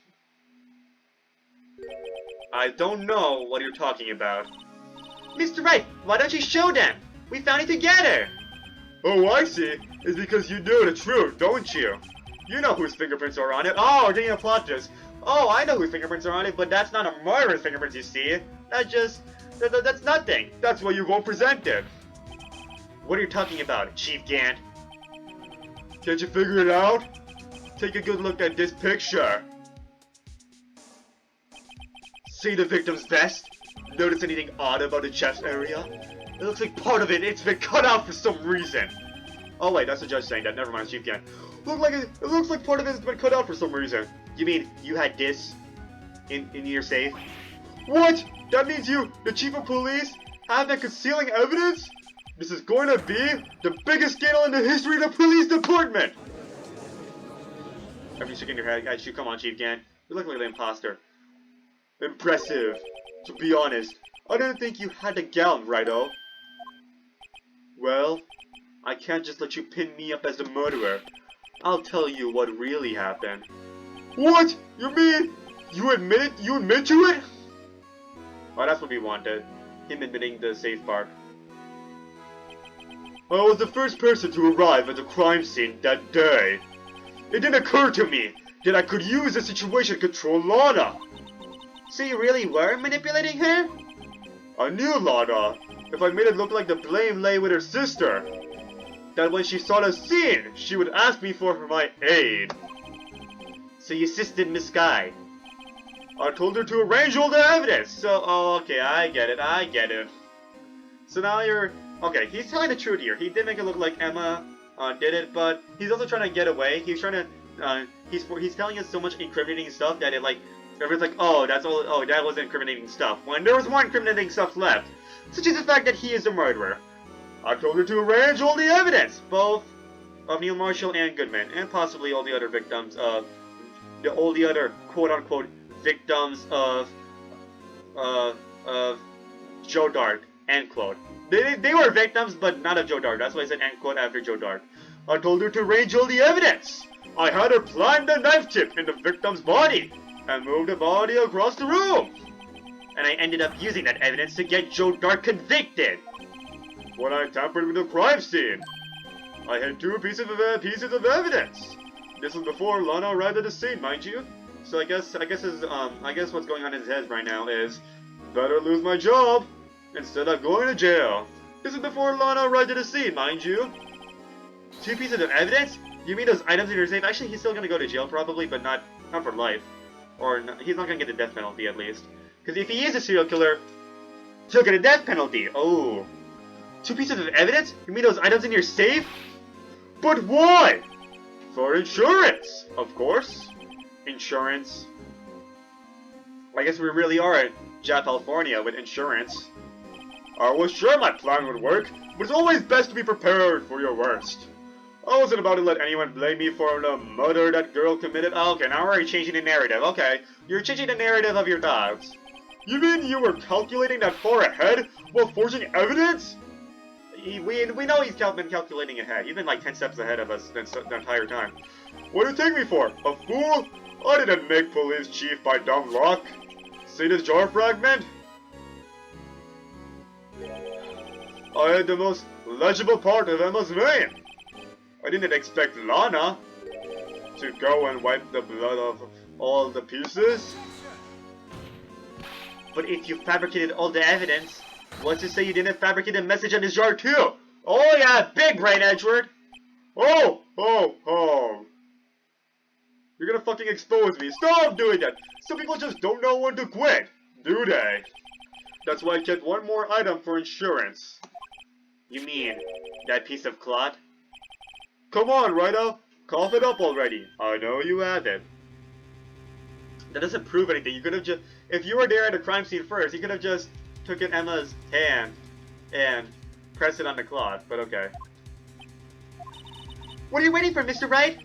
I don't know what you're talking about. Mr. Wright, why don't you show them? We found it together! Oh, I see. It's because you know the truth, don't you? You know whose fingerprints are on it. Oh, we're getting a plot twist. Oh, I know whose fingerprints are on it, but that's not a murderer's fingerprints, you see. That's nothing. That's why you won't present it. What are you talking about, Chief Gant? Can't you figure it out? Take a good look at this picture. See the victim's vest? Notice anything odd about the chest area? It looks like part of it's been cut out for some reason. Oh wait, that's the judge saying that. Never mind, Chief Gant. It looks like part of it's been cut out for some reason. You mean you had this in your safe? What? That means you, the chief of police, have been concealing evidence? This is going to be the biggest scandal in the history of the police department! Are you shaking your head? Guys, come on, Chief Gant. You look like the imposter. Impressive. To be honest, I didn't think you had the gown, Righto. Well, I can't just let you pin me up as the murderer. I'll tell you what really happened. What? You mean you admit to it? Oh, that's what we wanted. Him admitting the safe part. I was the first person to arrive at the crime scene that day. It didn't occur to me that I could use the situation to control Lana. So you really were manipulating her? I knew Lana. If I made it look like the blame lay with her sister, that when she saw the scene, she would ask me for my aid. So you assisted Miss Guy. I told her to arrange all the evidence. So, oh, okay, I get it. So now you're... Okay, he's telling the truth here. He did make it look like Emma did it, but he's also trying to get away. He's trying to... he's telling us so much incriminating stuff that it, like... Everyone's like, oh, that's all... Oh, that wasn't incriminating stuff. When there was more incriminating stuff left. Such as the fact that he is the murderer. I told her to arrange all the evidence, both of Neil Marshall and Goodman, and possibly all the other victims of all the other quote-unquote victims of Joe Dark, end quote. They were victims, but not of Joe Dark. That's why I said end quote after Joe Dark. I told her to arrange all the evidence. I had her plant the knife tip in the victim's body and move the body across the room. And I ended up using that evidence to get Joe Dark convicted. When I tampered with the crime scene, I had two pieces of evidence. This was before Lana arrived at the scene, mind you. So I guess what's going on in his head right now is better lose my job instead of going to jail. This is before Lana arrived at the scene, mind you. Two pieces of evidence? You mean those items in your safe? Actually, he's still gonna go to jail probably, but not for life. Or he's not gonna get the death penalty at least. Because if he is a serial killer, he'll get a death penalty. Oh. Two pieces of evidence? You mean those items in your safe? But why? For insurance, of course. Insurance. I guess we really are in California with insurance. I was sure my plan would work, but it's always best to be prepared for your worst. I wasn't about to let anyone blame me for the murder that girl committed. Oh, okay, now we're changing the narrative. Okay, you're changing the narrative of your thoughts. You mean you were calculating that far ahead while forging evidence? We know he's been calculating ahead. He's been like 10 steps ahead of us the entire time. What do you take me for? A fool? I didn't make police chief by dumb luck. See this jar fragment? I had the most legible part of Emma's name. I didn't expect Lana to go and wipe the blood of all the pieces. But if you fabricated all the evidence, what's to say you didn't fabricate a message on this jar too? Oh yeah, big brain, Edward! Oh! You're gonna fucking expose me. Stop doing that! Some people just don't know when to quit, do they? That's why I kept one more item for insurance. You mean that piece of cloth? Come on, Wright, cough it up already. I know you have it. That doesn't prove anything. You could have just... If you were there at the crime scene first, you could have just taken Emma's hand and pressed it on the cloth, but okay. What are you waiting for, Mr. Wright?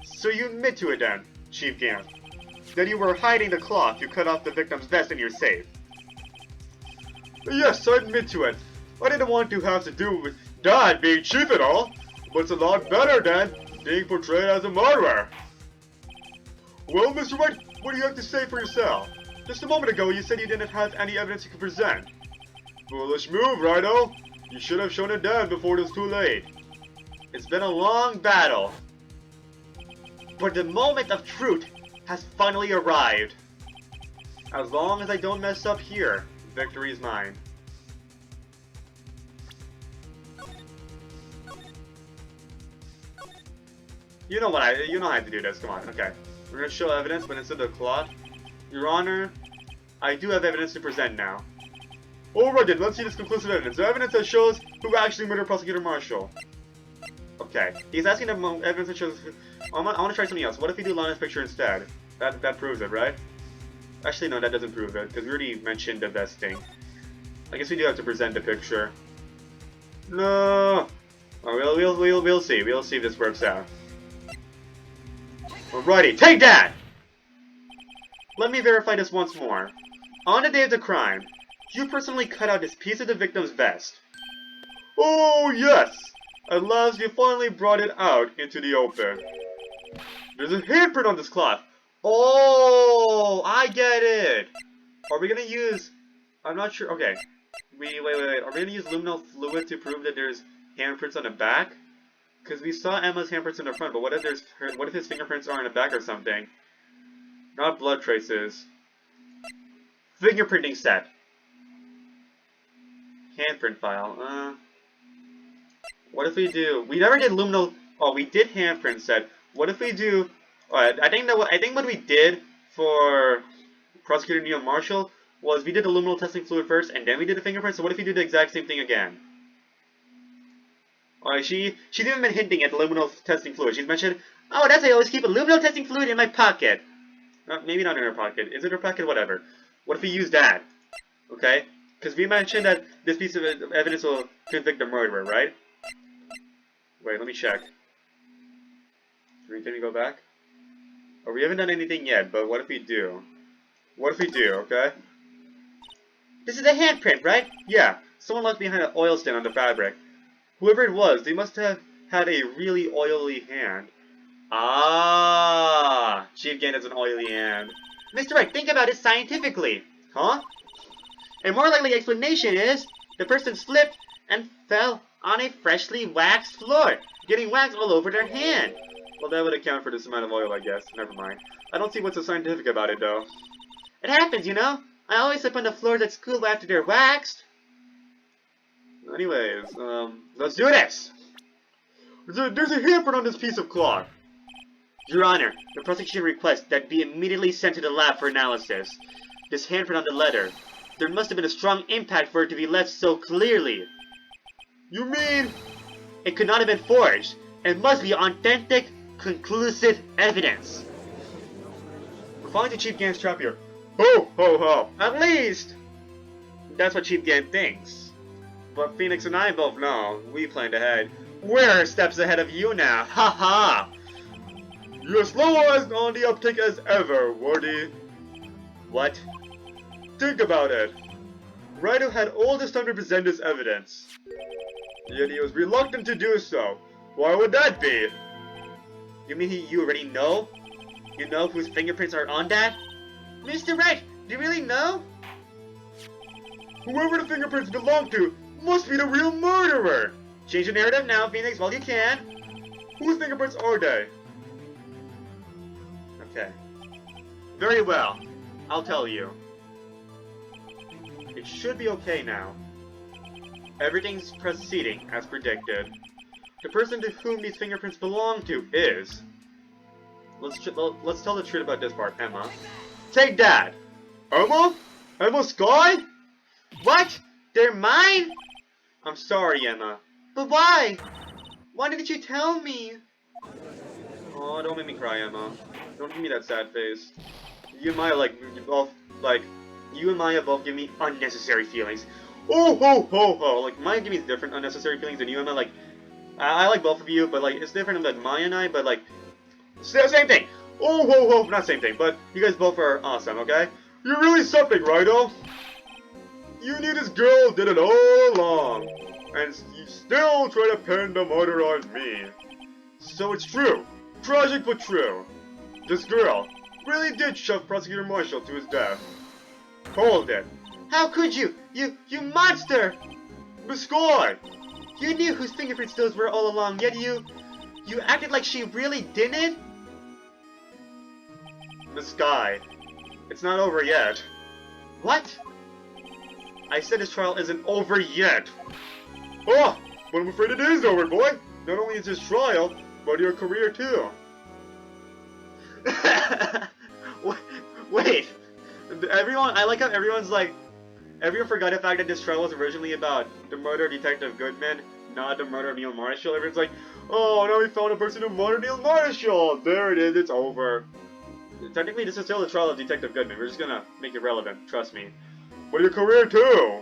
So you admit to it then, Chief Gant. That you were hiding the cloth you cut off the victim's vest in your safe. Yes, I admit to it. I didn't want to have to do with Dad being chief at all, but it's a lot better than being portrayed as a murderer. Well, Mr. Wright, what do you have to say for yourself? Just a moment ago, you said you didn't have any evidence you could present. Foolish move, Righto. You should have shown it then before it was too late. It's been a long battle, but the moment of truth has finally arrived. As long as I don't mess up here, victory is mine. You know how I have to do this, come on, okay. We're gonna show evidence, but instead of cloth. Your Honor, I do have evidence to present now. Alright then, let's see this conclusive evidence. The evidence that shows who actually murdered Prosecutor Marshall. Okay, he's asking the evidence that shows... I want to try something else. What if we do Lana's picture instead? That proves it, right? Actually, no, that doesn't prove it, because we already mentioned the vesting. I guess we do have to present the picture. No! Oh, we'll see. We'll see if this works out. Alrighty, take that! Let me verify this once more. On the day of the crime, you personally cut out this piece of the victim's vest. Oh, yes! At last, you finally brought it out into the open. There's a handprint on this cloth. Oh, I get it. Are we gonna use... I'm not sure. Okay. Wait. Are we gonna use luminal fluid to prove that there's handprints on the back? Because we saw Emma's handprints in the front, but what if his fingerprints are in the back or something? Not blood traces. Fingerprinting set. Handprint file. What if we do... We never did luminal... Oh, we did handprint set. What if we do... I think what we did for Prosecutor Neil Marshall was we did the luminal testing fluid first, and then we did the fingerprint. So what if we do the exact same thing again? She's even been hinting at the luminal testing fluid. She's mentioned, oh, that's why I always keep a luminal testing fluid in my pocket. Maybe not in her pocket. Is it her pocket? Whatever. What if we use that? Okay? Because we mentioned that this piece of evidence will convict the murderer, right? Wait, let me check. Can we go back? Or we haven't done anything yet, but what if we do? What if we do, okay? This is a handprint, right? Yeah, someone left behind an oil stain on the fabric. Whoever it was, they must have had a really oily hand. Ah, Chief Gain has an oily hand. Mr. Wright, think about it scientifically. Huh? A more likely explanation is the person slipped and fell on a freshly waxed floor, getting wax all over their hand. Well, that would account for this amount of oil, I guess. Never mind. I don't see what's so scientific about it, though. It happens, you know. I always slip on the floors at school after they're waxed. Anyways, let's do this! There's a handprint on this piece of cloth. Your Honor, the prosecution requests that be immediately sent to the lab for analysis. This handprint on the letter. There must have been a strong impact for it to be left so clearly. You mean? It could not have been forged. It must be authentic, conclusive evidence. We're falling to Chief Gan's trap here. Ho, ho, ho. At least, That's what Chief Gan thinks. But Phoenix and I both know, we planned ahead. We're steps ahead of you now, haha! You're as slow as on the uptake as ever, Wardy. what? Think about it. Wright had all this time to present this evidence. Yet he was reluctant to do so. Why would that be? You mean you already know? You know whose fingerprints are on that? Mr. Wright, do you really know? Whoever the fingerprints belong to must be the real murderer! Change the narrative now, Phoenix, while you can. Whose fingerprints are they? Okay. Very well. I'll tell you. It should be okay now. Everything's proceeding as predicted. The person to whom these fingerprints belong to is... Let's tell the truth about this part, Emma. Take that! Emma? Emma Sky? What? They're mine? I'm sorry, Emma. But why? Why didn't you tell me? Oh, don't make me cry, Emma. Don't give me that sad face. You and Maya, you and Maya both give me unnecessary feelings. Oh, ho, ho, ho. Like, Maya gives me different unnecessary feelings than you and I, I like both of you, but, it's different than Maya and I, but, same thing. Oh, ho, ho, not same thing, but you guys both are awesome, okay? You're really something, Righto. You knew this girl did it all along, and you still try to pin the murder on me. So it's true. Tragic but true. This girl really did shove Prosecutor Marshall to his death. Hold it. How could you? You monster! Miss Sky! You knew whose fingerprints those were all along, yet you acted like she really didn't? Miss Sky, it's not over yet. What? I said this trial isn't over yet. Oh, but I'm afraid it is over, boy. Not only is this trial, but your career too. Wait. I like how everyone forgot the fact that this trial was originally about the murder of Detective Goodman, not the murder of Neil Marshall. Everyone's like, oh, now we found a person who murdered Neil Marshall. There it is, it's over. Technically, this is still the trial of Detective Goodman. We're just gonna make it relevant, trust me. But your career too.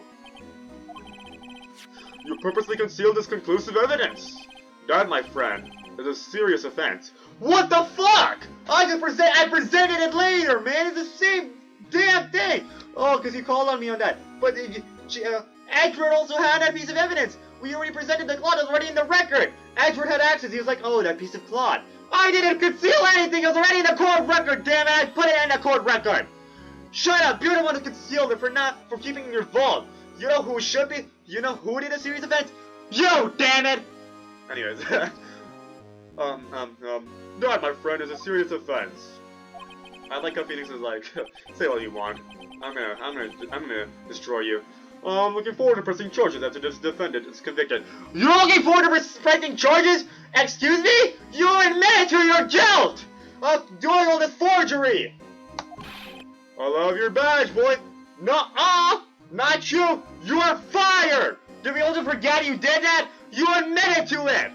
You purposely concealed this conclusive evidence. That, my friend, is a serious offense. What the fuck? I presented it later, man. It's the same damn thing. Oh, because you called on me on that. But Edward also had that piece of evidence. We already presented the cloth. It was already in the record. Edward had access. He was like, oh, that piece of cloth. I didn't conceal anything. It was already in the court record, damn it. I put it in the court record. Shut up. You're the one who concealed it for keeping it in your vault. You know who it should be? You know who did a serious offense? You, damn it. Anyways. That, my friend, is a serious offense. I like how Phoenix is like, say all you want. I'm gonna destroy you. I'm looking forward to pressing charges after this defendant is convicted. You're looking forward to pressing charges? Excuse me? You admit to your guilt of doing all this forgery. I love your badge, boy. Nuh-uh, not you. You are fired. Did we also forget you did that? You admitted to it.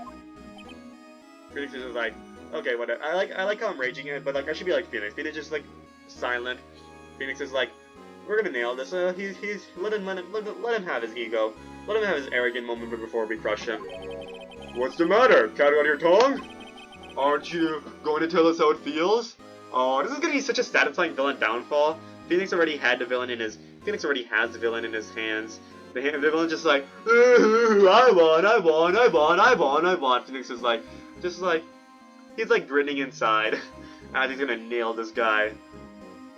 Phoenix is just like, okay, whatever. I like how I'm raging it, but I should be like Phoenix. Phoenix is just silent. Phoenix is like, we're gonna nail this. Let him have his ego. Let him have his arrogant moment before we crush him. What's the matter? Cat on your tongue? Aren't you going to tell us how it feels? Oh, this is gonna be such a satisfying villain downfall. Phoenix already had the villain in his. Phoenix already has the villain in his hands. The villain's just like, I won. Phoenix is like, he's like grinning inside. And he's gonna nail this guy.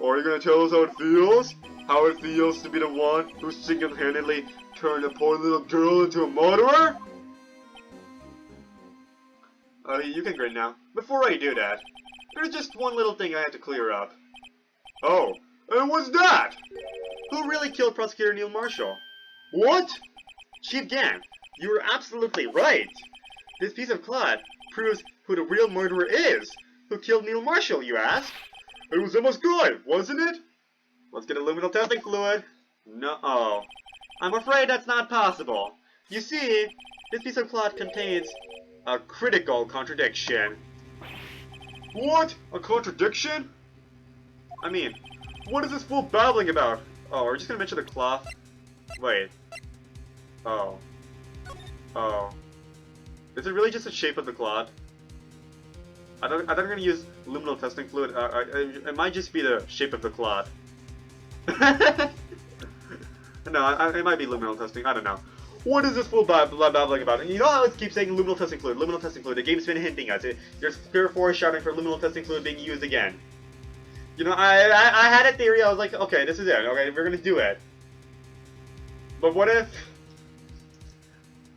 Or are you gonna tell us how it feels? How it feels to be the one who single-handedly turned a poor little girl into a murderer? You can grin now. Before I do that, there's just one little thing I have to clear up. Oh, and what's that? Who really killed Prosecutor Neil Marshall? What? Chief Gan, you were absolutely right. This piece of cloth proves who the real murderer is. Who killed Neil Marshall, you ask? It was Emma's guy, wasn't it? Let's get a luminal testing fluid. No. I'm afraid that's not possible. You see, this piece of cloth contains a critical contradiction. What? A contradiction? I mean, what is this fool babbling about? Oh, we're just gonna mention the cloth? Wait. Oh. Is it really just the shape of the cloth? I thought I'm gonna use luminal testing fluid. It might just be the shape of the cloth. No, it might be luminal testing. I don't know. What is this fool babbling about? You know how I keep saying luminal testing fluid, luminal testing fluid. The game's been hinting us. There's clear foreshadowing for luminal testing fluid being used again. You know, I had a theory. I was like, okay, this is it. Okay, we're gonna do it. But what if?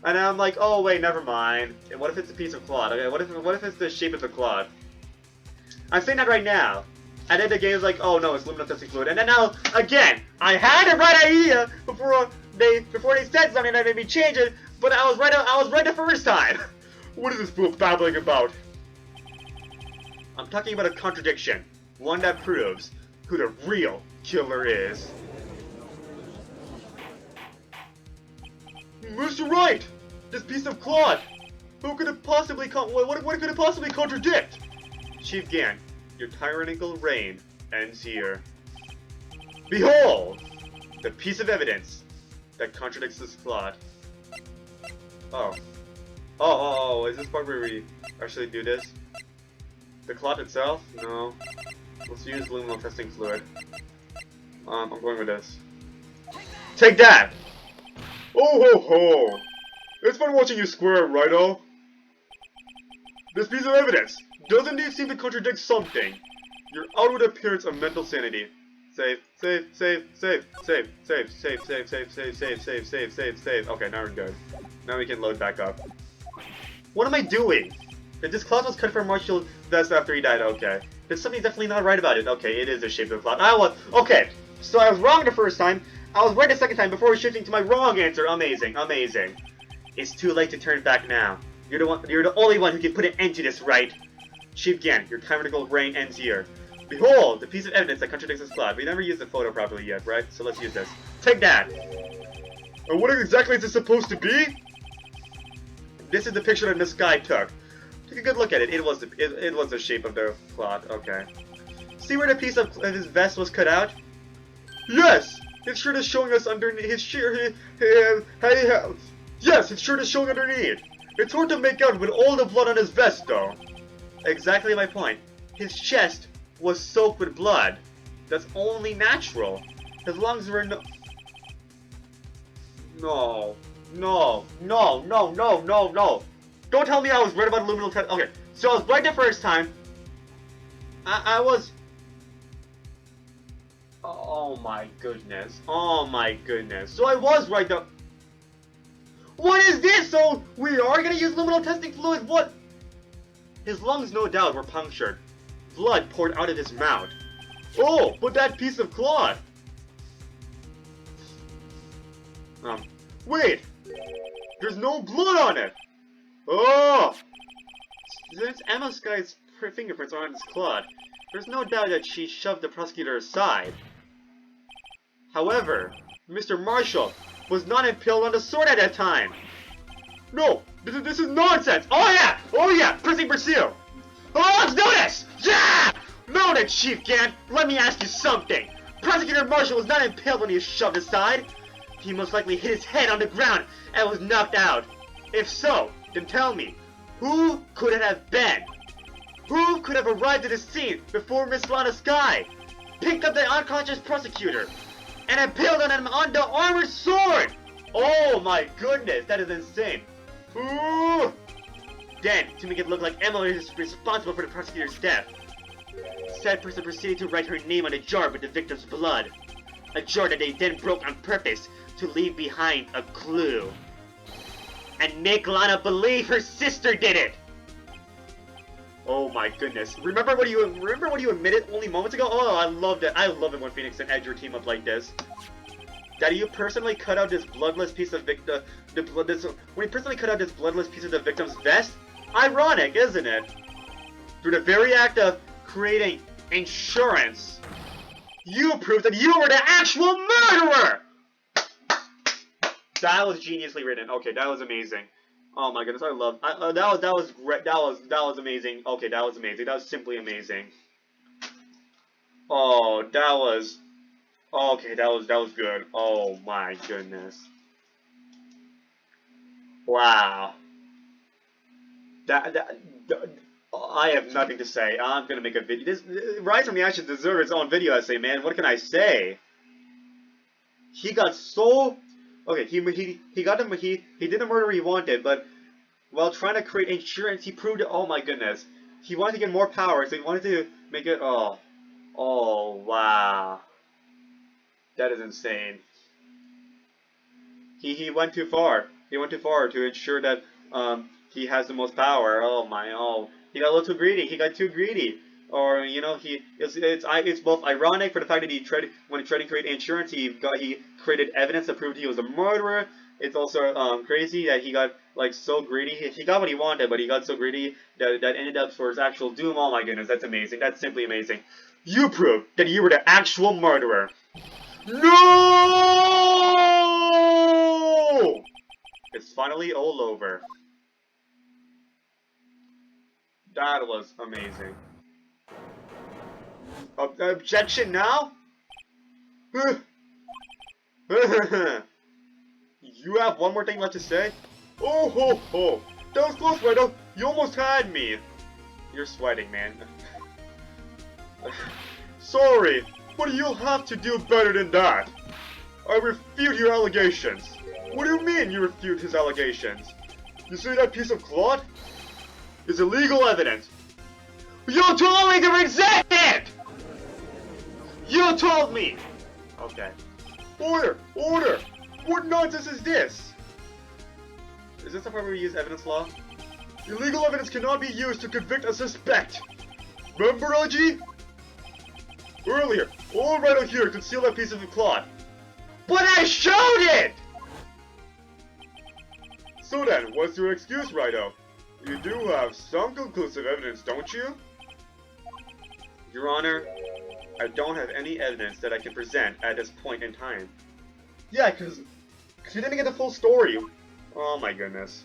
And I'm like, oh wait, never mind. And what if it's a piece of cloth? Okay, what if it's the shape of the cloth? I'm saying that right now. And then the game's like, oh no, it's luminal testing fluid. And then now, again, I had the right idea before they said something that made me change it, but I was right the first time. What is this fool babbling about? I'm talking about a contradiction. One that proves who the real killer is. Mr. Wright! This piece of cloth! Who could it possibly what could it possibly contradict? Chief Gan, your tyrannical reign ends here. Behold! The piece of evidence that contradicts this cloth. Oh, is this part where we actually do this? The cloth itself? No. Let's use luminal testing fluid. I'm going with this. Take that! Oh ho ho! It's fun watching you square, Righto. This piece of evidence does indeed seem to contradict something. Your outward appearance of mental sanity. Save. Okay, now we're good. Now we can load back up. What am I doing? If this cloth was cut from Marshall's vest after he died, okay. There's something definitely not right about it. Okay, it is the shape of the cloth. Okay, so I was wrong the first time. I was right the second time before shifting to my wrong answer. Amazing. It's too late to turn back now. You're the only one who can put an end to this, right? Chief Gan, your tyrannical reign ends here. Behold, the piece of evidence that contradicts this cloth. We never used the photo properly yet, right? So let's use this. Take that! And what exactly is this supposed to be? This is the picture that this guy took. Take a good look at it. It was the shape of the cloth. Okay. See where the piece of his vest was cut out? Yes! His shirt is showing us underneath his shirt. Yes, his shirt is showing underneath. It's hard to make out with all the blood on his vest, though. Exactly my point. His chest was soaked with blood. That's only natural. As long as we're No. Don't tell me I was right about luminal test. Okay, so I was right the first time. I was. Oh my goodness. So I was right though. What is this? So we are gonna use luminal testing fluid? What? His lungs, no doubt, were punctured. Blood poured out of his mouth. Oh, but that piece of cloth. Wait. There's no blood on it. Oh. Since Emma Sky's fingerprints are on this cloth, there's no doubt that she shoved the prosecutor aside. However, Mr. Marshall was not impaled on the sword at that time. No, this is nonsense. Oh yeah, pressing pursue. Oh, let's do this. Yeah! Noted, Chief Gan. Let me ask you something. Prosecutor Marshall was not impaled when he was shoved aside. He most likely hit his head on the ground and was knocked out. If so, then tell me, who could it have been? Who could have arrived at the scene before Miss Lana Sky, picked up the unconscious prosecutor, and impaled on him on the armored sword? Oh my goodness, that is insane. Ooh! Then, to make it look like Emily is responsible for the prosecutor's death, said person proceeded to write her name on a jar with the victim's blood. A jar that they then broke on purpose to leave behind a clue. And make Lana believe her sister did it! Oh my goodness. Remember what you admitted only moments ago? Oh, I loved it. I love it when Phoenix and Edgar team up like this. That you personally cut out this bloodless piece of when you personally cut out this bloodless piece of the victim's vest? Ironic, isn't it? Through the very act of creating insurance, you proved that you were the actual murderer! That was geniusly written. Okay, that was amazing. Oh my goodness, I love that was great. That was amazing. Okay, that was amazing. That was simply amazing. Oh, that was okay. That was good. Oh my goodness. Wow. I have nothing to say. I'm gonna make a video. This Rise from the Ashes deserves its own video essay, man. What can I say? He got so okay. He got him. He did the murder he wanted, but while trying to create insurance, he proved it. Oh my goodness. He wanted to get more power, so he wanted to make it. Oh wow. That is insane. He went too far. He went too far to ensure that he has the most power. Oh my, he got a little too greedy. He got too greedy, or you know, it's both ironic for the fact that when he tried to create insurance, he created evidence that proved he was a murderer. It's also crazy that he got like so greedy. He got what he wanted, but he got so greedy that ended up for his actual doom. Oh my goodness, that's amazing. That's simply amazing. You proved that you were the actual murderer. No! It's finally all over. That was amazing. Objection now? You have one more thing left to say? Oh ho ho! That was close, Wright. You almost had me. You're sweating, man. Sorry, but you'll have to do better than that. I refute your allegations. What do you mean you refute his allegations? You see that piece of cloth? It's illegal evidence. You told me to present it! You told me! Okay. Order! Order! What nonsense is this? Is this the part where we use evidence law? Illegal evidence cannot be used to convict a suspect! Remember, LG? Earlier, all right out here concealed that piece of cloth. But I showed it! So then, what's your excuse, Righto? You do have some conclusive evidence, don't you? Your Honor, I don't have any evidence that I can present at this point in time. Yeah, because you didn't get the full story. Oh my goodness.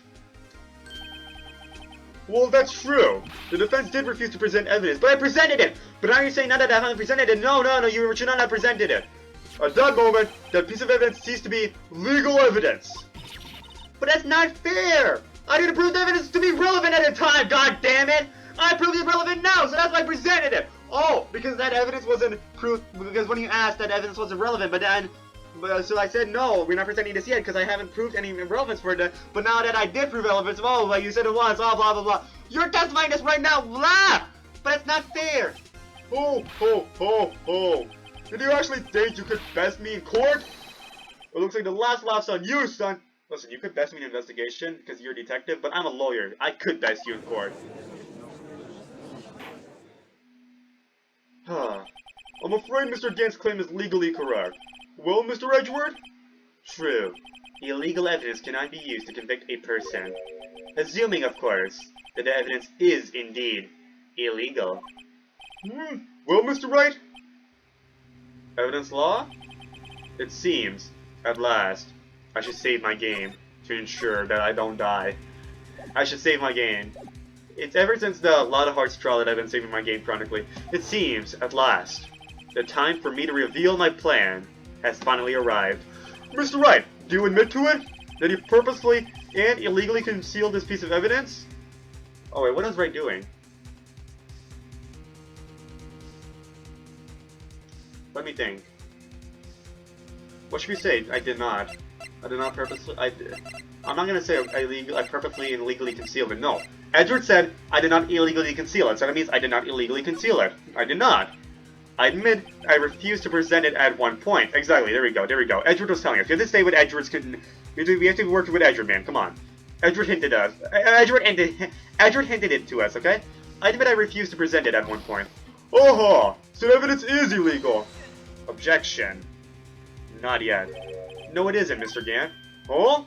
Well, that's true. The defense did refuse to present evidence, but I presented it! But now you're saying now that I haven't presented it. No, you should not have presented it. At that moment, that piece of evidence ceased to be legal evidence. But that's not fair! I didn't prove the evidence to be relevant at the time, god damn it! I proved it relevant now, so that's why I presented it! Oh, because that evidence wasn't proved, because when you asked, that evidence wasn't relevant, so I said, no, we're not presenting this yet, because I haven't proved any relevance for it, but now that I did prove relevance, oh, like you said it was, oh, blah, blah, blah. You're testifying this right now, blah! But it's not fair! Oh. Did you actually think you could best me in court? It looks like the last laugh's on you, son. Listen, you could best me in an investigation because you're a detective, but I'm a lawyer. I could best you in court. I'm afraid Mr. Gant's claim is legally correct. Well, Mr. Edgeworth? True. Illegal evidence cannot be used to convict a person. Assuming, of course, that the evidence is indeed illegal. Well, Mr. Wright? Evidence law? It seems, at last, I should save my game to ensure that I don't die. I should save my game. It's ever since the Lot of Hearts trial that I've been saving my game chronically. It seems, at last, the time for me to reveal my plan has finally arrived. Mr. Wright, do you admit to it? That you purposefully and illegally concealed this piece of evidence? Oh wait, what is Wright doing? Let me think. What should we say? I did not. I did not purposely. I'm not gonna say I purposely and illegally concealed it. No. Edward said I did not illegally conceal it, so that means I did not illegally conceal it. I did not. I admit I refused to present it at one point. Exactly. There we go. There we go. Edward was telling us. We have to stay with Edward's. We have to work with Edward, man. Come on. Edward hinted us. Edward hinted it to us. Okay. I admit I refused to present it at one point. Oh, so evidence is illegal. Objection. Not yet. No, it isn't, Mr. Gant. Oh?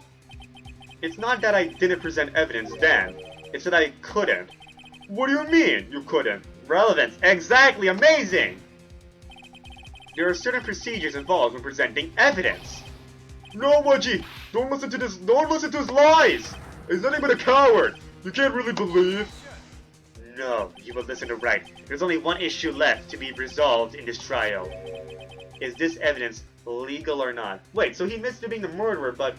It's not that I didn't present evidence then. It's that I couldn't. What do you mean, you couldn't? Relevance. Exactly. Amazing. There are certain procedures involved when presenting evidence. No, Mudgy. Don't listen to this. Don't listen to his lies. He's nothing but a coward. You can't really believe. No, you will listen to Wright. There's only one issue left to be resolved in this trial. Is this evidence legal or not? Wait, so he admits to being the murderer, but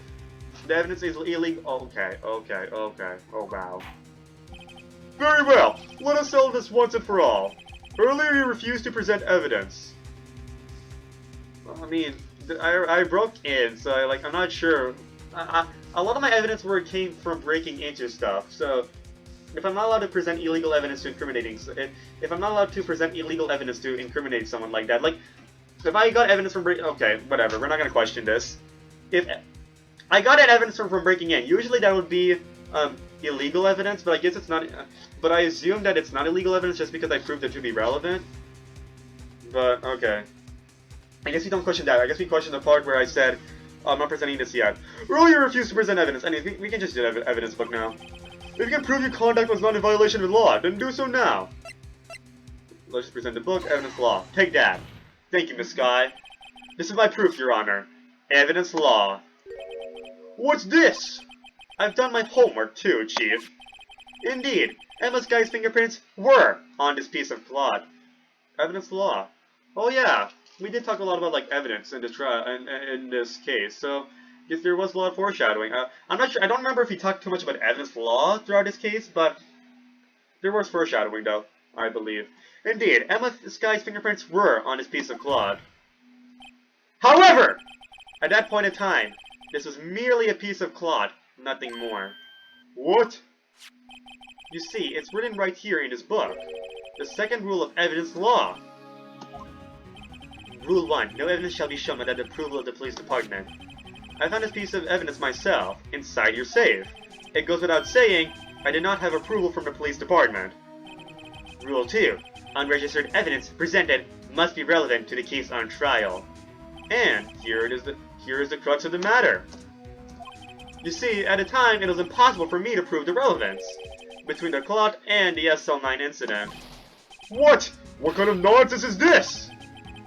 the evidence is illegal? Okay. Oh, wow. Very well. Let us settle this once and for all. Earlier you refused to present evidence. I mean, I broke in, so I'm not sure. A lot of my evidence came from breaking into stuff, so if I'm not allowed to present illegal evidence to incriminating, if I'm not allowed to present illegal evidence to incriminate someone like that, like, if I got evidence from okay, whatever, we're not gonna question this. If I got evidence from breaking in, usually that would be illegal evidence, but I guess it's not. But I assume that it's not illegal evidence just because I proved it to be relevant. But okay, I guess we don't question that. I guess we question the part where I said I'm not presenting this yet. Earlier you refused to present evidence. Anyway, we can just do the evidence book now. If you can prove your conduct was not in violation of the law, then do so now. Let's just present the book, evidence law. Take that. Thank you, Miss Sky. This is my proof, Your Honor. Evidence law. What's this? I've done my homework too, Chief. Indeed, Emma Sky's fingerprints were on this piece of cloth. Evidence law. Oh yeah, we did talk a lot about evidence in this in this case, so I guess there was a lot of foreshadowing. I'm not sure. I don't remember if he talked too much about evidence law throughout this case, but there was foreshadowing, though, I believe. Indeed, Emma Sky's fingerprints were on this piece of cloth. However, at that point in time, this was merely a piece of cloth, nothing more. What? You see, it's written right here in this book. The second rule of evidence law. Rule 1. No evidence shall be shown without the approval of the police department. I found this piece of evidence myself, inside your safe. It goes without saying, I did not have approval from the police department. Rule 2. Unregistered evidence presented must be relevant to the case on trial. And here is the crux of the matter. You see, at the time, it was impossible for me to prove the relevance between the cloth and the SL9 incident. What? What kind of nonsense is this?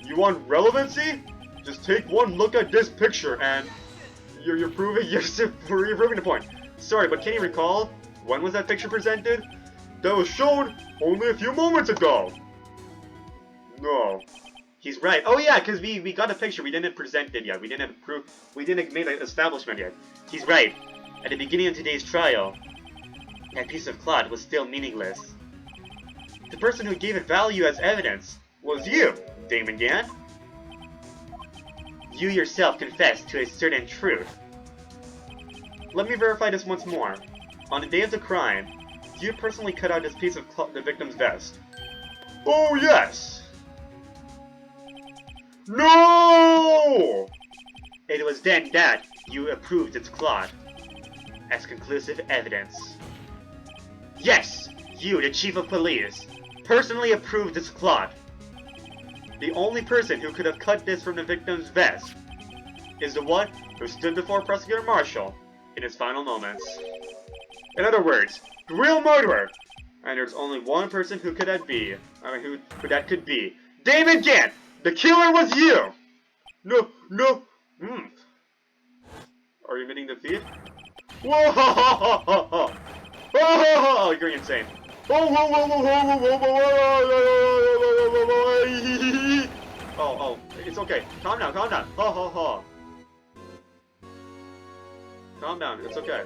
You want relevancy? Just take one look at this picture and you're proving the point. Sorry, but can you recall when was that picture presented? That was shown only a few moments ago. No. He's right. Oh yeah, because we got a picture. We didn't present it yet. We didn't make an establishment yet. He's right. At the beginning of today's trial, that piece of cloth was still meaningless. The person who gave it value as evidence was you, Damon Gant. You yourself confessed to a certain truth. Let me verify this once more. On the day of the crime, you personally cut out this piece of the victim's vest. Oh yes! No! It was then that you approved its cloth as conclusive evidence. Yes, you, the chief of police, personally approved its cloth. The only person who could have cut this from the victim's vest is the one who stood before Prosecutor Marshall in his final moments. In other words, the real murderer. And there's only one person who could that be. Who that could be. Damon Gant! The killer was you! No. Are you admitting defeat? Whoa! Oh, you're insane. Oh, it's okay. Calm down. Calm down, it's okay.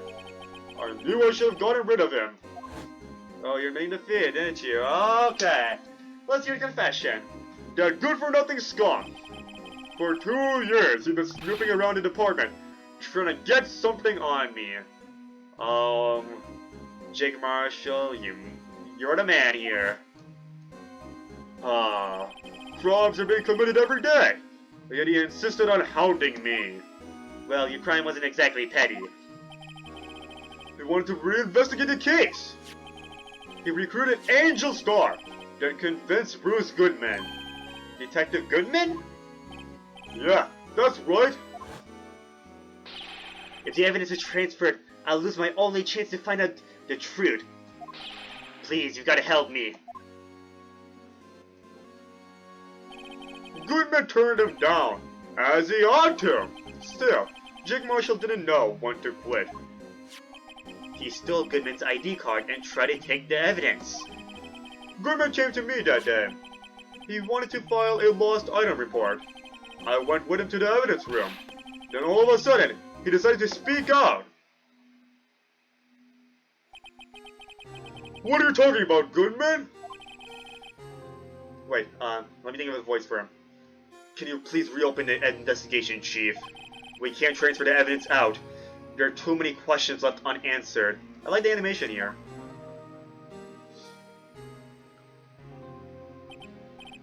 I knew I should have gotten rid of him. Oh, you're admitting defeat, didn't you? Okay. Let's hear your confession. That good-for-nothing skunk. For 2 years, he's been snooping around the department, trying to get something on me. Jake Marshall, you're the man here. Crimes are being committed every day, yet he insisted on hounding me. Well, your crime wasn't exactly petty. He wanted to reinvestigate the case. He recruited Angel Star, then convinced Bruce Goodman. Detective Goodman? Yeah, that's right. If the evidence is transferred, I'll lose my only chance to find out the truth. Please, you've got to help me. Goodman turned him down, as he ought to. Still, Jake Marshall didn't know when to quit. He stole Goodman's ID card and tried to take the evidence. Goodman came to me that day. He wanted to file a lost item report. I went with him to the evidence room. Then all of a sudden, he decided to speak out. What are you talking about, Goodman? Wait, let me think of a voice for him. Can you please reopen the investigation, Chief? We can't transfer the evidence out. There are too many questions left unanswered. I like the animation here.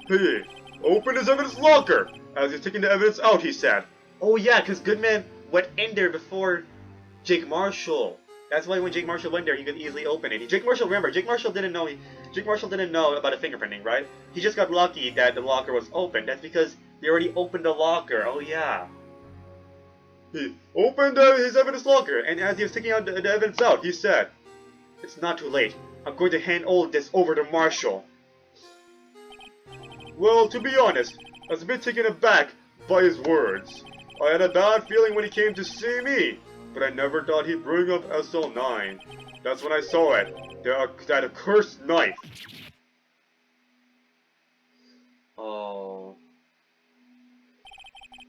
Hey, open his evidence locker! As he's taking the evidence out, he said. Oh yeah, because Goodman went in there before Jake Marshall. That's why when Jake Marshall went there, he could easily open it. Jake Marshall, remember, Jake Marshall didn't know about the fingerprinting, right? He just got lucky that the locker was open. That's because they already opened the locker. Oh yeah. He opened his evidence locker, and as he was taking out the evidence out, he said, "It's not too late. I'm going to hand all this over to Marshall." Well, to be honest, I was a bit taken aback by his words. I had a bad feeling when he came to see me, but I never thought he'd bring up SL9. That's when I saw it, that accursed knife. Oh.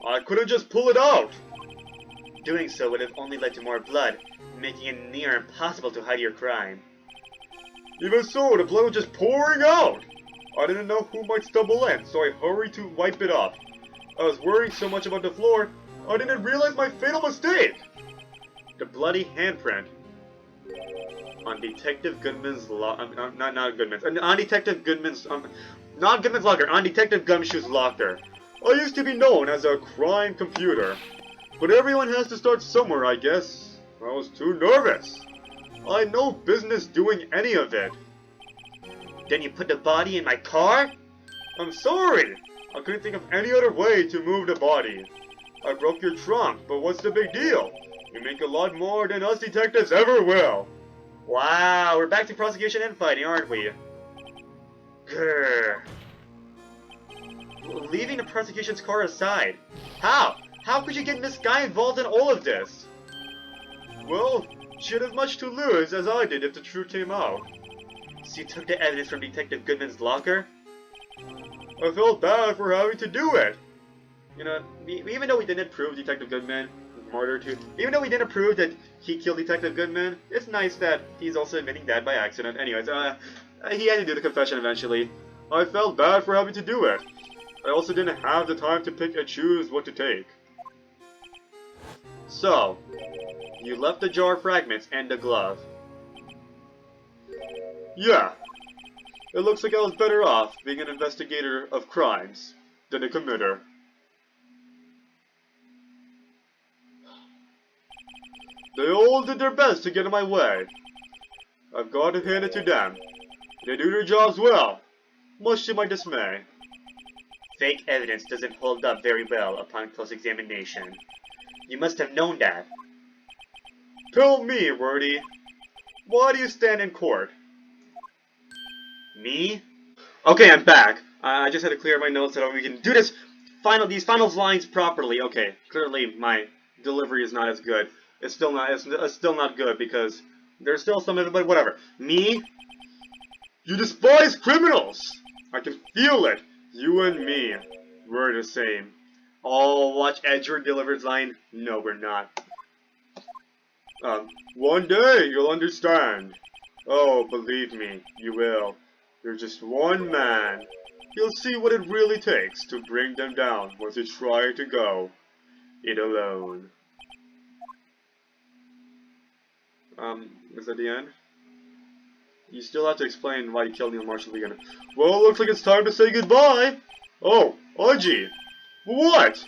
I couldn't just pull it out. Doing so would have only led to more blood, making it near impossible to hide your crime. Even so, the blood was just pouring out. I didn't know who might stumble in, so I hurried to wipe it off. I was worrying so much about the floor, I didn't realize my fatal mistake. The bloody handprint on Detective Goodman's not Detective Goodman's locker, on Detective Gumshoe's locker. I used to be known as a crime computer, but everyone has to start somewhere, I guess. I was too nervous. I had no business doing any of it. Then you put the body in my car? I'm sorry. I couldn't think of any other way to move the body. I broke your trunk, but what's the big deal? You make a lot more than us detectives ever will. Wow, we're back to prosecution and fighting, aren't we? Grr. Leaving the prosecution's car aside. How? How could you get Miss Guy involved in all of this? Well, she had as much to lose as I did if the truth came out. So you took the evidence from Detective Goodman's locker? I felt bad for having to do it. You know, even though we didn't prove Detective Goodman murdered too, even though we didn't prove that he killed Detective Goodman, it's nice that he's also admitting that by accident. Anyways, he had to do the confession eventually. I felt bad for having to do it. I also didn't have the time to pick and choose what to take. So, you left the jar fragments and the glove. Yeah. It looks like I was better off being an investigator of crimes than a committer. They all did their best to get in my way. I've got to hand it to them. They do their jobs well, much to my dismay. Fake evidence doesn't hold up very well upon close examination. You must have known that. Tell me, Wordy, why do you stand in court? Me? Okay, I'm back. I just had to clear my notes so that we can do these final lines properly. Okay, clearly my delivery is not as good. It's still not good because there's still some of it, but whatever. Me? You despise criminals! I can feel it. You and me, we're the same. Oh, watch Edward Deliver's line. No, we're not. One day you'll understand. Oh, believe me, you will. You're just one man. You'll see what it really takes to bring them down once you try to go it alone. Is that the end? You still have to explain why you killed Neil Marshall again. Well, looks like it's time to say goodbye! Oh, Aji! What?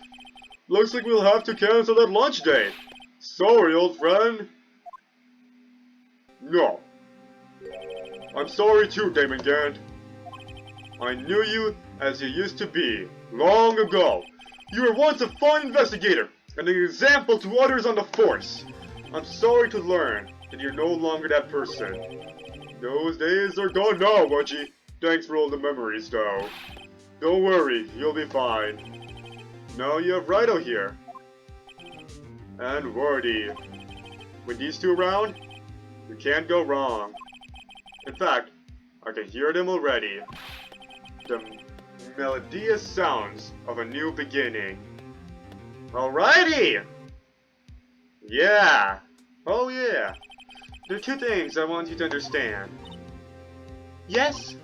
Looks like we'll have to cancel that lunch date. Sorry, old friend. No. I'm sorry too, Damon Gant. I knew you as you used to be, long ago. You were once a fine investigator, and an example to others on the force. I'm sorry to learn that you're no longer that person. Those days are gone now, Aji. Thanks for all the memories, though. Don't worry, you'll be fine. Now you have Wright here. And Wardy. With these two around, you can't go wrong. In fact, I can hear them already. The melodious sounds of a new beginning. Alrighty! Yeah! Oh yeah! There are two things I want you to understand. Yes?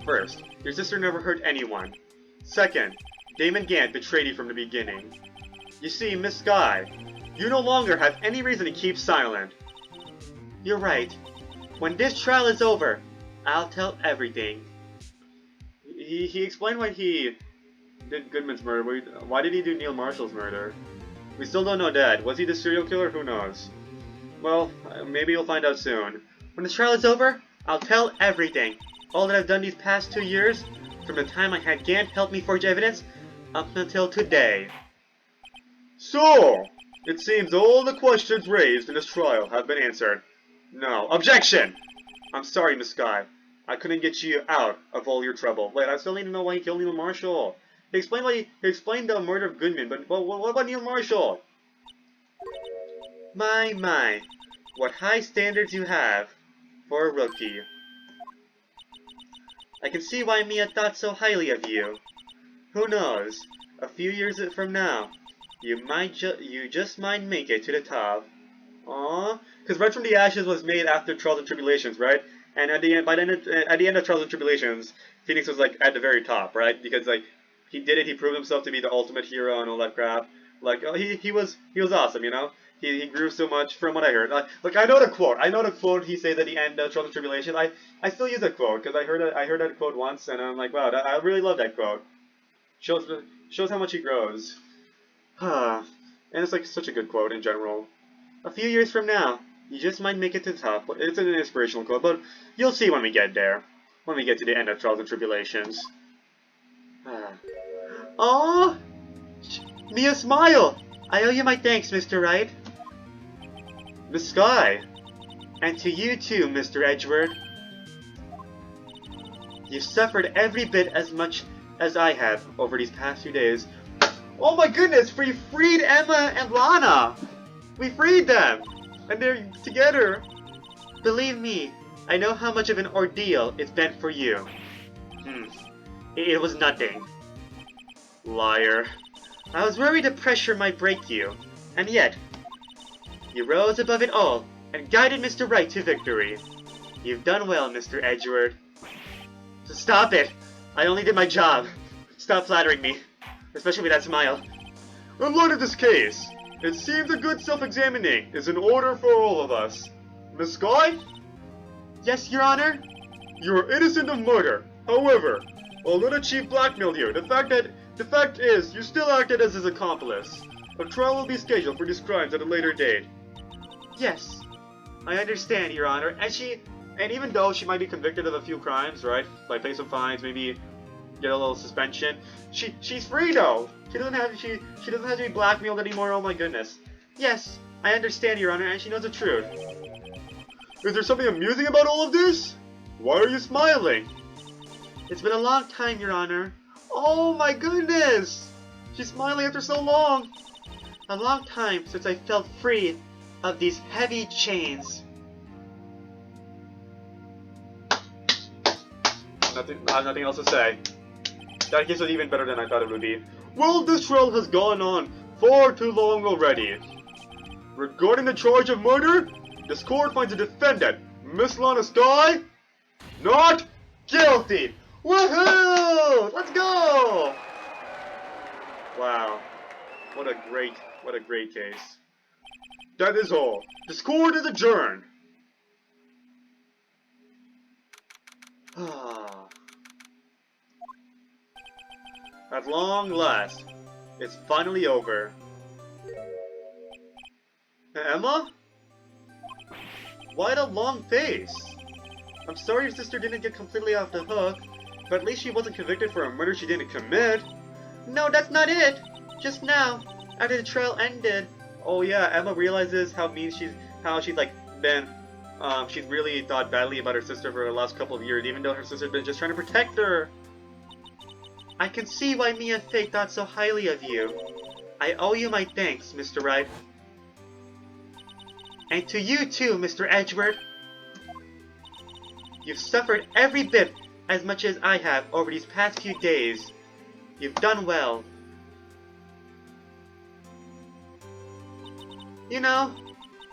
First, your sister never hurt anyone. Second, Damon Gant betrayed you from the beginning. You see, Miss Sky, you no longer have any reason to keep silent. You're right. When this trial is over, I'll tell everything. He explained why he did Goodman's murder. Why did he do Neil Marshall's murder? We still don't know that. Was he the serial killer? Who knows? Well, maybe you'll find out soon. When the trial is over, I'll tell everything. All that I've done these past 2 years, from the time I had Gant help me forge evidence, up until today. So, it seems all the questions raised in this trial have been answered. No. Objection! I'm sorry, Miss Sky. I couldn't get you out of all your trouble. Wait, I still need to know why he killed Neil Marshall. He explained the murder of Goodman, but what about Neil Marshall? My. What high standards you have for a rookie. I can see why Mia thought so highly of you. Who knows? A few years from now, you just might make it to the top. Aww. Because Red from the Ashes was made after Trials and Tribulations, right? And at the end of Trials and Tribulations, Phoenix was like at the very top, right? Because like he did it, he proved himself to be the ultimate hero and all that crap. Like he was awesome, you know. He grew so much from what I heard. Like I know the quote he says at the end of Trials and Tribulations. I still use that quote because I heard that quote once and I'm like, wow, I really love that quote. Shows how much he grows. And it's like such a good quote in general. A few years from now, you just might make it to the top. It's an inspirational quote, but you'll see when we get there. When we get to the end of Trials and Tribulations. Oh, Mia, smile! I owe you my thanks, Mr. Wright. Miss Sky. And to you too, Mr. Edgeworth. You've suffered every bit as much as I have over these past few days. Oh my goodness, we freed Emma and Lana! We freed them! And they're together! Believe me, I know how much of an ordeal it's been for you. It was nothing. Liar. I was worried the pressure might break you, and yet, you rose above it all and guided Mr. Wright to victory. You've done well, Mr. Edgeworth. So stop it! I only did my job. Stop flattering me, especially with that smile. In light of this case, it seems a good self-examining is in order for all of us. Miss Sky? Yes, Your Honor? You are innocent of murder. However, although the chief blackmailed you, the fact is you still acted as his accomplice. A trial will be scheduled for these crimes at a later date. Yes, I understand, Your Honor. And even though she might be convicted of a few crimes, right? Like pay some fines, maybe get a little suspension. She's free though. She doesn't have to be blackmailed anymore. Oh my goodness. Yes, I understand, Your Honor, and she knows the truth. Is there something amusing about all of this? Why are you smiling? It's been a long time, Your Honor. Oh my goodness! She's smiling after so long. A long time since I felt free of these heavy chains. I have nothing else to say. That case was even better than I thought it would be. Well, this trial has gone on far too long already. Regarding the charge of murder, this court finds the defendant, Miss Lana Sky, not guilty. Woohoo! Let's go! Wow. What a great case. That is all. The court is adjourned. At long last, it's finally over. Emma? Why the long face? I'm sorry your sister didn't get completely off the hook, but at least she wasn't convicted for a murder she didn't commit. No, that's not it! Just now, after the trial ended. Oh yeah, Emma realizes how mean she's like been. She's really thought badly about her sister for the last couple of years, even though her sister's been just trying to protect her. I can see why me and Faye thought so highly of you. I owe you my thanks, Mr. Wright. And to you too, Mr. Edgeworth. You've suffered every bit as much as I have over these past few days. You've done well. You know,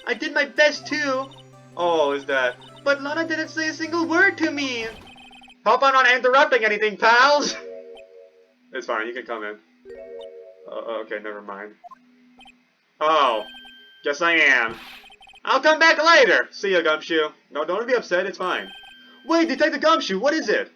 I did my best too. Oh, is that? But Lana didn't say a single word to me. Hope I'm not interrupting anything, pals! It's fine, you can come in. Okay, never mind. Oh, guess I am. I'll come back later! See ya, Gumshoe. No, don't be upset, it's fine. Wait, Detective Gumshoe, what is it?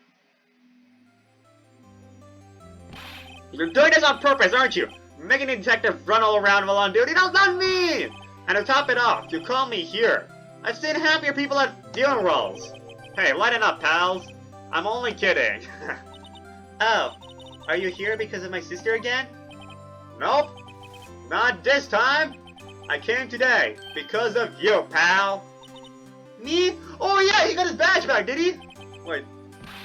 You're doing this on purpose, aren't you? Making the detective run all around while on duty? That's not me! And to top it off, you call me here. I've seen happier people at funerals. Hey, lighten up, pals. I'm only kidding. Oh, are you here because of my sister again? Nope. Not this time. I came today because of you, pal. Me? Oh yeah, he got his badge back, did he? Wait,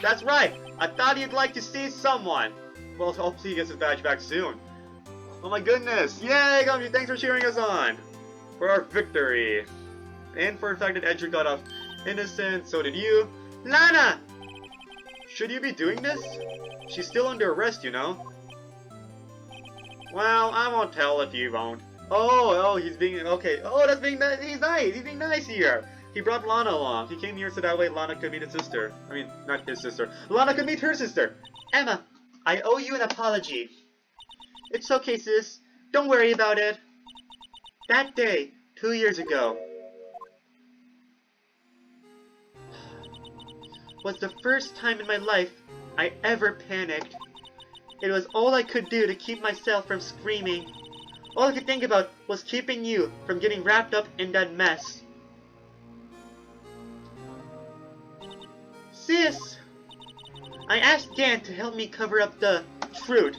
that's right. I thought you'd like to see someone. Well, hopefully he gets his badge back soon. Oh my goodness. Yay, Gumshoe, thanks for cheering us on. For our victory. And for the fact that Edgeworth got off innocent, so did you. Lana! Should you be doing this? She's still under arrest, you know. Well, I won't tell if you won't. Oh, he's being, okay. Oh, that's being, he's nice. He's being nice here. He brought Lana along. He came here so that way Lana could meet his sister. I mean, not his sister. Lana could meet her sister. Emma, I owe you an apology. It's okay, sis. Don't worry about it. That day, 2 years ago, was the first time in my life I ever panicked. It was all I could do to keep myself from screaming. All I could think about was keeping you from getting wrapped up in that mess. Sis! I asked Dan to help me cover up the truth.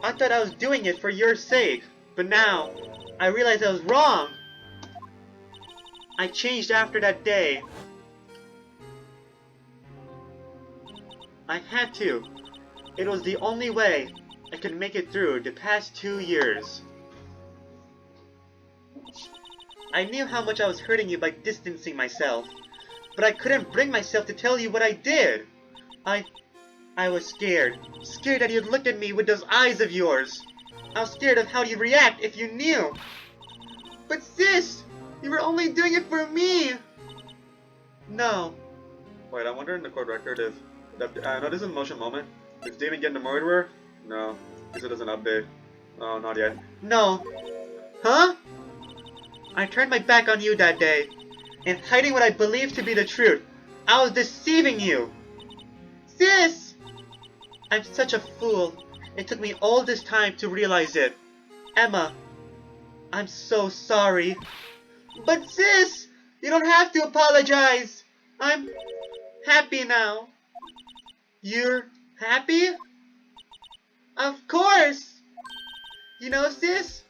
I thought I was doing it for your sake, but now I realize I was wrong. I changed after that day. I had to. It was the only way I could make it through the past 2 years. I knew how much I was hurting you by distancing myself, but I couldn't bring myself to tell you what I did. I was scared. Scared that you'd look at me with those eyes of yours. I was scared of how you'd react if you knew. But sis, you were only doing it for me. No. Wait, I wonder in the court record if... I know this is a motion moment. Did Damon get the murderer? No. Because it doesn't update. Oh, not yet. No. Huh? I turned my back on you that day. And hiding what I believed to be the truth. I was deceiving you. Sis! I'm such a fool. It took me all this time to realize it. Emma, I'm so sorry. But sis, you don't have to apologize. I'm happy now. You're happy? Of course! You know, sis,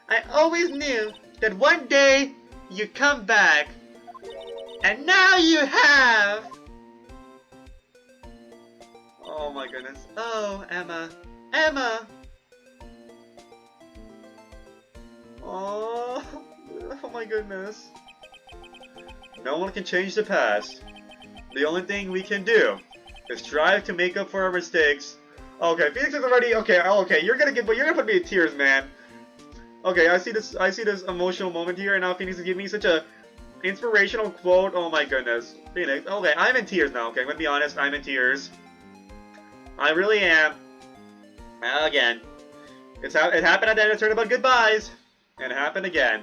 I always knew that one day you'd come back. And now you have! Oh my goodness. Oh, Emma. Emma! Oh my goodness. No one can change the past. The only thing we can do is strive to make up for our mistakes. Okay, Phoenix is already okay, you're gonna put me in tears, man. Okay, I see this emotional moment here, and now Phoenix is giving me such a Inspirational quote, oh my goodness. Phoenix, okay, I'm in tears now, okay, I'm gonna be honest, I'm in tears. I really am. Again. It happened at the end of Tournament Goodbyes. And it happened again.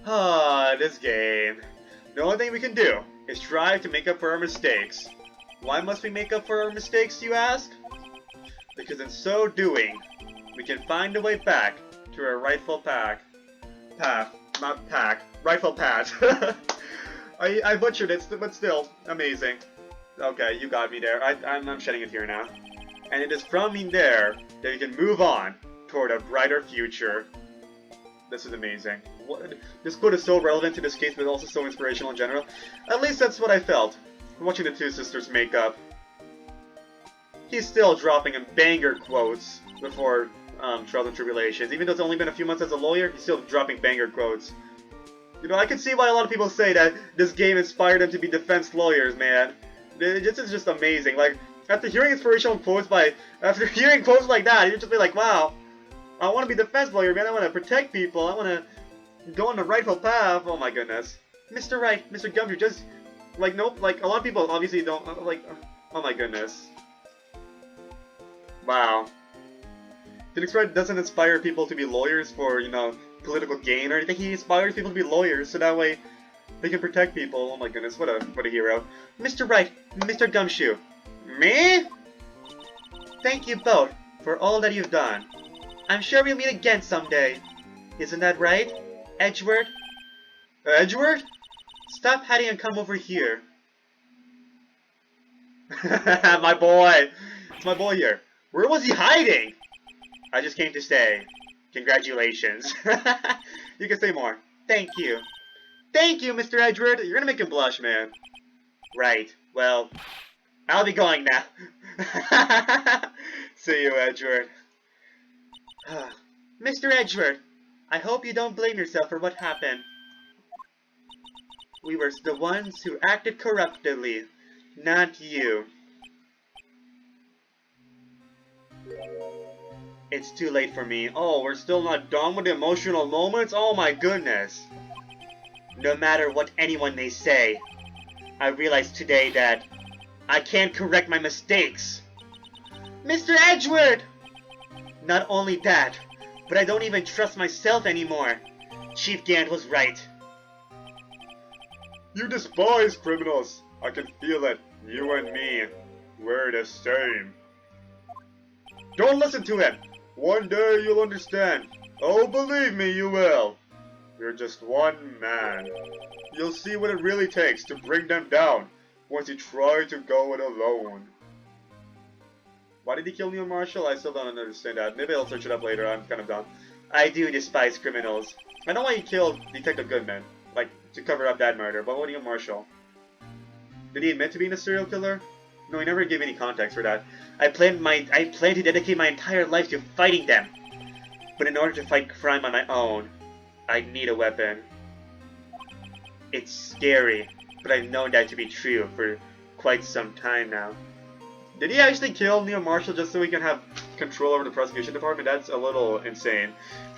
Ah, this game. The only thing we can do is try to make up for our mistakes. Why must we make up for our mistakes, you ask? Because in so doing, we can find a way back to our rightful rightful path. I butchered it, but still, amazing. Okay, you got me there. I'm shedding a tear now. And it is from in there that we can move on toward a brighter future. This is amazing. This quote is so relevant to this case, but also so inspirational in general. At least that's what I felt watching the two sisters make up. He's still dropping in banger quotes before Trials and Tribulations. Even though it's only been a few months as a lawyer, he's still dropping banger quotes. You know, I can see why a lot of people say that this game inspired them to be defense lawyers, man. This is just amazing. Like, after hearing inspirational quotes after hearing quotes like that, you'd just be like, wow, I want to be a defense lawyer, man. I want to protect people. I want to go on the rightful path. Oh my goodness. Mr. Wright, Mr. Gumshoe, just, like, nope, like, a lot of people obviously don't, like, oh my goodness. Wow. Phoenix Wright doesn't inspire people to be lawyers for, you know, political gain or anything. He inspires people to be lawyers so that way they can protect people. Oh my goodness, what a hero. Mr. Wright, Mr. Gumshoe. Me? Thank you both for all that you've done. I'm sure we'll meet again someday. Isn't that right, Edgeworth? Edgeworth? Stop hiding and come over here. My boy. It's my boy here. Where was he hiding? I just came to say, congratulations. You can say more. Thank you. Thank you, Mr. Edgeworth. You're gonna make him blush, man. Right. Well, I'll be going now. See you, Edgeworth. Mr. Edgeworth, I hope you don't blame yourself for what happened. We were the ones who acted corruptly, not you. It's too late for me. Oh, we're still not done with the emotional moments? Oh my goodness. No matter what anyone may say, I realized today that I can't correct my mistakes. Mr. Edgeworth! Not only that, but I don't even trust myself anymore. Chief Gant was right. You despise criminals. I can feel it. You and me, we're the same. Don't listen to him. One day you'll understand. Oh, believe me, you will. You're just one man. You'll see what it really takes to bring them down once you try to go it alone. Why did he kill Neil Marshall? I still don't understand that. Maybe I'll search it up later. I'm kind of dumb. I do despise criminals. I know why he killed Detective Goodman, like, to cover up that murder, but what Neil Marshall? Did he admit to being a serial killer? No, he never gave any context for that. I plan to dedicate my entire life to fighting them. But in order to fight crime on my own, I need a weapon. It's scary, but I've known that to be true for quite some time now. Did he actually kill Neil Marshall just so he can have control over the prosecution department? That's a little insane.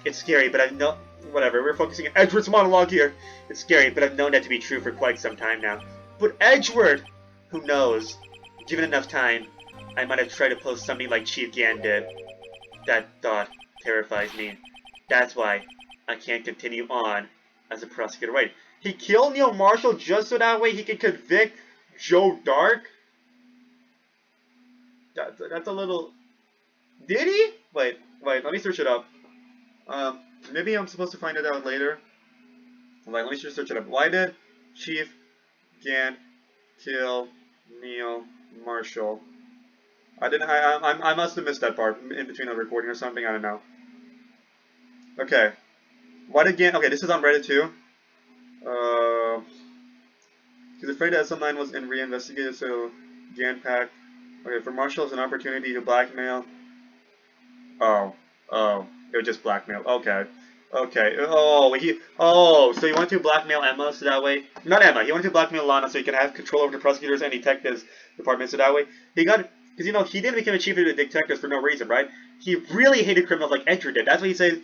It's scary, but I've known... Whatever, we're focusing on Edgeworth's monologue here. It's scary, but I've known that to be true for quite some time now. But Edgeworth! Who knows? Given enough time, I might have tried to pull something like Chief Gan did. That thought terrifies me. That's why I can't continue on as a prosecutor. Wait, he killed Neil Marshall just so that way he could convict Joe Dark? That's a little... Did he? Wait, let me search it up. Maybe I'm supposed to find it out later. Let me just search it up. Why did Chief Gan kill Neil Marshall? I must have missed that part in between a recording or something. I don't know. Okay. Why did Gan? Okay, this is on Reddit too. He's afraid that SM9 was in reinvestigated, so Gan packed. Okay, for Marshall, it's an opportunity to blackmail. Oh, it was just blackmail. Okay. So he wanted to blackmail Emma so that way... Not Emma, he wanted to blackmail Lana so he can have control over the prosecutors and detectives department so that way he got... Because, you know, he didn't become a chief of the detectives for no reason, right? He really hated criminals like Edgeworth did. That's why he says...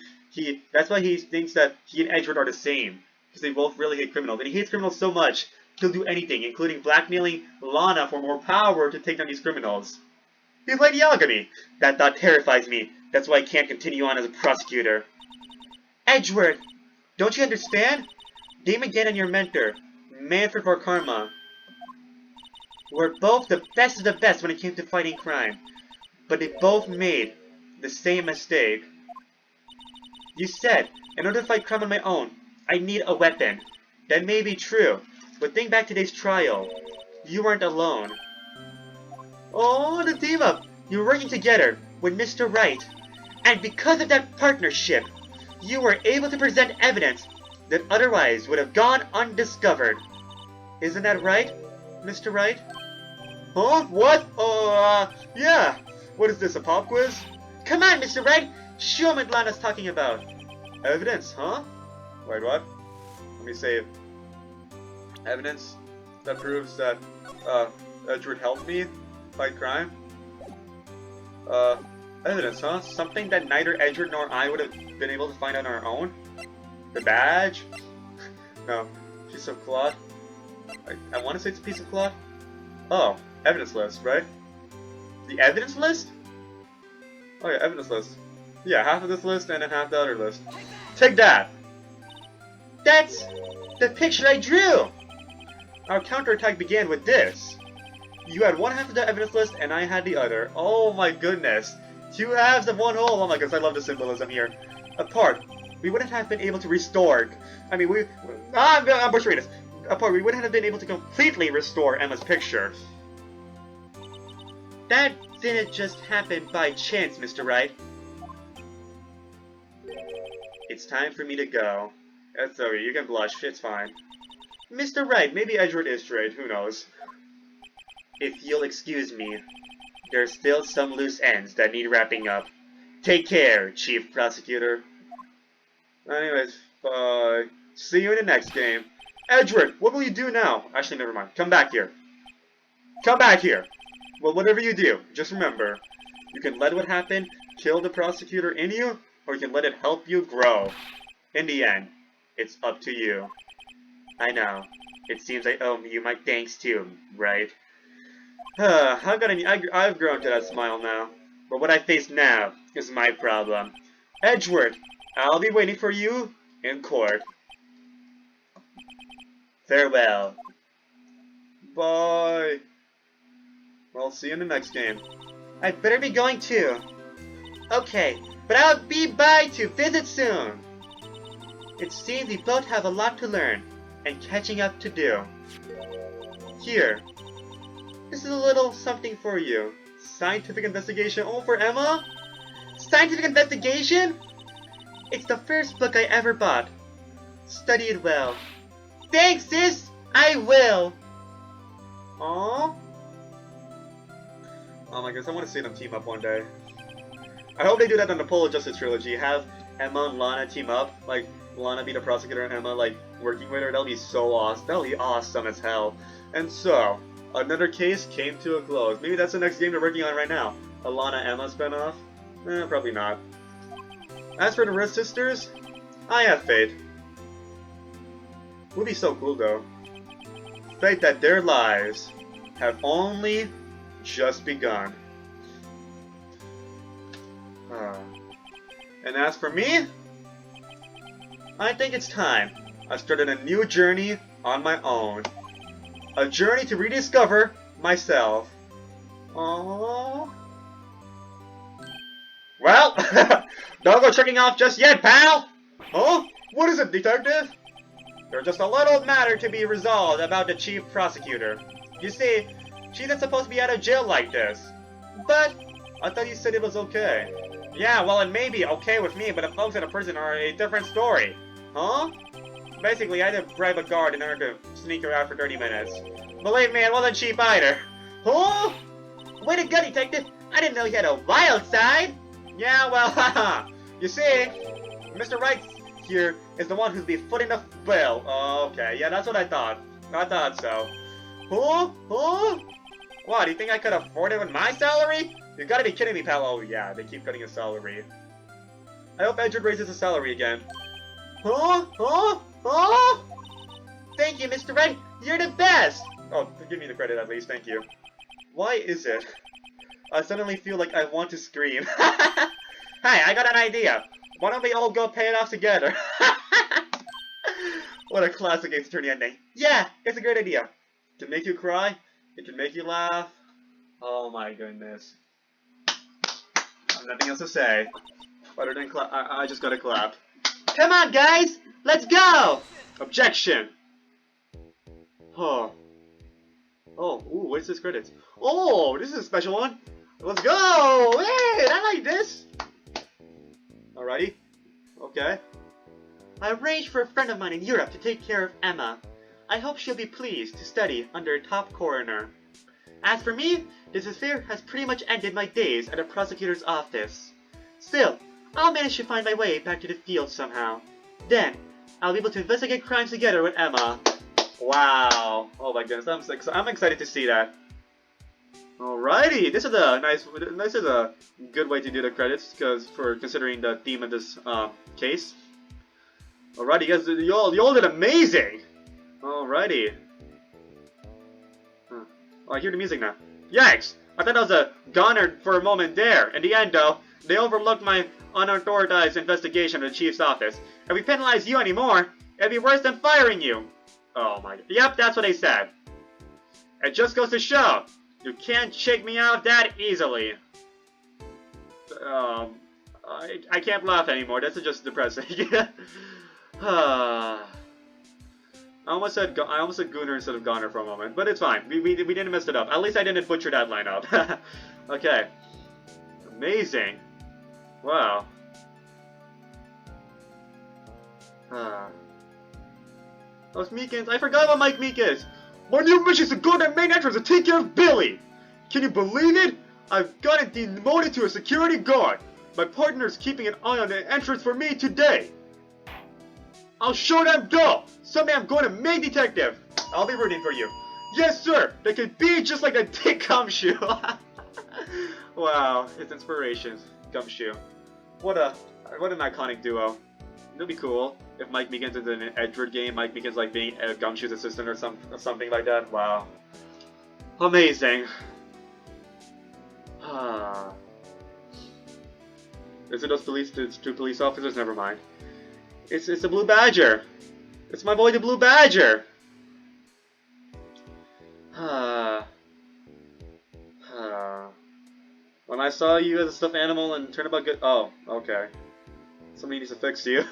That's why he thinks that he and Edgeworth are the same. because they both really hate criminals. And he hates criminals so much, he'll do anything, including blackmailing Lana for more power to take down these criminals. He's like Yagami. That thought terrifies me. That's why I can't continue on as a prosecutor. Edgeworth, don't you understand? Damon Gann and your mentor, Manfred Karma, were both the best of the best when it came to fighting crime. But they both made the same mistake. You said, in order to fight crime on my own, I need a weapon. That may be true, but think back to today's trial. You weren't alone. Oh, the team up! You were working together with Mr. Wright. And because of that partnership, you were able to present evidence that otherwise would have gone undiscovered. Isn't that right, Mr. Wright? Huh? What? Yeah. What is this, a pop quiz? Come on, Mr. Wright! Show me what Lana's talking about. Evidence, huh? Wait, what? Let me save. Evidence that proves that, Edgeworth helped me fight crime? Evidence, huh? Something that neither Edgeworth nor I would have been able to find on our own? The badge? No. Piece of cloth? I want to say it's a piece of cloth? Oh, evidence list, right? The evidence list? Oh yeah, evidence list. Yeah, half of this list and then half the other list. Take that! That's the picture I drew! Our counterattack began with this. You had one half of the evidence list and I had the other. Oh my goodness. Two halves of one whole. Oh my goodness, I love the symbolism here. Apart, we wouldn't have been able to restore. I mean, I'm butchering this. Apart, we wouldn't have been able to completely restore Emma's picture. That didn't just happen by chance, Mr. Wright. It's time for me to go. That's okay, you can blush, it's fine. Mr. Wright, maybe Edgeworth is straight, who knows. If you'll excuse me, there's still some loose ends that need wrapping up. Take care, Chief Prosecutor. Anyways, bye. See you in the next game. Edgeworth, what will you do now? Actually, never mind. Come back here. Come back here! Well, whatever you do, just remember, you can let what happened kill the prosecutor in you, or you can let it help you grow. In the end, it's up to you. I know. It seems I owe you my thanks too, right? I've grown to that smile now. But what I face now is my problem. Edgeworth, I'll be waiting for you in court. Farewell. Bye. Well, see you in the next game. I'd better be going too. Okay, but I'll be by to visit soon. It seems we both have a lot to learn and catching up to do. Here, this is a little something for you. Scientific investigation. Oh, for Emma? Scientific investigation? It's the first book I ever bought. Study it well. Thanks, sis! I will! Aww. Oh my goodness, I want to see them team up one day. I hope they do that on the Polo Justice trilogy. Have Emma and Lana team up. Like, Lana be the prosecutor and Emma, like, working with her. That'll be so awesome. That'll be awesome as hell. And so, another case came to a close. Maybe that's the next game they're working on right now. A Lana-Emma spinoff? Probably not. As for the Risk Sisters, I have faith. Would be so cool though. Faith that their lives have only just begun. And as for me, I think it's time I started a new journey on my own. A journey to rediscover myself. Aww. Well, don't go tricking off just yet, pal! Huh? What is it, detective? There's just a little matter to be resolved about the chief prosecutor. You see, she isn't supposed to be out of jail like this. But, I thought you said it was okay. Yeah, well, it may be okay with me, but the folks in the prison are a different story. Huh? Basically, I had to bribe a guard in order to sneak her out for 30 minutes. Believe me, it wasn't cheap either. Huh? Way to go, detective! I didn't know you had a wild side! Yeah, well, haha. You see, Mr. Wright here is the one who's be footing the bill. Okay, yeah, that's what I thought. I thought so. Huh? Huh? What, do you think I could afford it with my salary? You gotta be kidding me, pal. Oh yeah, they keep cutting his salary. I hope Edgeworth raises his salary again. Huh? Huh? Huh? Mr. Wright. You're the best! Oh, give me the credit at least, thank you. Why is it? I suddenly feel like I want to scream. Hey, I got an idea. Why don't we all go pay it off together? What a classic Ace Attorney ending. Yeah, it's a great idea. It can make you cry. It can make you laugh. Oh my goodness. I have nothing else to say. Other than clap. I just gotta clap. Come on, guys! Let's go! Objection! Oh. Oh, ooh, what's this credits? Oh, this is a special one. Let's go! Hey, I like this! Alrighty. Okay. I arranged for a friend of mine in Europe to take care of Emma. I hope she'll be pleased to study under a top coroner. As for me, this affair has pretty much ended my days at a prosecutor's office. Still, I'll manage to find my way back to the field somehow. Then, I'll be able to investigate crimes together with Emma. Wow. Oh my goodness, I'm excited to see that. Alrighty, this is a good way to do the credits, considering the theme of this case. Alrighty, guys, you all did amazing. Alrighty. Huh. Oh, I hear the music now. Yikes! I thought that was a goner for a moment there. In the end, though, they overlooked my unauthorized investigation of the chief's office. If we penalize you anymore, it'd be worse than firing you. Oh my god. Yep, that's what they said. It just goes to show, you can't shake me out that easily. I can't laugh anymore. This is just depressing. I almost said Gooner instead of Goner for a moment, but it's fine. We didn't mess it up. At least I didn't butcher that line up. Okay. Amazing. Wow. Those Meekins. I forgot about Mike Meekins. My new mission is to go to the main entrance and take care of Billy. Can you believe it? I've gotten demoted to a security guard. My partner's keeping an eye on the entrance for me today. I'll show them go. Someday I'm going to main detective. I'll be rooting for you. Yes, sir. They can be just like a Dick Gumshoe. Wow, his inspirations. Gumshoe. What an iconic duo. It'll be cool if Mike Meekins is in an Edward game. Mike Meekins like being Gumshoe's assistant or something like that. Wow. Amazing. Is it those two police officers? Never mind. It's a Blue Badger. It's my boy, the Blue Badger. When I saw you as a stuffed animal and turned about good. Oh, okay. Somebody needs to fix you.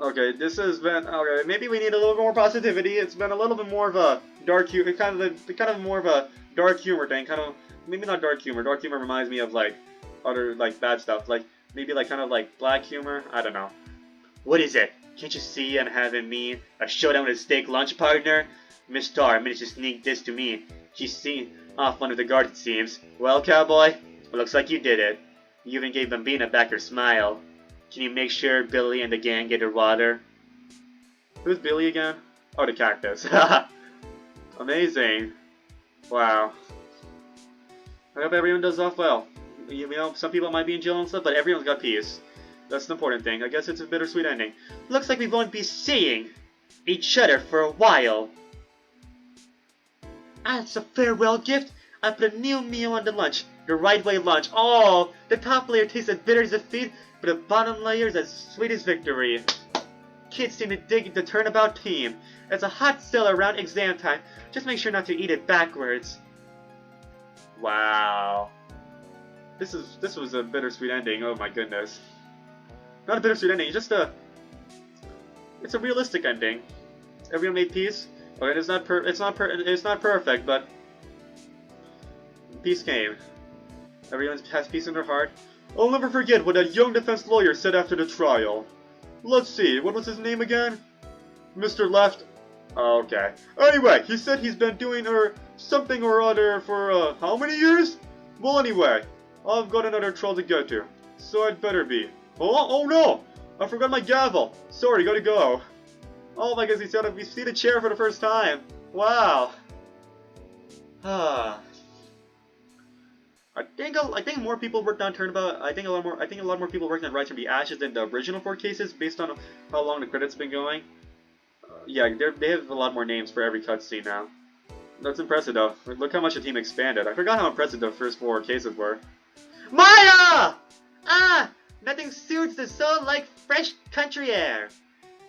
Okay, this has been okay. Maybe we need a little more positivity. It's been a little bit more of a dark humor, kind of more of a dark humor thing. Kind of maybe not dark humor. Dark humor reminds me of like other like bad stuff. Like maybe like kind of like black humor. I don't know. What is it? Can't you see I'm having me a showdown with a steak lunch partner? Miss Star managed to sneak this to me. She's seen off under the guard, it seems. Well, cowboy, looks like you did it. You even gave Bambina back her smile. Can you make sure Billy and the gang get their water? Who's Billy again? Oh, the cactus. Amazing. Wow. I hope everyone does off well. You know, some people might be in jail and stuff, but everyone's got peace. That's the important thing. I guess it's a bittersweet ending. Looks like we won't be seeing each other for a while. As a farewell gift, I put a new meal on the lunch. The right way lunch. Oh, the top layer tastes as bitter as defeat, but the bottom layer is as sweet as victory. Kids seem to dig the turnabout team. It's a hot sell around exam time. Just make sure not to eat it backwards. Wow. This was a bittersweet ending. Oh my goodness. Not a bittersweet ending. It's a realistic ending. Everyone made peace. Okay, it's not perfect, but peace came. Everyone has peace in their heart. I'll never forget what that young defense lawyer said after the trial. Let's see, what was his name again? Mr. Left? Oh, okay. Anyway, he said he's been doing something or other for how many years? Well, anyway, I've got another trial to get to, so I'd better be. Oh no! I forgot my gavel. Sorry, gotta go. Oh my goodness, we see the chair for the first time. Wow. I think more people worked on Turnabout. I think a lot more people worked on Rise from the Ashes than the original 4 cases, based on how long the credits been going. Yeah, they have a lot more names for every cutscene now. That's impressive though. Look how much the team expanded. I forgot how impressive the first 4 cases were. Maya! Ah! Nothing soothes the soul like fresh country air.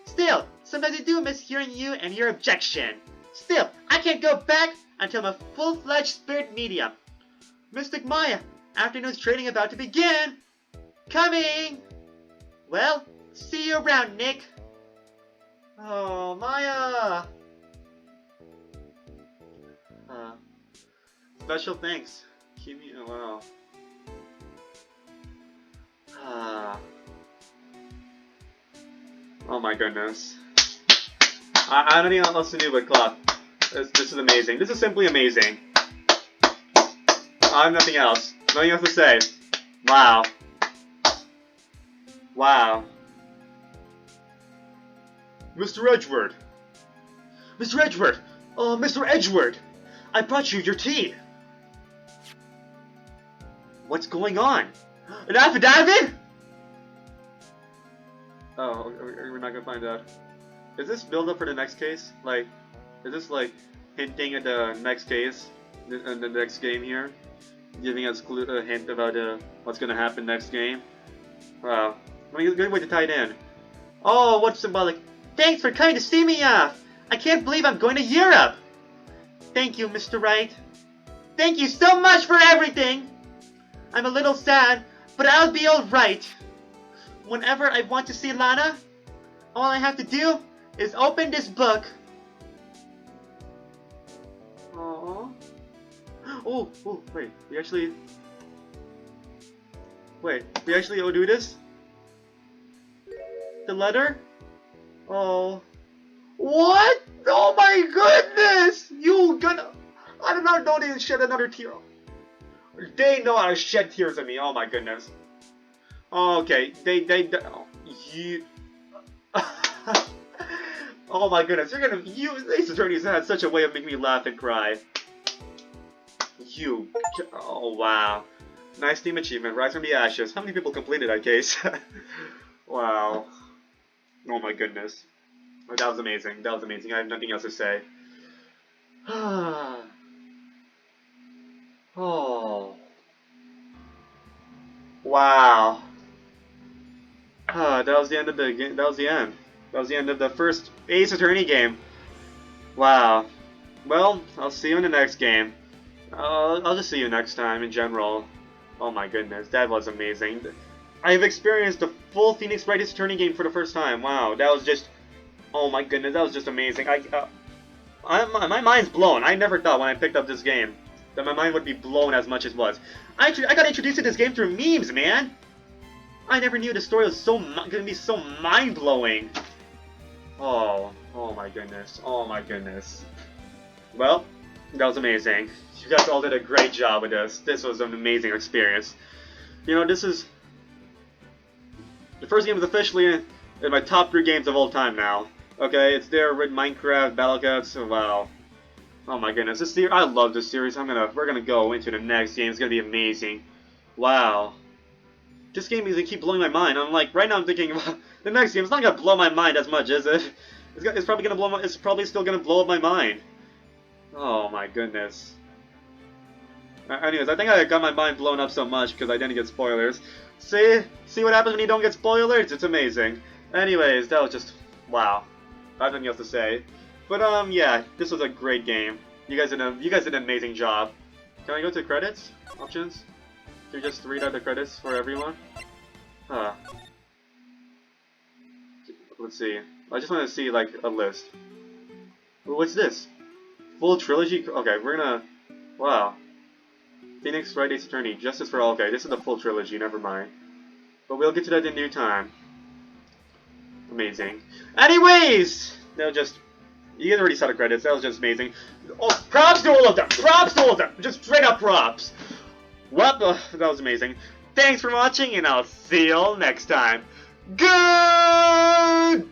Still, sometimes I do miss hearing you and your objection. Still, I can't go back until I'm a full-fledged spirit medium. Mystic Maya, afternoon's training about to begin. Coming! Well, see you around, Nick. Oh, Maya! Special thanks. Keep me. Oh, wow. Oh my goodness. I don't even know what else to do but clap. This is amazing. This is simply amazing. I have nothing else. Nothing else to say. Wow. Wow. Mr. Edgeworth. Mr. Edgeworth! Oh, Mr. Edgeworth! I brought you your tea! What's going on? An affidavit?! Oh, we're not gonna find out. Is this build up for the next case? Like, is this like hinting at the next case? The next game here? Giving us a hint about what's gonna happen next game? Wow. I mean, good way to tie it in. Oh, what's symbolic? Thanks for coming to see me off! I can't believe I'm going to Europe! Thank you, Mr. Wright. Thank you so much for everything! I'm a little sad, but I'll be alright. Whenever I want to see Lana, all I have to do is open this book. Aww. Oh, wait, we actually do this? The letter? Oh. What? Oh my goodness! I don't even shed another tear. They know how to shed tears at me, oh my goodness. Oh, okay, you... Oh my goodness, these attorneys had such a way of making me laugh and cry. Oh wow. Nice team achievement, rise from the ashes. How many people completed that case? Wow. Oh my goodness. Oh, that was amazing, that was amazing. I have nothing else to say. Oh. Wow. That was the end of the game. That was the end. That was the end of the first Ace Attorney game. Wow. Well, I'll see you in the next game. I'll just see you next time in general. Oh my goodness, that was amazing. I've experienced the full Phoenix Wright Ace Attorney game for the first time. Wow, that was just... Oh my goodness, that was just amazing. My mind's blown. I never thought when I picked up this game that my mind would be blown as much as it was. I got introduced to this game through memes, man! I never knew the story was gonna be so mind-blowing. Oh my goodness, oh my goodness. Well, that was amazing. You guys all did a great job with this. This was an amazing experience. You know, this is... The first game is officially in my top 3 games of all time now. Okay, it's there with Minecraft, Battlecats, wow. Oh my goodness, I love this series. We're gonna go into the next game. It's gonna be amazing. Wow. This game is gonna keep blowing my mind. I'm like, right now I'm thinking, the next game, it's not gonna blow my mind as much, is it? It's probably gonna blow it's probably still gonna blow up my mind. Oh my goodness. Anyways, I think I got my mind blown up so much because I didn't get spoilers. See what happens when you don't get spoilers? It's amazing. Anyways, that was just, wow. I have nothing else to say. But yeah, this was a great game. You guys did an amazing job. Can I go to credits? Options? Can you just read out the credits for everyone? Huh. Let's see. I just want to see like a list. What's this? Full trilogy? Okay, we're gonna... Wow. Phoenix Wright Ace Attorney, Justice for All. Okay, this is the full trilogy, never mind. But we'll get to that in due time. Amazing. Anyways! They'll just... You guys already saw the credits, that was just amazing. Oh, props to all of them! Props to all of them! Just straight up props! Well, that was amazing. Thanks for watching, and I'll see you all next time. Goodbye!